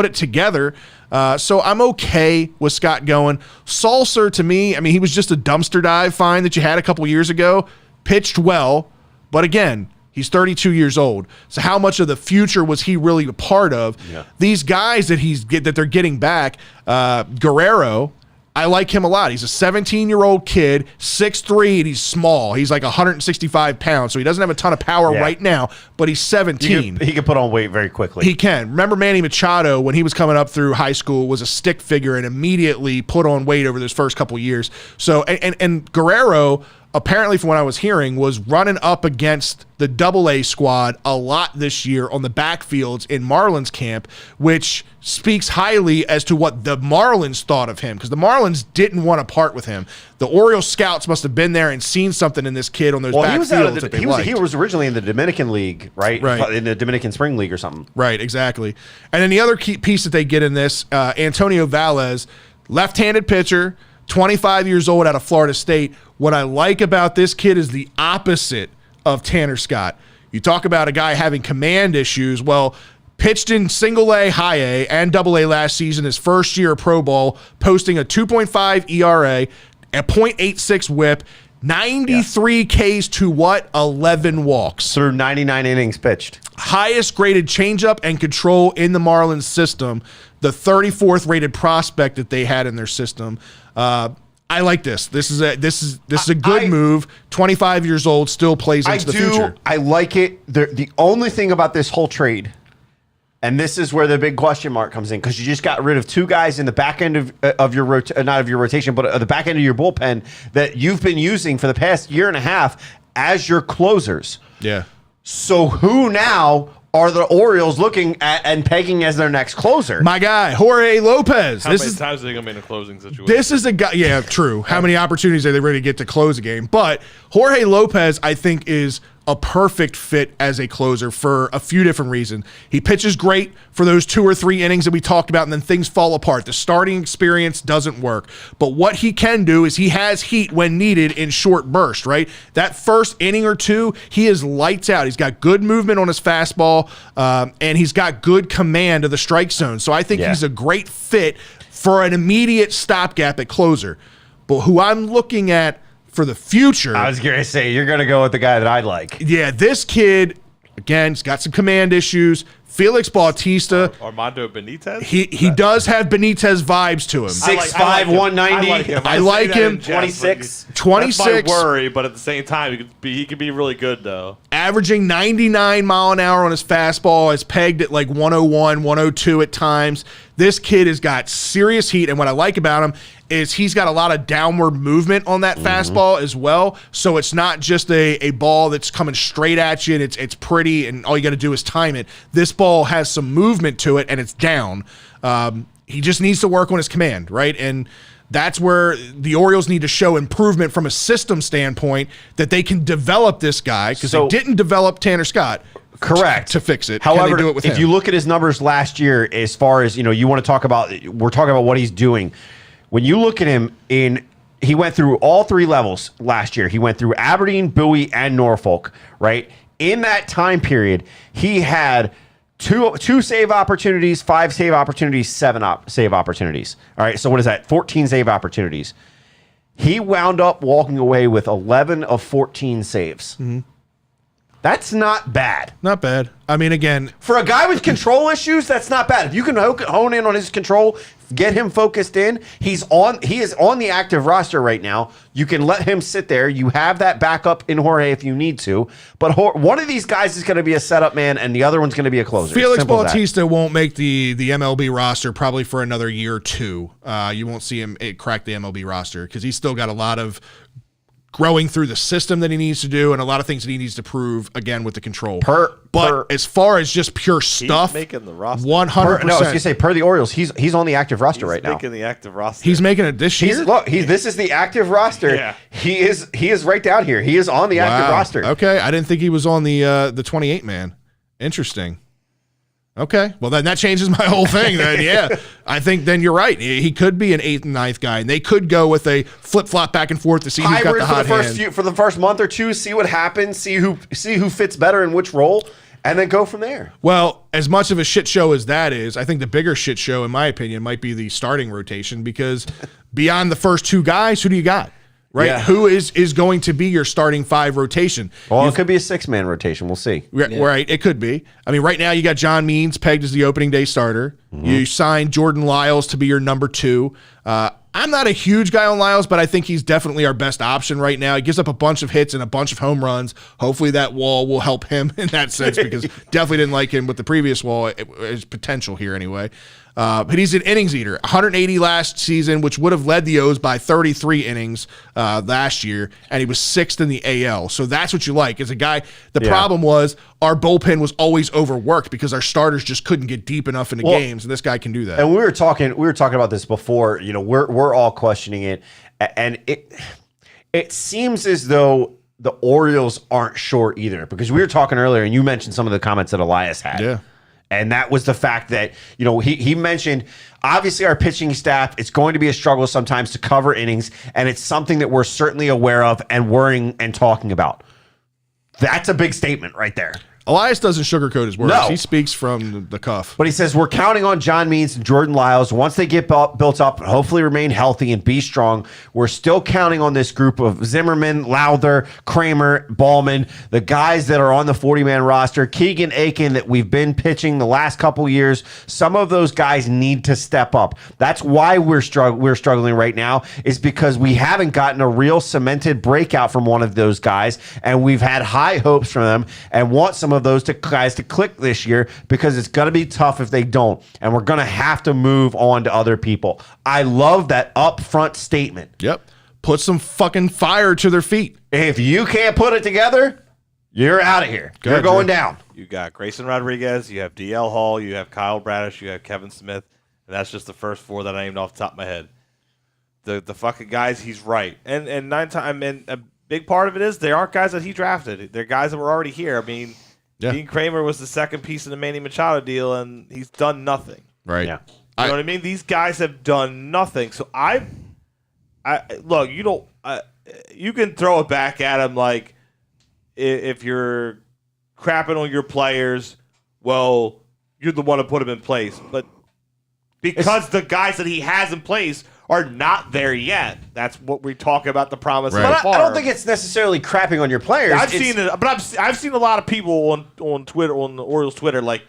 it together. So I'm okay with Scott going. Salser, to me, I mean, he was just a dumpster dive find that you had a couple years ago. Pitched well, but again, he's 32 years old. So how much of the future was he really a part of?
Yeah.
These guys that they're getting back, Guerrero, I like him a lot. He's a 17-year-old kid, 6'3", and he's small. He's like 165 pounds, so he doesn't have a ton of power right now, but he's 17.
He can put on weight very quickly.
He can. Remember Manny Machado, when he was coming up through high school, was a stick figure and immediately put on weight over those first couple years. So, and Guerrero, apparently from what I was hearing, was running up against the AA squad a lot this year on the backfields in Marlins camp, which speaks highly as to what the Marlins thought of him, because the Marlins didn't want to part with him. The Orioles scouts must have been there and seen something in this kid on those backfields that they liked.
He was originally in the Dominican League, right?
Right.
In the Dominican Spring League or something.
Right, exactly. And then the other key piece that they get in this, Antonio Valles, left-handed pitcher, 25 years old out of Florida State. What I like about this kid is the opposite of Tanner Scott. You talk about a guy having command issues. Well, pitched in single A, high A, and double A last season, his first year of pro ball, posting a 2.5 ERA, a .86 whip, 93 Ks to 11 walks.
Through 99 innings pitched.
Highest graded changeup and control in the Marlins system, the 34th rated prospect that they had in their system. I like this. This is a good move. 25 years old, still plays into the future.
I like it. The only thing about this whole trade, and this is where the big question mark comes in, because you just got rid of two guys in the back end of your not of your rotation, but the back end of your bullpen that you've been using for the past year and a half as your closers.
Yeah.
So who now are the Orioles looking at and pegging as their next closer?
My guy, Jorge Lopez.
How many times are they going to be in a closing situation?
This is a guy. Yeah, true. How many opportunities are they ready to get to close a game? But Jorge Lopez, I think, is a perfect fit as a closer for a few different reasons. He pitches great for those 2 or 3 innings that we talked about, and then things fall apart. The starting experience doesn't work. But what he can do is he has heat when needed in short bursts, right? That first inning or two, he is lights out. He's got good movement on his fastball, and he's got good command of the strike zone. So I think he's a great fit for an immediate stopgap at closer. But who I'm looking at for the future.
I was going to say, you're going to go with the guy that I like.
Yeah, this kid, again, he's got some command issues. Felix Bautista.
Armando Benitez?
He does have Benitez vibes to him.
6'5", 190.
I like him.
26.
26.
That's my worry, but at the same time, he could be really good, though.
Averaging 99 mile an hour on his fastball, is pegged at like 101, 102 at times. This kid has got serious heat, and what I like about him is he's got a lot of downward movement on that fastball as well. So it's not just a ball that's coming straight at you and it's pretty and all you got to do is time it. This ball has some movement to it and it's down. He just needs to work on his command, right? And that's where the Orioles need to show improvement from a system standpoint, that they can develop this guy, because they didn't develop Tanner Scott.
Correct.
To fix it.
However,
can they do it with
if
him?
you look at his numbers last year, as far as, you want to talk about, we're talking about what he's doing. When you look at him he went through all 3 levels last year. He went through Aberdeen, Bowie, and Norfolk, right? In that time period, he had two save opportunities, 5 save opportunities, 7 save opportunities. All right, so what is that? 14 save opportunities. He wound up walking away with 11 of 14 saves. That's not bad.
Not bad. I mean, again,
For a guy with control issues, that's not bad. If you can hone in on his control, get him focused in. He is on the active roster right now. You can let him sit there. You have that backup in Jorge if you need to. But one of these guys is going to be a setup man, and the other one's going to be a closer.
Felix
Simple as that.
Bautista won't make the MLB roster probably for another year or two. You won't see him crack the MLB roster because he's still got a lot of growing through the system that he needs to do and a lot of things that he needs to prove, again, with the control. But as far as just pure stuff,
making the roster.
100%.
No, I was going to say, per the Orioles, he's on the active roster right now.
He's making the active roster.
He's making it this year?
This is the active roster.
Yeah.
He is right down here. He is on the active roster.
Okay, I didn't think he was on the 28-man. Interesting. Okay, well, then that changes my whole thing. Then, yeah, I think then you're right. He could be an 8th and 9th guy, and they could go with a flip-flop back and forth to see who's got the hot hand.
For the first month or two, see what happens, see who fits better in which role, and then go from there.
Well, as much of a shit show as that is, I think the bigger shit show, in my opinion, might be the starting rotation because beyond the first 2 guys, who do you got? Right?
Yeah.
Who is going to be your starting 5 rotation?
Well, it could be a 6-man rotation. We'll see.
Right, it could be. I mean, right now you got John Means pegged as the opening day starter. Mm-hmm. You signed Jordan Lyles to be your number 2. I'm not a huge guy on Lyles, but I think he's definitely our best option right now. He gives up a bunch of hits and a bunch of home runs. Hopefully that wall will help him in that sense because definitely didn't like him with the previous wall. His potential here anyway. But he's an innings eater. 180 last season, which would have led the O's by 33 innings last year, and he was 6th in the AL. So that's what you like. As a guy, the problem was our bullpen was always overworked because our starters just couldn't get deep enough into games, and this guy can do that.
And we were talking about this before. You know, we're all questioning it, and it seems as though the Orioles aren't sure either because we were talking earlier, and you mentioned some of the comments that Elias had.
Yeah.
And that was the fact that, you know, he mentioned, obviously our pitching staff, it's going to be a struggle sometimes to cover innings, and it's something that we're certainly aware of and worrying and talking about. That's a big statement right there.
Elias doesn't sugarcoat his words.
No.
He speaks from the cuff.
But he says, we're counting on John Means and Jordan Lyles. Once they get built up and hopefully remain healthy and be strong, we're still counting on this group of Zimmerman, Lowther, Kramer, Ballman, the guys that are on the 40-man roster, Keegan Aiken that we've been pitching the last couple years. Some of those guys need to step up. That's why we're struggling right now, is because we haven't gotten a real cemented breakout from one of those guys, and we've had high hopes from them and want some of those guys to click this year because it's going to be tough if they don't, and we're going to have to move on to other people. I love that upfront statement.
Yep. Put some fucking fire to their feet.
If you can't put it together, you're out of here. You're going down.
You got Grayson Rodriguez, you have DL Hall, you have Kyle Bradish, you have Kevin Smith, and that's just the first 4 that I named off the top of my head. The fucking guys, he's right. And a big part of it is they aren't guys that he drafted. They're guys that were already here. I mean, Dean Kramer was the second piece of the Manny Machado deal, and he's done nothing.
Right.
Yeah.
You know what I mean? These guys have done nothing. So I look. You don't. You can throw it back at him like if you're crapping on your players. Well, you're the one to put them in place, but because the guys that he has in place are not there yet. That's what we talk about the promise.
Right.
But I don't think it's necessarily crapping on your players.
I've seen it, but I've seen a lot of people on Twitter, on the Orioles Twitter, like.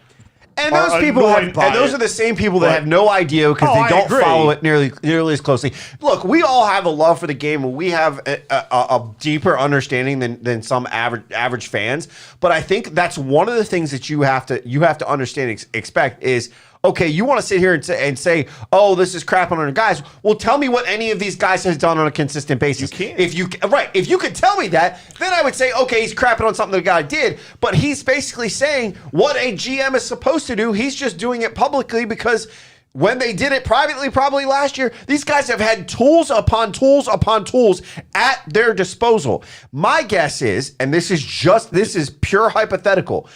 And those people
are
the same people that have no idea because they don't follow it nearly as closely. Look, we all have a love for the game, and we have a deeper understanding than some average fans. But I think that's one of the things that you have to understand, expect is. Okay, you want to sit here and say, oh, this is crap on our guys. Well, tell me what any of these guys has done on a consistent basis.
You can't.
If you could tell me that, then I would say, okay, he's crapping on something the guy did. But he's basically saying what a GM is supposed to do. He's just doing it publicly because when they did it privately, probably last year, these guys have had tools upon tools upon tools at their disposal. My guess is, and this is pure hypothetical,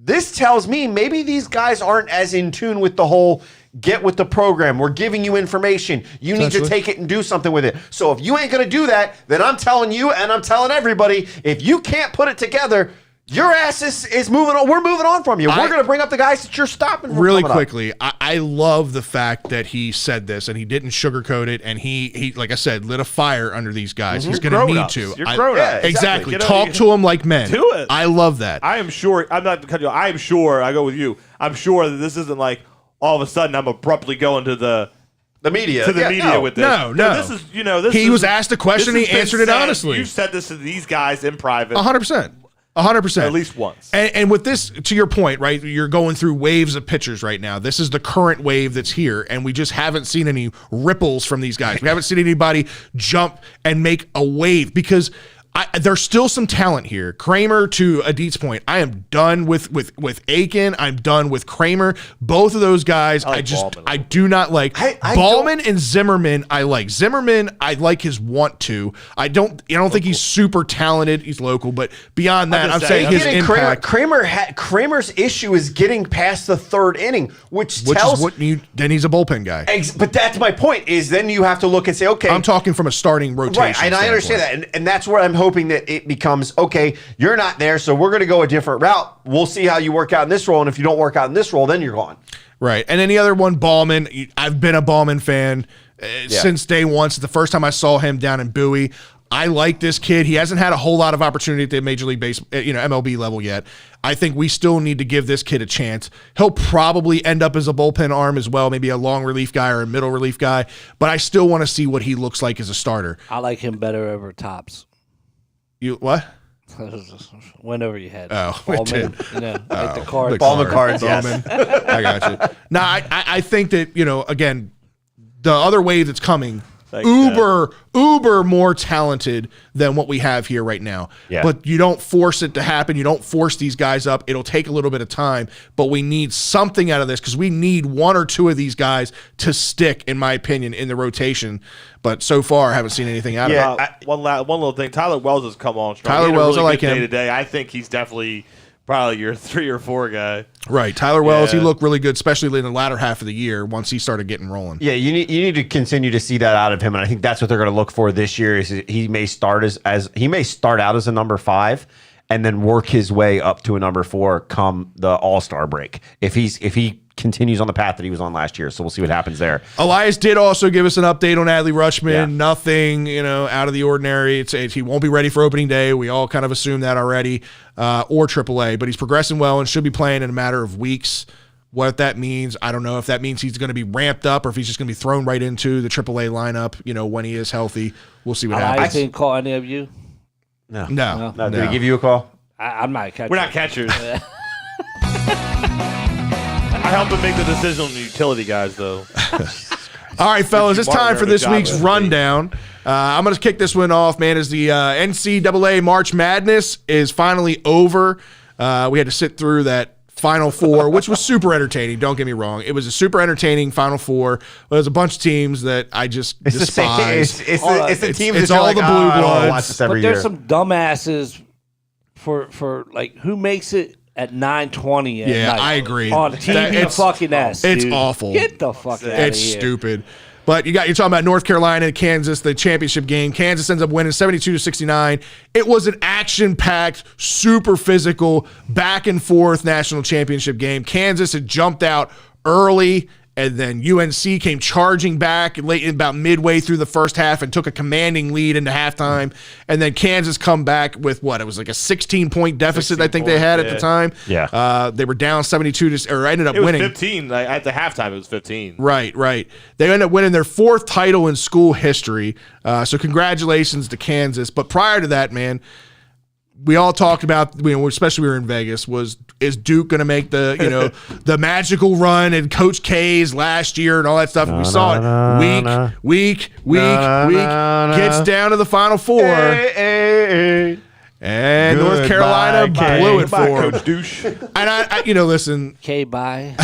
this tells me maybe these guys aren't as in tune with the whole get with the program. We're giving you information. You need to take it and do something with it. So if you ain't going to do that, then I'm telling you and I'm telling everybody, if you can't put it together, your ass is moving on. We're moving on from you. We're going to bring up the guys that you're stopping from
really
coming up.
quickly. I love the fact that he said this and he didn't sugarcoat it, and he like I said, lit a fire under these guys. He's going to need to.
You're grown up.
Exactly. Talk to them like men.
Do it.
I love that.
I am sure. I'm not cutting you. I am sure. I go with you. I'm sure that this isn't like all of a sudden I'm abruptly going to the
media
with this.
No.
This is this.
He
is,
was asked a question.
this
He
has been
answered it
said.
honestly.
You said this to these guys in private.
100%. 100%.
At least once.
And with this, to your point, right, you're going through waves of pitchers right now. This is the current wave that's here, and we just haven't seen any ripples from these guys. We haven't seen anybody jump and make a wave because there's still some talent here. Kramer, to Adit's point, I am done with Aiken. I'm done with Kramer. Both of those guys, I do not like. Ballman and Zimmerman, I like. Zimmerman, I like his want to. I don't think he's super talented. He's local, but beyond that, I'm saying his impact.
Kramer's issue is getting past the third inning, which tells
is what then he's a bullpen guy.
But that's my point. Is then you have to look and say, okay,
I'm talking from a starting rotation.
Right, and I understand that, and that's where I'm hoping that it becomes, okay, you're not there, so we're going to go a different route. We'll see how you work out in this role, and if you don't work out in this role, then you're gone.
Right. And then the other one, Ballman. I've been a Ballman fan since day one. Since the first time I saw him down in Bowie. I like this kid. He hasn't had a whole lot of opportunity at the Major League MLB level yet. I think we still need to give this kid a chance. He'll probably end up as a bullpen arm as well, maybe a long relief guy or a middle relief guy, but I still want to see what he looks like as a starter.
I like him better over Tops.
You what?
Went over your head.
Oh,
Ballman,
it did.
Like the cards.
Ballman cards, yes.
I got you. No, I think that, again, the other wave that's coming, uber more talented than what we have here right now.
Yeah.
But you don't force it to happen. You don't force these guys up. It'll take a little bit of time, but we need something out of this because we need one or two of these guys to stick, in my opinion, in the rotation. But so far, I haven't seen anything out of it.
One little thing. Really Wells has come on strong.
Tyler Wells, I like him.
Today. I think he's definitely probably your 3 or 4 guy.
Right. Tyler Wells, he looked really good, especially in the latter half of the year once he started getting rolling.
Yeah, you need to continue to see that out of him, and I think that's what they're going to look for this year. Is he may start out as a number 5 and then work his way up to a number 4 come the All-Star break. If he continues on the path that he was on last year, so we'll see what happens there.
Elias did also give us an update on Adley Rutschman.
Yeah.
Nothing, out of the ordinary. He won't be ready for opening day. We all kind of assumed that already, or AAA, but he's progressing well and should be playing in a matter of weeks. What that means, I don't know. If that means he's going to be ramped up or if he's just going to be thrown right into the AAA lineup, when he is healthy. We'll see what happens.
I didn't call any of you.
No.
Did he give you a call?
I'm not a catcher.
We're not catchers. I helped him make the decision on the utility guys, though.
All right, fellas, it's time for this week's
rundown.
rundown. I'm going to kick this one off, man, as the NCAA March Madness is finally over. We had to sit through that Final Four, which was super entertaining. Don't get me wrong. It was a super entertaining Final Four. But there's a bunch of teams that I just despise.
It's the teams
it's
that
all
you're
the
like,
blue
I don't
bloods.
watch this every
But there's
year.
some dumbasses for like who makes it at 9:20 at night.
I agree.
On TV fucking S.
It's
dude.
awful.
Get the fuck out of here.
It's stupid. But you're talking about North Carolina and Kansas, the championship game. Kansas ends up winning 72-69. It was an action-packed, super physical, back and forth national championship game. Kansas had jumped out early, and then UNC came charging back late, about midway through the first half, and took a commanding lead into halftime. And then Kansas come back with what? It was like a 16-point deficit, I think they had at the time.
Yeah.
They were down 72 or ended up winning.
It was 15. At the halftime, it was 15.
Right. They ended up winning their 4th title in school history. So congratulations to Kansas. But prior to that, man, we all talked about, especially we were in Vegas, is Duke going to make the the magical run and Coach K's last year and all that stuff? And we saw it week. Gets down to the Final Four. And
Goodbye,
North Carolina blew it for him.
Coach Douche.
And I listen,
Bye.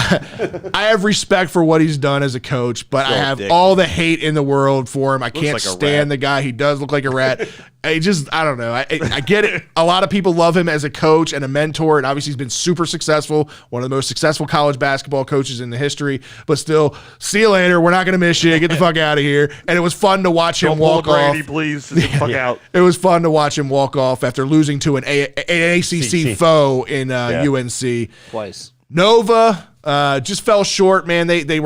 I have respect for what he's done as a coach, but I have
dick.
all the hate in the world for him. I can't
like a
stand
rat.
the guy. He does look like a rat. I don't know. I get it. A lot of people love him as a coach and a mentor, and obviously he's been super successful, one of the most successful college basketball coaches in the history. But still, see you later. We're not going to miss you. Get the fuck out of here. And it was fun to watch him walk
Brady,
off.
please. Get the fuck out.
It was fun to watch him walk off after losing to an ACC foe in UNC.
Twice.
Nova just fell short, man. They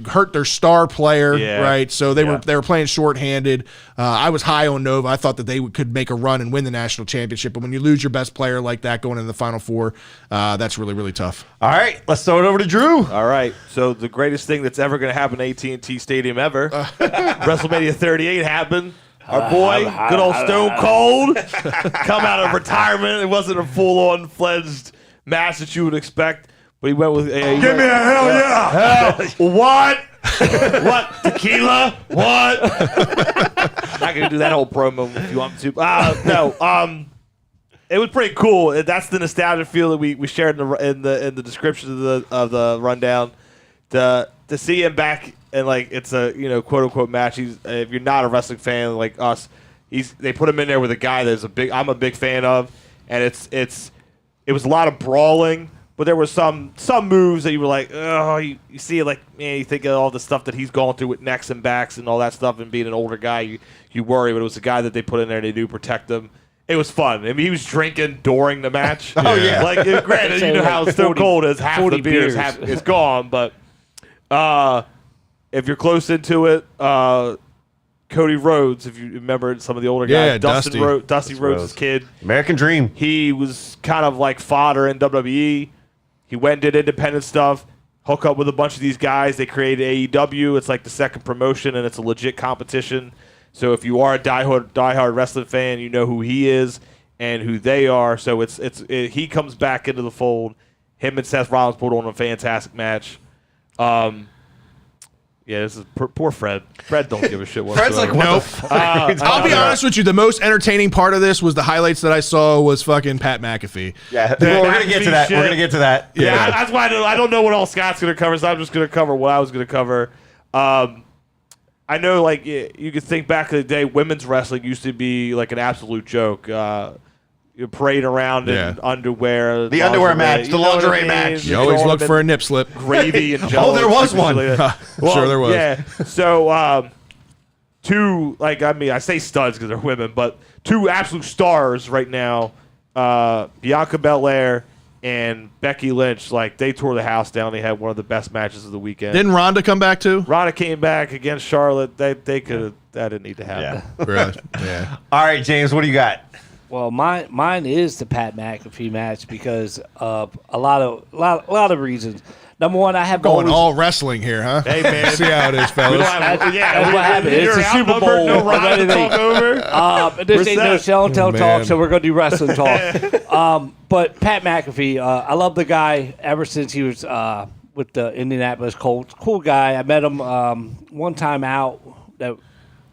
hurt their star player, right? So they were playing shorthanded. I was high on Nova. I thought that they could make a run and win the national championship. But when you lose your best player like that going into the Final Four, that's really, really tough.
All right, let's throw it over to Drew.
All right. So the greatest thing that's ever going to happen at AT&T Stadium ever, WrestleMania 38 happened. Our boy, good old Stone Cold, come out of retirement. It wasn't a full-on fledged match that you would expect. But he went with
Give me a hell yeah.
What? What? Tequila? What? Not gonna do that whole promo if you want me to. No. It was pretty cool. That's the nostalgia feel that we shared in the description of the rundown. To see him back and like it's a quote unquote match. If you're not a wrestling fan like us, they put him in there with a guy that's I'm a big fan of, and it was a lot of brawling. But there were some moves that you were like, oh, you see it like, man, you think of all the stuff that he's gone through with necks and backs and all that stuff, and being an older guy, you worry. But it was a guy that they put in there, and they do protect him. It was fun. I mean, he was drinking during the match.
Oh, yeah.
Like, granted, you know how Stone Cold is. Half the beer is gone. But if you're close into it, Cody Rhodes, if you remember some of the older guys, Dusty Rhodes' kid.
American Dream.
He was kind of like fodder in WWE. He went and did independent stuff, hook up with a bunch of these guys. They created AEW. It's like the second promotion, and it's a legit competition. So if you are a diehard wrestling fan, you know who he is and who they are. So he comes back into the fold. Him and Seth Rollins put on a fantastic match. Yeah, this is poor Fred. Fred don't give a shit whatsoever.
Fred's like, nope.
I'll be honest with you. The most entertaining part of this was the highlights that I saw was fucking Pat McAfee.
Yeah, we're going to get to that.
Shit.
We're going to get to that.
Yeah, that's why I don't know what all Scott's going to cover, so I'm just going to cover what I was going to cover. I know, like, you could think back in the day, women's wrestling used to be like an absolute joke. You parade around in underwear.
The underwear match, the lingerie match.
You always look for a nip slip.
Gravy and jello.
Oh, there was one.
Sure there was.
Yeah. So, two, like, I mean, I say studs because they're women, but two absolute stars right now, Bianca Belair and Becky Lynch, like, they tore the house down. They had one of the best matches of the weekend.
Didn't Ronda come back too?
Ronda came back against Charlotte. They could have. That didn't need to happen.
Yeah.
Really? Yeah.
All right, James, what do you got?
Well, mine is the Pat McAfee match because of a lot of reasons. Number one, I have
Going
always,
all wrestling here, huh?
Hey, man.
See how it is, fellas.
That's what happened. It's a Super Bowl.
No Ronda to talk over.
This ain't no show and tell
Man.
talk, so we're going to do wrestling talk. But Pat McAfee, I love the guy ever since he was with the Indianapolis Colts. Cool guy. I met him one time out. That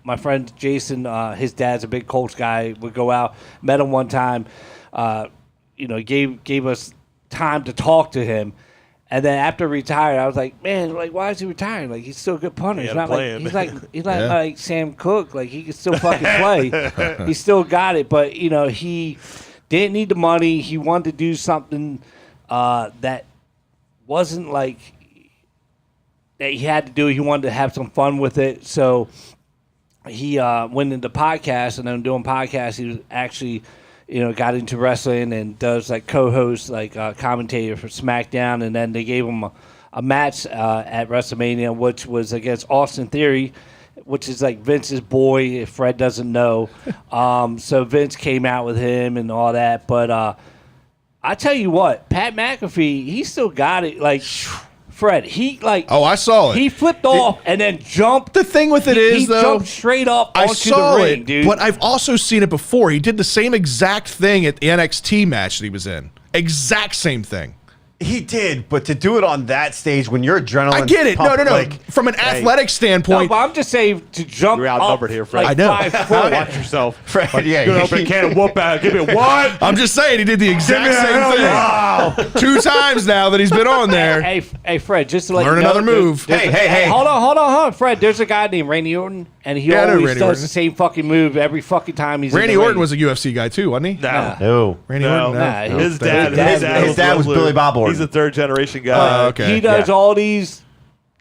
my friend Jason, his dad's a big Colts guy, would go out. Met him one time. Gave us time to talk to him. And then after retired, I was like, man, like, why is he retiring? Like, he's still a good punter. He's not like Sam Cooke. Like, he can still fucking play. He still got it. But, he didn't need the money. He wanted to do something that wasn't like that he had to do. He wanted to have some fun with it. So he went into podcasts, and then doing podcasts, he was actually – got into wrestling and does like co-host, like commentator for SmackDown, and then they gave him a match at WrestleMania, which was against Austin Theory, which is like Vince's boy, if Fred doesn't know. So Vince came out with him and all that, but I tell you what, Pat McAfee, he still got it. Like Fred, he like
I saw it.
He flipped off and then jumped.
The thing with it
he
is, though,
jumped straight up
I
onto
saw
the ring,
it,
dude.
but I've also seen it before. He did the same exact thing at the NXT match that he was in. Exact same thing.
He did, but to do it on that stage when your adrenaline,
I get it. No.
Like,
From an athletic standpoint,
No, but I'm just saying to jump.
You're outnumbered
up
here, Fred.
like
I know.
5 foot.
Watch yourself.
Fred, yeah,
Good open can of whoop out. Give me a what?
I'm just saying he did the exact same thing.
Wow.
2 times now that he's been on there.
Hey, Fred, just to let
Learn
you know.
another move.
Hey.
Hold on, Fred. There's a guy named Randy Orton, and he
Yeah, I know
always
Randy
does
Orton.
the same fucking move every fucking time he's
Randy
in the
Orton
ring.
was a UFC guy too, wasn't he?
No.
Randy
No.
Orton.
Nah,
No.
His
No,
dad,
His
his dad was Billy Bob Orton.
He's a third generation guy.
okay.
He does
Yeah.
all these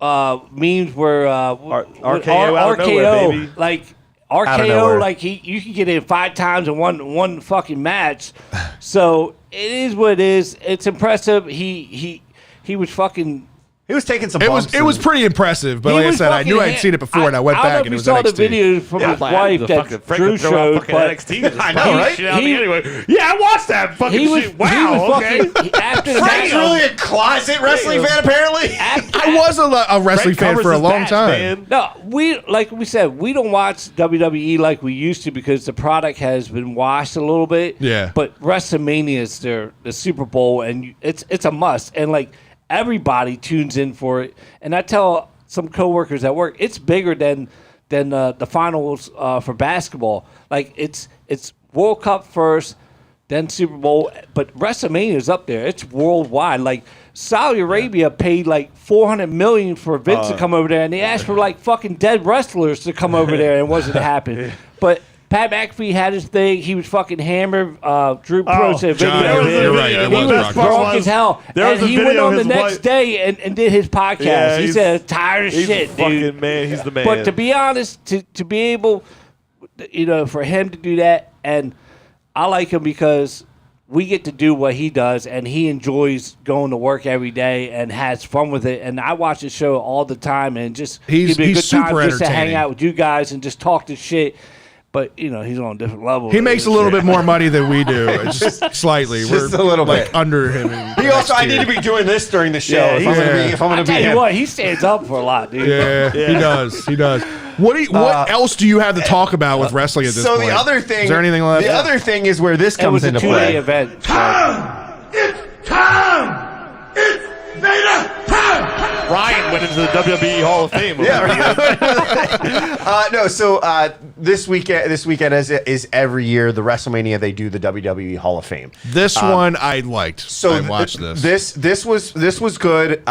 memes where
RKO out of nowhere, baby.
like
Out of nowhere.
RKO, like you can get in 5 times in one fucking match. So it is what it is. It's impressive. He was fucking.
He was taking some
It
bumps.
was pretty impressive, but
he
like I
was
said, I knew
fucking
I'd seen it before, and I went
don't know
back
if
and it
you
was
saw the
NXT.
videos from his wife that Drew showed, but
NXT.
I know, right?
Anyway, yeah, I watched that fucking
he was
shit. Wow, okay.
after the
Frank's
match.
really a closet wrestling fan, apparently.
I was a wrestling
Frank
fan for
covers
a
his
long
match,
time.
man.
No, like we said, we don't watch WWE like we used to because the product has been washed a little bit.
Yeah.
But WrestleMania is the Super Bowl, and it's a must. And like everybody tunes in for it. And I tell some coworkers at work, it's bigger than the finals for basketball. Like it's World Cup first, then Super Bowl, but WrestleMania is up there. It's worldwide. Like Saudi Arabia paid like $400 million for Vince to come over there, and they asked for like fucking dead wrestlers to come over there, and it wasn't happening. But Pat McAfee had his thing. He was fucking hammered. Drew Pro said
John,
video.
you're right. It
He
was
was
rock
drunk as hell.
There was
And
a
he
video
went on
of
the
his
next
wife-
day and did his podcast.
Yeah,
he
he's-
said, tired of
He's
shit,
the fucking
dude.
man. He's the man.
But to be honest, to be able, for him to do that, and I like him because we get to do what he does, and he enjoys going to work every day and has fun with it. And I watch the show all the time, and just
He's
give me a good time
super
just to hang
entertaining.
out with you guys and just talk the shit. But he's on a different level.
He makes a little bit more money than we do, just slightly.
Just
We're
a little
like
bit.
under him.
He also, I need to be doing this during the show
Yeah,
if I'm
I
going to
tell
be
you
him.
what, he stands up for a lot, dude.
Yeah, he does. He does. What else do you have to talk about with wrestling at this
So
point?
the other thing,
Is there anything left?
The other thing is where this
It
comes
was a
into
2-day
play.
event.
Ryan went into the WWE Hall of Fame.
No, so this weekend is every year the WrestleMania they do the WWE Hall of Fame.
This one I liked.
So
I watched this.
This was good.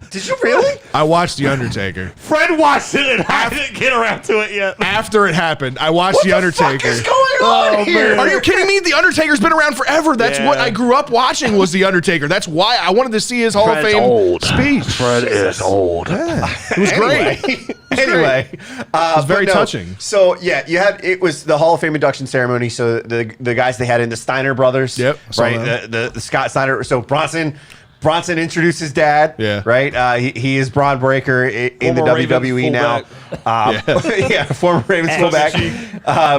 Did you really?
I watched The Undertaker.
Fred watched it and I didn't get around to it yet.
After it happened, I watched The
What
Undertaker.
is going on here?
Are you kidding me? The Undertaker's been around forever. That's
Yeah.
what I grew up watching was The Undertaker. That's why I wanted to see his Hall of
Fred's
Fame
old.
speech.
Fred is old.
It was great.
Anyway,
was very touching.
So yeah, it was the Hall of Fame induction ceremony. So the guys they had in the Steiner brothers,
Yep, saw
right?
that.
The Scott Steiner. So Bronson introduced his dad,
Yeah.
right? He is Braun Breaker in the
Former
WWE now. Yeah, former Ravens fullback.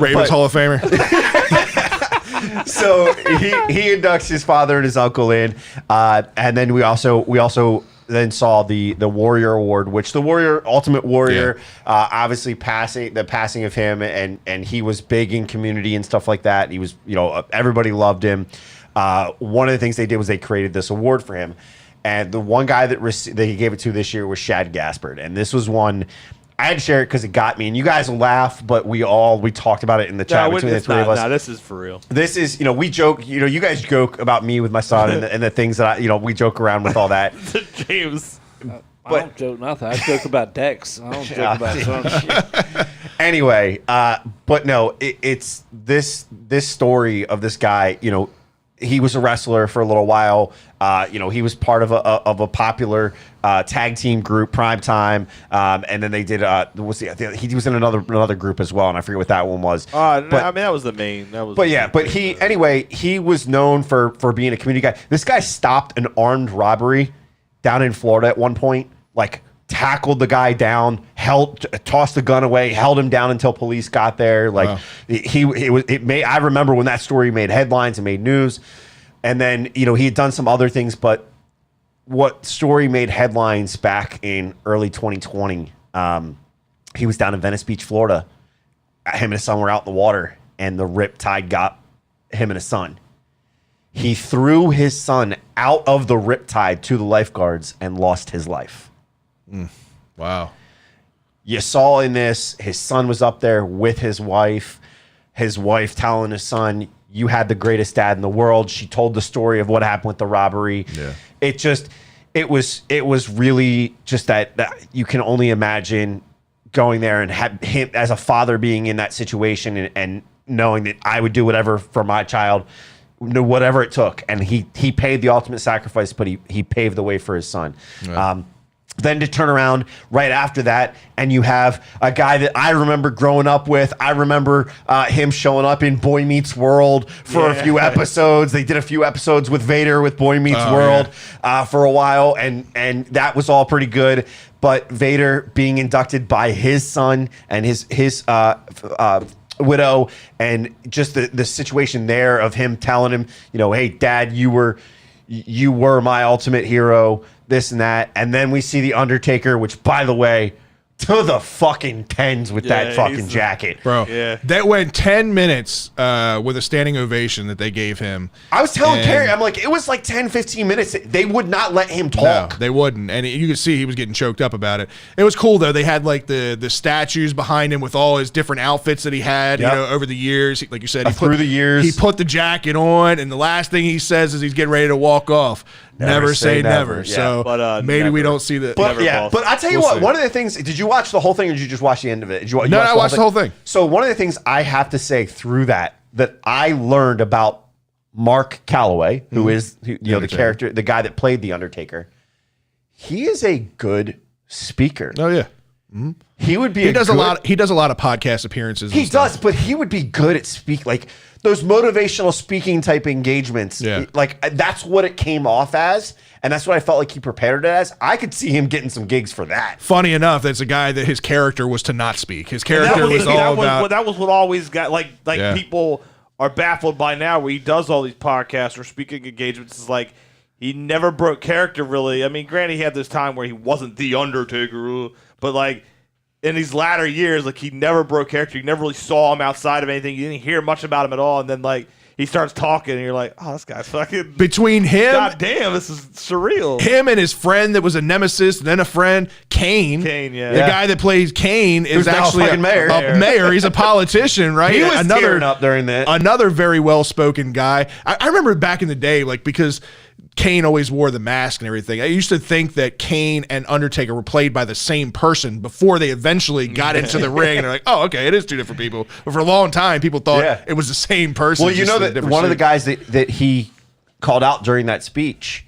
Ravens Hall of Famer.
So he inducts his father and his uncle in, and then we also then saw the Warrior Award, which the Ultimate Warrior, obviously the passing of him, and he was big in community and stuff like that. He was, everybody loved him. One of the things they did was they created this award for him, and the one guy that he gave it to this year was Shad Gaspard, and this was one. I had to share it because it got me, and you guys will laugh, but we talked about it in the chat between the three of us.
No, this is for real.
This is, we joke, you guys joke about me with my son and the things that we joke around with all that.
James.
I don't joke nothing. I joke about Dex. I don't joke about some shit.
Anyway, but no, it's this story of this guy, he was a wrestler for a little while. He was part of a popular tag team group, Primetime, and then they did. He was in another group as well, and I forget what that one was.
That was the main.
He was known for being a community guy. This guy stopped an armed robbery down in Florida at one point, like tackled the guy down, tossed the gun away, held him down until police got there. Like I remember when that story made headlines and made news. And then, he had done some other things, but what story made headlines back in early 2020, he was down in Venice Beach, Florida. Him and his son were out in the water, and the rip tide got him and his son. He threw his son out of the rip tide to the lifeguards and lost his life.
Wow.
You saw in this, his son was up there with his wife telling his son, you had the greatest dad in the world. She told the story of what happened with the robbery.
Yeah.
It was really just that you can only imagine going there and have him as a father being in that situation and knowing that I would do whatever for my child, whatever it took. And he paid the ultimate sacrifice, but he paved the way for his son. Yeah. Then to turn around right after that, and you have a guy that I remember growing up with. I remember him showing up in Boy Meets World for a few episodes. They did a few episodes with Vader with Boy Meets World for a while, and that was all pretty good. But Vader being inducted by his son and his widow, and just the situation there of him telling him, hey, Dad, you were my ultimate hero, this and that. And then we see The Undertaker, which, by the way, to the fucking tens with that fucking jacket.
Bro, that went 10 minutes with a standing ovation that they gave him.
I was telling Carrie, I'm like, it was like 10, 15 minutes. They would not let him talk.
No, they wouldn't. And you could see he was getting choked up about it. It was cool, though. They had like the statues behind him with all his different outfits that he had over the years. Like you said, he put the jacket on, and the last thing he says is he's getting ready to walk off. Never say never. Yeah. So
but,
maybe we don't see that.
But I tell you what, one of the things, did you watch the whole thing or did you just watch the end of it?
No, I watched the whole thing.
So one of the things I have to say through that I learned about Mark Calloway, who is the character, the guy that played The Undertaker. He is a good speaker.
Oh yeah.
Mm-hmm. He would be.
He does a lot of podcast appearances.
He does, but he would be good at like those motivational speaking type engagements.
Yeah.
Like that's what it came off as, and that's what I felt like he prepared it as. I could see him getting some gigs for that.
Funny enough, that's a guy that his character was to not speak. His character was all about.
That was what always got people are baffled by now. Where he does all these podcasts or speaking engagements, is like he never broke character really. I mean, granted, he had this time where he wasn't the Undertaker. But, like, in these latter years, like, he never broke character. You never really saw him outside of anything. You didn't hear much about him at all. And then, like, he starts talking, and you're like, oh, this guy's fucking...
Between him...
God damn, this is surreal.
Him and his friend that was a nemesis, then a friend, Kane.
Kane, yeah.
The guy that plays Kane is
Who's
actually
a mayor.
He's a politician, right?
He was tearing up during that.
Another very well-spoken guy. I remember back in the day, like, because... Kane always wore the mask and everything. I used to think that Kane and Undertaker were played by the same person before they eventually got into the ring. And they're like, oh, okay, it is two different people. But for a long time, people thought it was the same person.
Well, you know that one of the guys that he called out during that speech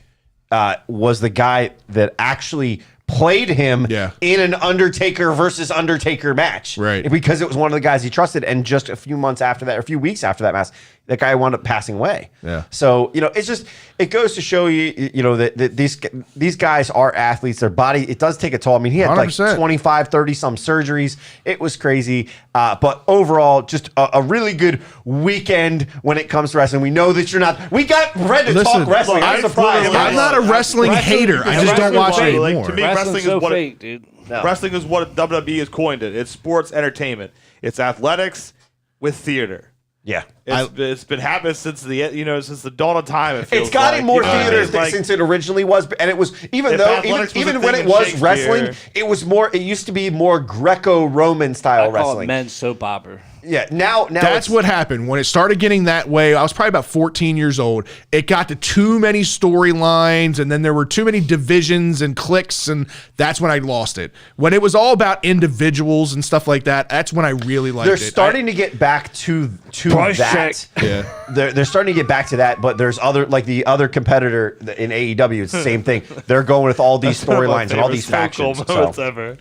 was the guy that actually played him in an Undertaker versus Undertaker match.
Right.
Because it was one of the guys he trusted. And just a few months after that, or a few weeks after that match, that guy wound up passing away.
Yeah.
So, it's just, it goes to show you, that these guys are athletes. Their body, it does take a toll. I mean, he had
100%.
like 25, 30 some surgeries. It was crazy. But overall, just a really good weekend when it comes to wrestling. We know that you're not, we got ready to talk wrestling. I'm surprised.
I'm not a wrestling hater. I just don't watch it anymore.
To me, wrestling is what
fake, dude.
No.
Wrestling is what WWE has coined it. It's sports entertainment. It's athletics with theater.
Yeah.
It's been happening since the dawn of time.
It's gotten more theater since it originally was, and it was even when it was wrestling, it was more. It used to be more Greco-Roman style wrestling.
Call it men's soap opera.
Yeah, now
that's what happened when it started getting that way. I was probably about 14 years old. It got to too many storylines, and then there were too many divisions and cliques, and that's when I lost it. When it was all about individuals and stuff like that, that's when I really liked it.
They're starting to get back to that.
Yeah,
they're starting to get back to that, but there's the other competitor in AEW. It's the same thing. They're going with all these storylines and all these factions.
Ever.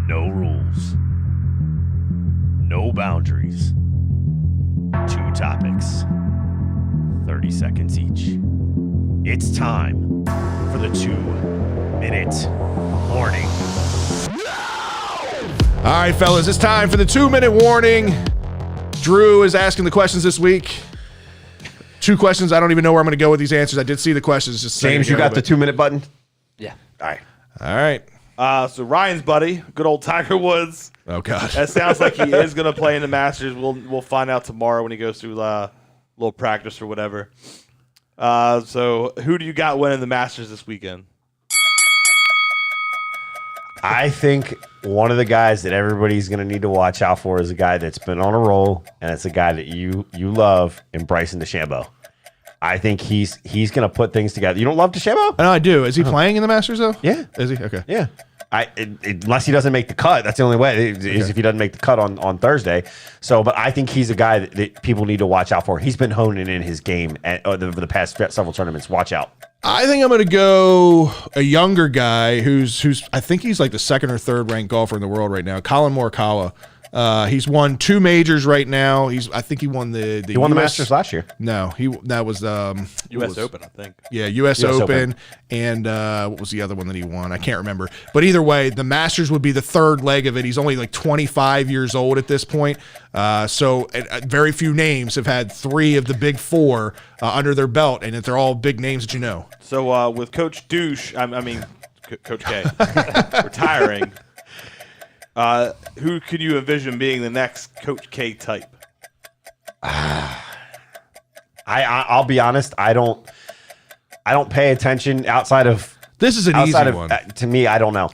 No rules. No boundaries. 2 topics. 30 seconds each. It's time for the 2-minute warning.
All right, fellas, it's time for the 2-minute warning. Drew is asking the questions this week. 2 questions. I don't even know where I'm going to go with these answers. I did see the questions. Just
James, you got the 2-minute button?
Yeah.
All right.
All right.
So Ryan's buddy, good old Tiger Woods.
Oh God.
That sounds like he is going to play in the Masters. We'll find out tomorrow when he goes through a little practice or whatever. So who do you got winning the Masters this weekend?
I think one of the guys that everybody's going to need to watch out for is a guy that's been on a roll, and it's a guy that you love in Bryson DeChambeau. I think he's going to put things together. You don't love DeChambeau?
No, I do. Is he playing in the Masters though?
Yeah.
Is he? Okay.
Yeah. Unless he doesn't make the cut, that's the only way is if he doesn't make the cut on Thursday. So, but I think he's a guy that people need to watch out for. He's been honing in his game over the past several tournaments. Watch out.
I think I'm going to go a younger guy who's I think he's like the second or third ranked golfer in the world right now, Colin Morikawa. He's won 2 majors right now. I think he won the
He won the Masters last year.
No, that was
U.S. Open, I think.
Yeah, U.S. Open. And what was the other one that he won? I can't remember. But either way, the Masters would be the third leg of it. He's only like 25 years old at this point. So very few names have had 3 of the big 4 under their belt, and they're all big names that you know.
So with Coach Douche, Coach K, retiring. Who could you envision being the next Coach K type?
I'll be honest. I don't pay attention outside of.
This is an easy one.
To me, I don't know.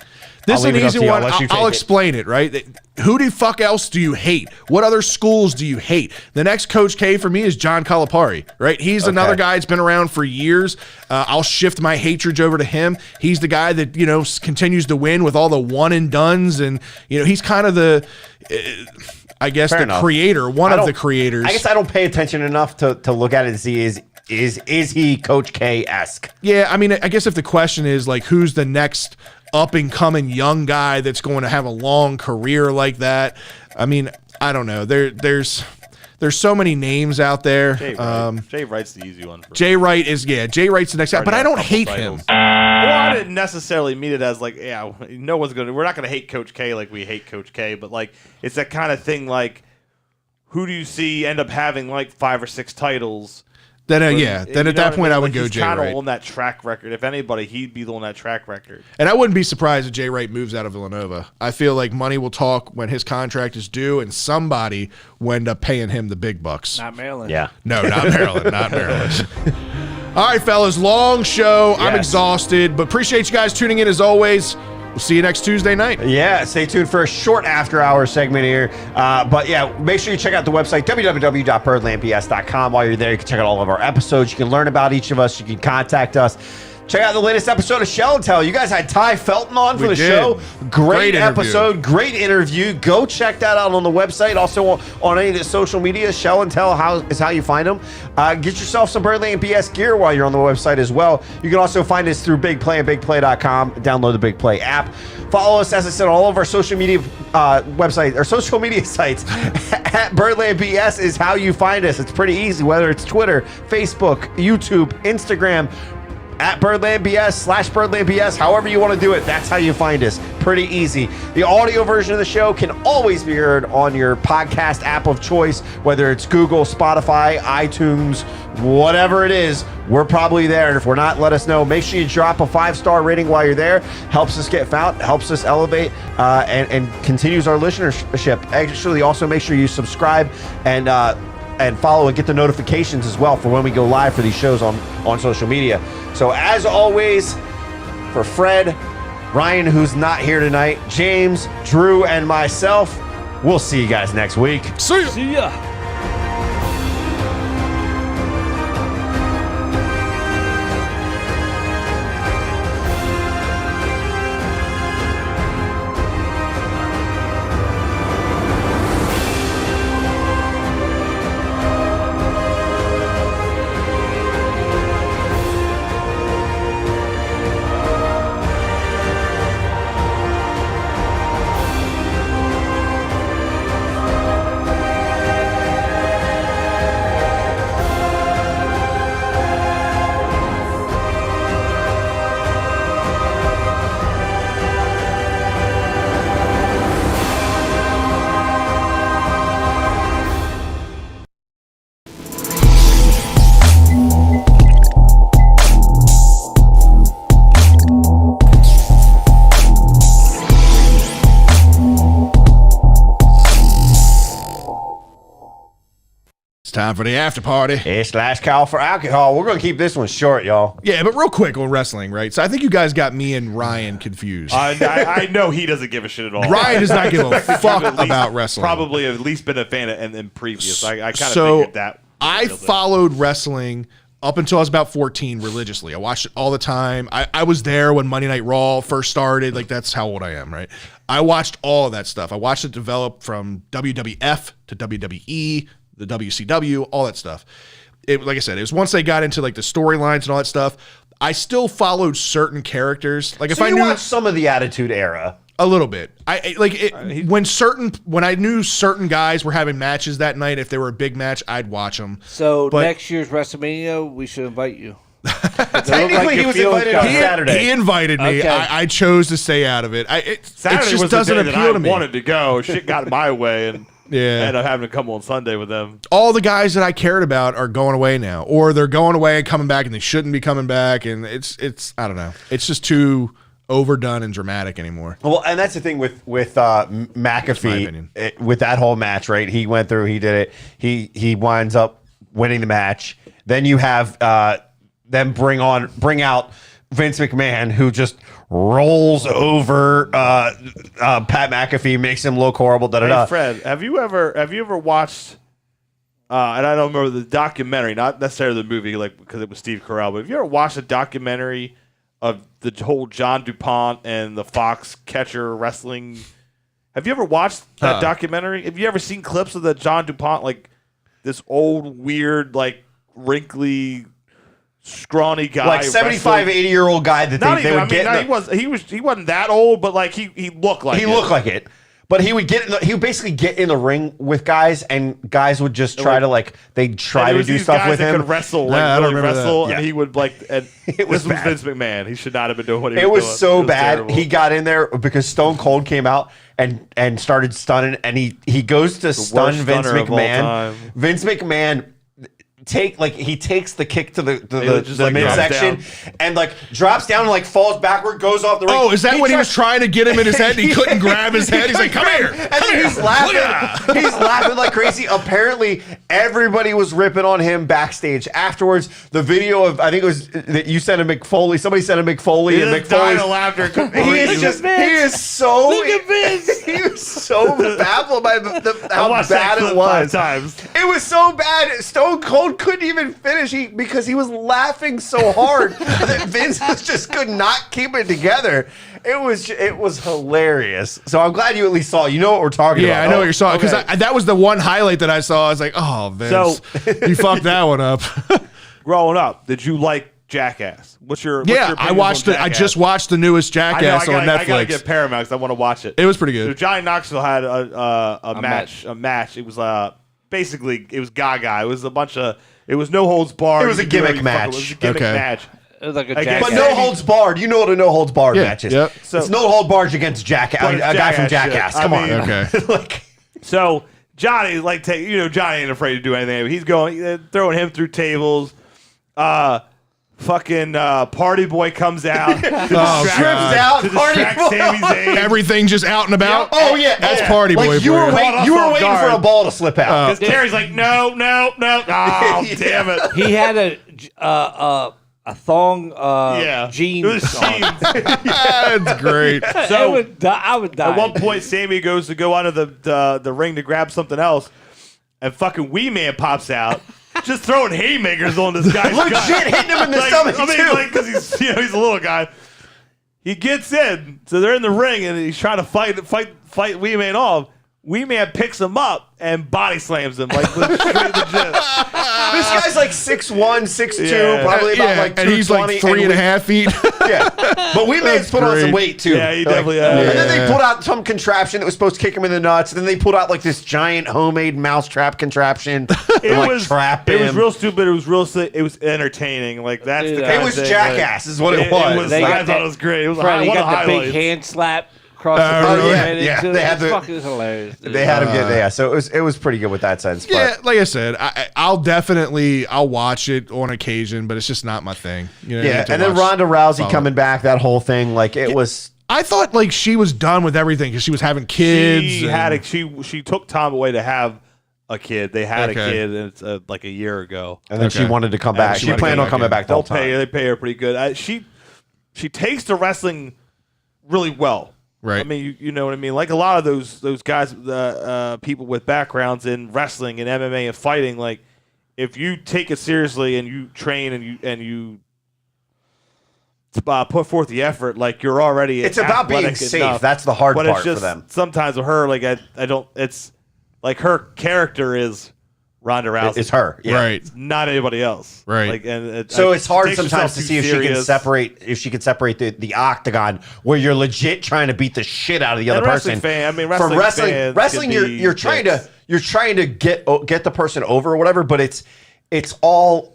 This is an easy one. I'll
it.
explain it, right? Who the fuck else do you hate? What other schools do you hate? The next Coach K for me is John Calipari, right? He's another guy that's been around for years. I'll shift my hatred over to him. He's the guy that, continues to win with all the one and dones. And, he's kind of the, I guess,
Fair
the
enough.
creator, one of the creators.
I guess I don't pay attention enough to look at it and see is he Coach K-esque?
Yeah, I mean, I guess if the question is like, who's the next up-and-coming young guy that's going to have a long career like that, I mean, I don't know. There's so many names out there.
Jay Wright's the easy one.
Jay Wright is, Jay Wright's the next guy, but I don't hate him.
Well, I didn't necessarily mean it as like, we're not going to hate Coach K like we hate Coach K, but like, it's that kind of thing like, who do you see end up having like 5 or 6 titles?
Then at that point I would go Jay
Wright. He's kind
Wright.
of on that track record. If anybody, he'd be on that track record.
And I wouldn't be surprised if Jay Wright moves out of Villanova. I feel like money will talk when his contract is due, and somebody will end up paying him the big bucks.
Not Maryland.
Yeah.
No, not Maryland. Not Maryland. All right, fellas, long show.
Yes.
I'm exhausted, but appreciate you guys tuning in as always. We'll see you next Tuesday night.
Yeah, stay tuned for a short after-hour segment here. But yeah, make sure you check out the website, www.birdlandbs.com. While you're there, you can check out all of our episodes. You can learn about each of us. You can contact us. Check out the latest episode of Shell and Tell. You guys had Ty Felton on for the show. Great episode. Great interview. Go check that out on the website. Also on any of the social media, Shell and Tell is how you find them. Get yourself some BirdlandBS gear while you're on the website as well. You can also find us through Big Play and BigPlay.com. Download the Big Play app. Follow us, as I said, on all of our social media websites or social media sites. At BirdlandBS is how you find us. It's pretty easy, whether it's Twitter, Facebook, YouTube, Instagram. At BirdlandBS/BirdlandBS, however you want to do it, that's how you find us. Pretty easy. The audio version of the show can always be heard on your podcast app of choice, whether it's Google, Spotify, iTunes, whatever it is, we're probably there. And if we're not, let us know. Make sure you drop a 5-star rating while you're there. Helps us get found, helps us elevate, and continues our listenership. Actually, also make sure you subscribe and follow and get the notifications as well for when we go live for these shows on social media. So as always, for Fred, Ryan, who's not here tonight, James, Drew, and myself, we'll see you guys next week.
See ya.
Time for the after party.
It's last call for alcohol. We're going to keep this one short, y'all.
Yeah, but real quick on wrestling, right? So I think you guys got me and Ryan confused.
I know he doesn't give a shit at all.
Ryan does not give a fuck about wrestling.
Probably at least been a fan of in previous. I kind of
so
figured that.
I followed wrestling up until I was about 14 religiously. I watched it all the time. I was there when Monday Night Raw first started. Like, that's how old I am, right? I watched all of that stuff. I watched it develop from WWF to WWE, the WCW, all that stuff. Like I said, it was once they got into like the storylines and all that stuff. I still followed certain characters. Like, if I knew
watched some of the Attitude Era.
A little bit. When I knew certain guys were having matches that night, if they were a big match, I'd watch them.
So next year's WrestleMania, we should invite you.
Technically, he was invited on Saturday.
He invited me.
Okay.
I chose to stay out of it.
Saturday
it just
was
doesn't
the day
appeal
that
to me.
I wanted to go. Shit got in my way, and I
Yeah.
ended up having to come on Sunday with them.
All the guys that I cared about are going away now, or they're going away and coming back, and they shouldn't be coming back. And it's I don't know. It's just too overdone and dramatic anymore.
Well, and that's the thing with McAfee, with that whole match, right? He went through, he did it. He winds up winning the match. Then you have them bring out Vince McMahon, who just rolls over Pat McAfee, makes him look horrible.
Hey, Fred, have you ever watched? And I don't remember the documentary, not necessarily the movie, like because it was Steve Carell. But have you ever watched a documentary of the whole John DuPont and the Fox catcher wrestling? Have you ever watched that documentary? Have you ever seen clips of the John DuPont, like this old, weird, like wrinkly, scrawny guy,
like 75, 80-year-old guy that they would get.
He wasn't that old, but like he looked like
looked like it. But he would basically get in the ring with guys, and guys would just try to they'd try to do stuff with him.
Could wrestle, really wrestle, and he would and this was Vince McMahon. He should not have been doing what he was doing.
It was so bad.
Terrible.
He got in there because Stone Cold came out and started stunning, and he goes to stun Vince McMahon. Vince McMahon he takes the kick to the midsection and drops down and falls backward, goes off the ring.
Oh, is that when he was trying to get him in his head and he couldn't grab his head? He's like, come here.
And then he's laughing. He's laughing like crazy. Apparently, everybody was ripping on him backstage. Afterwards, the video of, I think it was that you sent a McFoley. Somebody sent a McFoley. And
McFoley's of laughter.
He is so.
Look at Vince.
He was so baffled by how bad it was.
5 times.
It was so bad. Stone Cold couldn't even finish because he was laughing so hard that Vince just could not keep it together. It was hilarious. So I'm glad you at least saw it. You know what we're talking about.
Yeah, I know what you're talking because that was the one highlight that I saw. I was like, oh, Vince, you fucked that one up.
Growing up, did you like Jackass? What's your
I watched it. I just watched the newest Jackass on Netflix. I gotta
get Paramount because I want to watch it.
It was pretty good.
So Johnny Knoxville had a match. It was basically it was Gaga. It was a bunch of. It was no holds barred.
It was a gimmick match.
It was a gimmick match.
It was like a
Against-
But no holds barred. You know what a no holds barred match is.
Yep.
So it's no holds barred against Jackass. A guy from Jackass. Come on.
Okay.
So Johnny Johnny ain't afraid to do anything. He's throwing him through tables. Fucking Party Boy comes out.
Trips out.
To distract Sami Zayn.
Everything just out and about.
Oh yeah,
that's Party Boy.
You were waiting for a ball to slip out.
Because Terry's like, no. Oh, damn it.
He had a thong jeans.
It was jeans.
That's great.
So
I would die.
At one point, Sammy goes to go under the ring to grab something else, and fucking Wee Man pops out. Just throwing haymakers on this guy's gut.
Legit hitting him in the stomach too.
Because he's a little guy. He gets in, so they're in the ring, and he's trying to fight Wee Man off. Wee Man picks him up and body slams him like straight legit.
This guy's like 6'1", 6'2", probably about like 220.
And he's like 3.5 feet.
Yeah, but Wee Man's put on some weight too.
Yeah, he definitely has.
And then they pulled out some contraption that was supposed to kick him in the nuts. And then they pulled out like this giant homemade mousetrap contraption. Trap him.
It was real stupid. It was real. It was entertaining. Like that's the kind
It was
of thing,
Jackass, is what it was.
I thought it was great. It was
Fred, he
one of
got the
highlights.
big hand slap across the
really?
Yeah. They had the
fucking hilarious.
They had him get there. So it was pretty good with that sense.
Yeah, like I said, I'll watch it on occasion, but it's just not my thing.
Yeah, and then Ronda Rousey coming back, that whole thing, was.
I thought like she was done with everything because she was having kids.
She took time away to have a kid. They had a kid, and it's like a year ago.
And then she wanted to come back. She planned on coming back the whole time.
They pay her pretty good. She takes to wrestling really well.
Right.
I mean, you know what I mean? Like a lot of those guys, people with backgrounds in wrestling and MMA and fighting, like if you take it seriously and you train and you put forth the effort, like you're already
It's about being safe.
enough.
That's the hard
But
part
it's just,
for them.
Sometimes with her, like I don't. It's like her character is Ronda Rousey.
It's her. Yeah.
Right.
Not anybody else.
Right.
Like, and
So it's hard
takes
sometimes
herself
to
too
see if she can separate the octagon where you're legit trying to beat the shit out of the other
wrestling
person.
fan. I mean,
From
wrestling
wrestling,
can be
you're trying
dicks.
to get the person over or whatever, but it's all.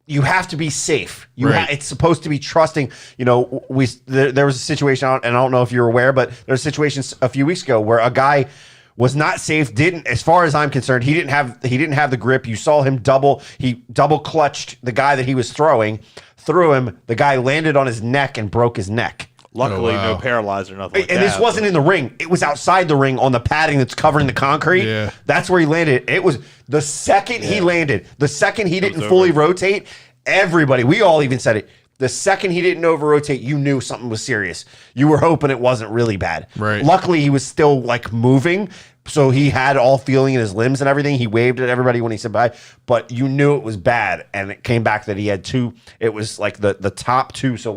You have to be safe.
Right.
It's supposed to be trusting. You know, there was a situation, and I don't know if you're aware, but there was a situation a few weeks ago where a guy was not safe. Didn't, as far as I'm concerned, he didn't have the grip. You saw him double clutched the guy that he was throwing, threw him. The guy landed on his neck and broke his neck.
Luckily,
Oh, wow.
no paralyzer, nothing like
And
that.
this wasn't in the ring. It was outside the ring on the padding that's covering the concrete.
Yeah.
That's where he landed. It was the second he landed, the second he didn't
was
fully
over.
rotate, everybody, we all even said it. The second he didn't over-rotate, you knew something was serious. You were hoping it wasn't really bad.
Right.
Luckily, he was still like moving, so he had all feeling in his limbs and everything. He waved at everybody when he said bye, but you knew it was bad, and it came back that he had two. It was like the top two. So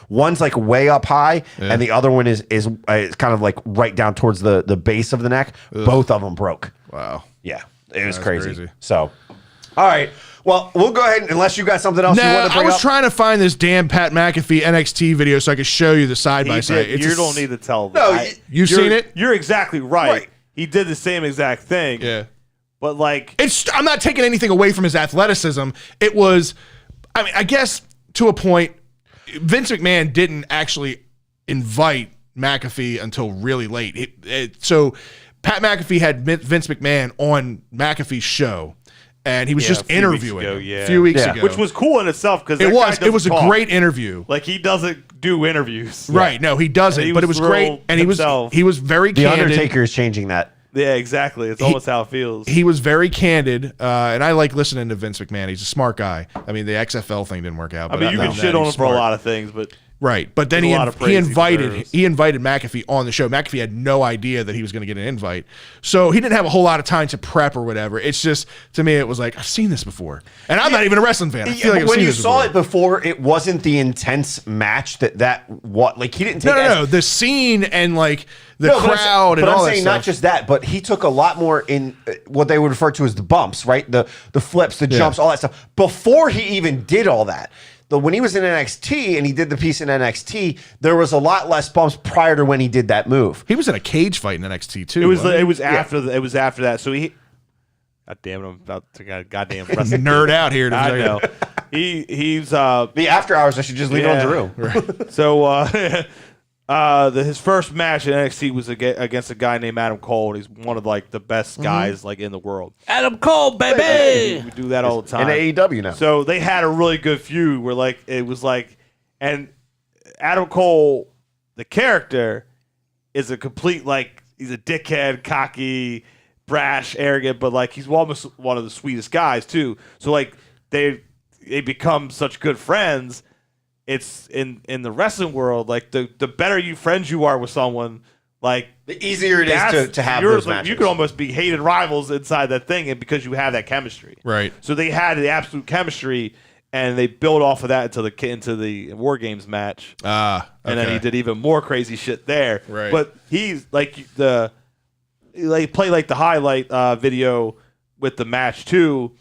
one's like way up high, and the other one is kind of like right down towards the base of the neck. Both of them broke.
Wow.
Yeah, it was
That's
crazy.
crazy.
So, all right. Well, we'll go ahead, unless you got something else you
Nah,
want to
I
bring
was
up.
trying to find this damn Pat McAfee NXT video so I could show you the side by
He
side.
did. You don't need to tell them.
No,
You've
You're-
seen it?
You're exactly right.
Right.
He did the same exact thing.
Yeah.
But like,
I'm not taking anything away from his athleticism. It was, I mean, I guess to a point, Vince McMahon didn't actually invite McAfee until really late. So Pat McAfee had Vince McMahon on McAfee's show, and he was
Yeah,
just
a few weeks
interviewing
ago,
him
yeah.
a few weeks
Yeah.
ago.
which was cool in itself because
it was a great interview.
Like he doesn't do interviews.
Right. No, he doesn't,
And he
but it
was
was great.
thrilled
And
himself.
he was very
The
candid.
Undertaker is changing that.
Yeah, exactly. It's almost how it feels.
He was very candid, and I like listening to Vince McMahon. He's a smart guy. I mean, the XFL thing didn't work out.
I
But
mean, you
other
can
than
shit
that,
on him
he's
for a
smart.
lot of things, but
Right, but then
There's
he
a lot of praise
he
he
invited
deserves.
McAfee on the show. McAfee had no idea that he was going to get an invite, so he didn't have a whole lot of time to prep or whatever. It's just, to me, it was like, I've seen this before, and I'm not even a wrestling fan. I feel like I've
when
seen
you
this
saw
before.
it before, it wasn't the intense match like he didn't take.
No, the scene and like the
No, but I'm
crowd and
but
all
I'm
that
saying
stuff.
not just that, but he took a lot more in what they would refer to as the bumps, right? The flips, the jumps, all that stuff. Before he even did all that, when he was in NXT and he did the piece in NXT, there was a lot less bumps prior to when he did that move.
He was in a cage fight in NXT too.
it was
wasn't he?
it was after that. So he, God damn it, I'm about to get a goddamn wrestling.
nerd out here.
I know. He's
The after hours, I should just leave
Yeah.
it on Drew.
So his first match in NXT was against a guy named Adam Cole. And he's one of like the best guys like in the world.
Adam Cole, baby.
We do that all the time.
In AEW now.
So they had a really good feud where like it was like, and Adam Cole, the character, is a complete like he's a dickhead, cocky, brash, arrogant, but like he's almost one of the sweetest guys too. So like they become such good friends. It's in the wrestling world, like the better friends you are with someone, like
The easier it is to have those matches.
You could almost be hated rivals inside that thing, and because you have that chemistry,
Right.
So they had the absolute chemistry, and they built off of that into the War Games match,
Okay.
and then he did even more crazy shit there.
Right.
But he's like play like the highlight video with the match too.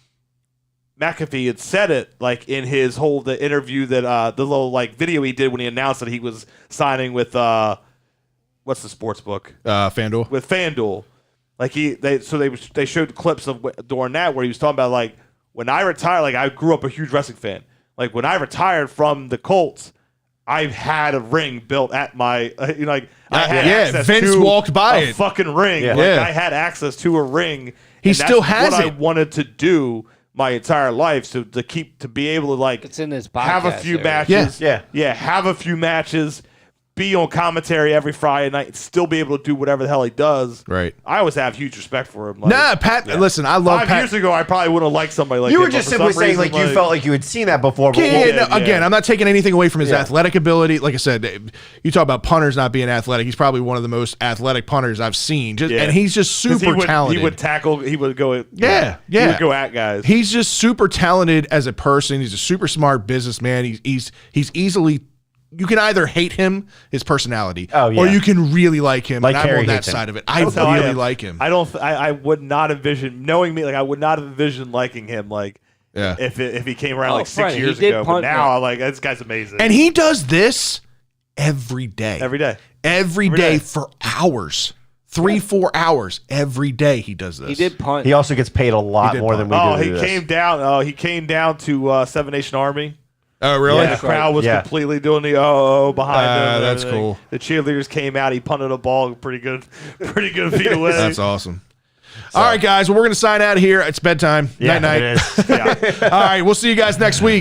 McAfee had said it like in his the interview that the little like video he did when he announced that he was signing with what's the sports book
FanDuel.
with FanDuel. Like they showed clips of during that where he was talking about like when I retired, like I grew up a huge wrestling fan. Like when I retired from the Colts, I've had a ring built at my I had access
Vince
to
walked by
a
it.
fucking ring.
Yeah.
Like
Yeah.
I had access to a ring.
He
and
still
that's
has
what
it.
I wanted to do my entire life. So to be able to like
It's in his
have a
podcast
few
area.
matches.
Yeah.
Yeah, have a few matches. be on commentary every Friday night and still be able to do whatever the hell he does.
Right.
I always have huge respect for him. Like,
Nah, Pat. Listen, I love
5
Pat.
years ago, I probably wouldn't have liked somebody like
You
him,
were
but
just
for
simply
some
saying
reason,
like you felt like you had seen that before. But
Again, I'm not taking anything away from his
Yeah.
athletic ability. Like I said, you talk about punters not being athletic. He's probably one of the most athletic punters I've seen. And he's just
'Cause
super talented.
He would tackle. He would go.
Yeah.
He would go at guys.
He's just super talented as a person. He's a super smart businessman. He's easily. You can either hate him, his personality, or you can really like him.
Like
and I'm
Harry
on that
hates him.
side of it. I
That's how I
really
am.
like him.
I would not envision knowing me. Like I would not have envisioned liking him. Like if he came around like 6
Freddie, he
years
did
ago. But
punt,
now
man.
I'm like, this guy's amazing.
And he does this every day.
every day.
Every
Every
day
day.
for hours. 3-4 hours every day he does this.
He did punt.
he also gets paid a lot
did
more than we do.
Oh,
to
he
do this.
came down. He came down to Seven Nation Army.
Oh, really?
And the crowd was
Yeah.
completely doing the oh behind him. and
that's
everything.
cool.
The cheerleaders came out. He punted a ball pretty good feet away.
That's awesome. All right, guys. Well, we're going to sign out of here. It's bedtime.
Yeah,
Night, night.
it is.
Yeah.
All right. We'll see you guys next week.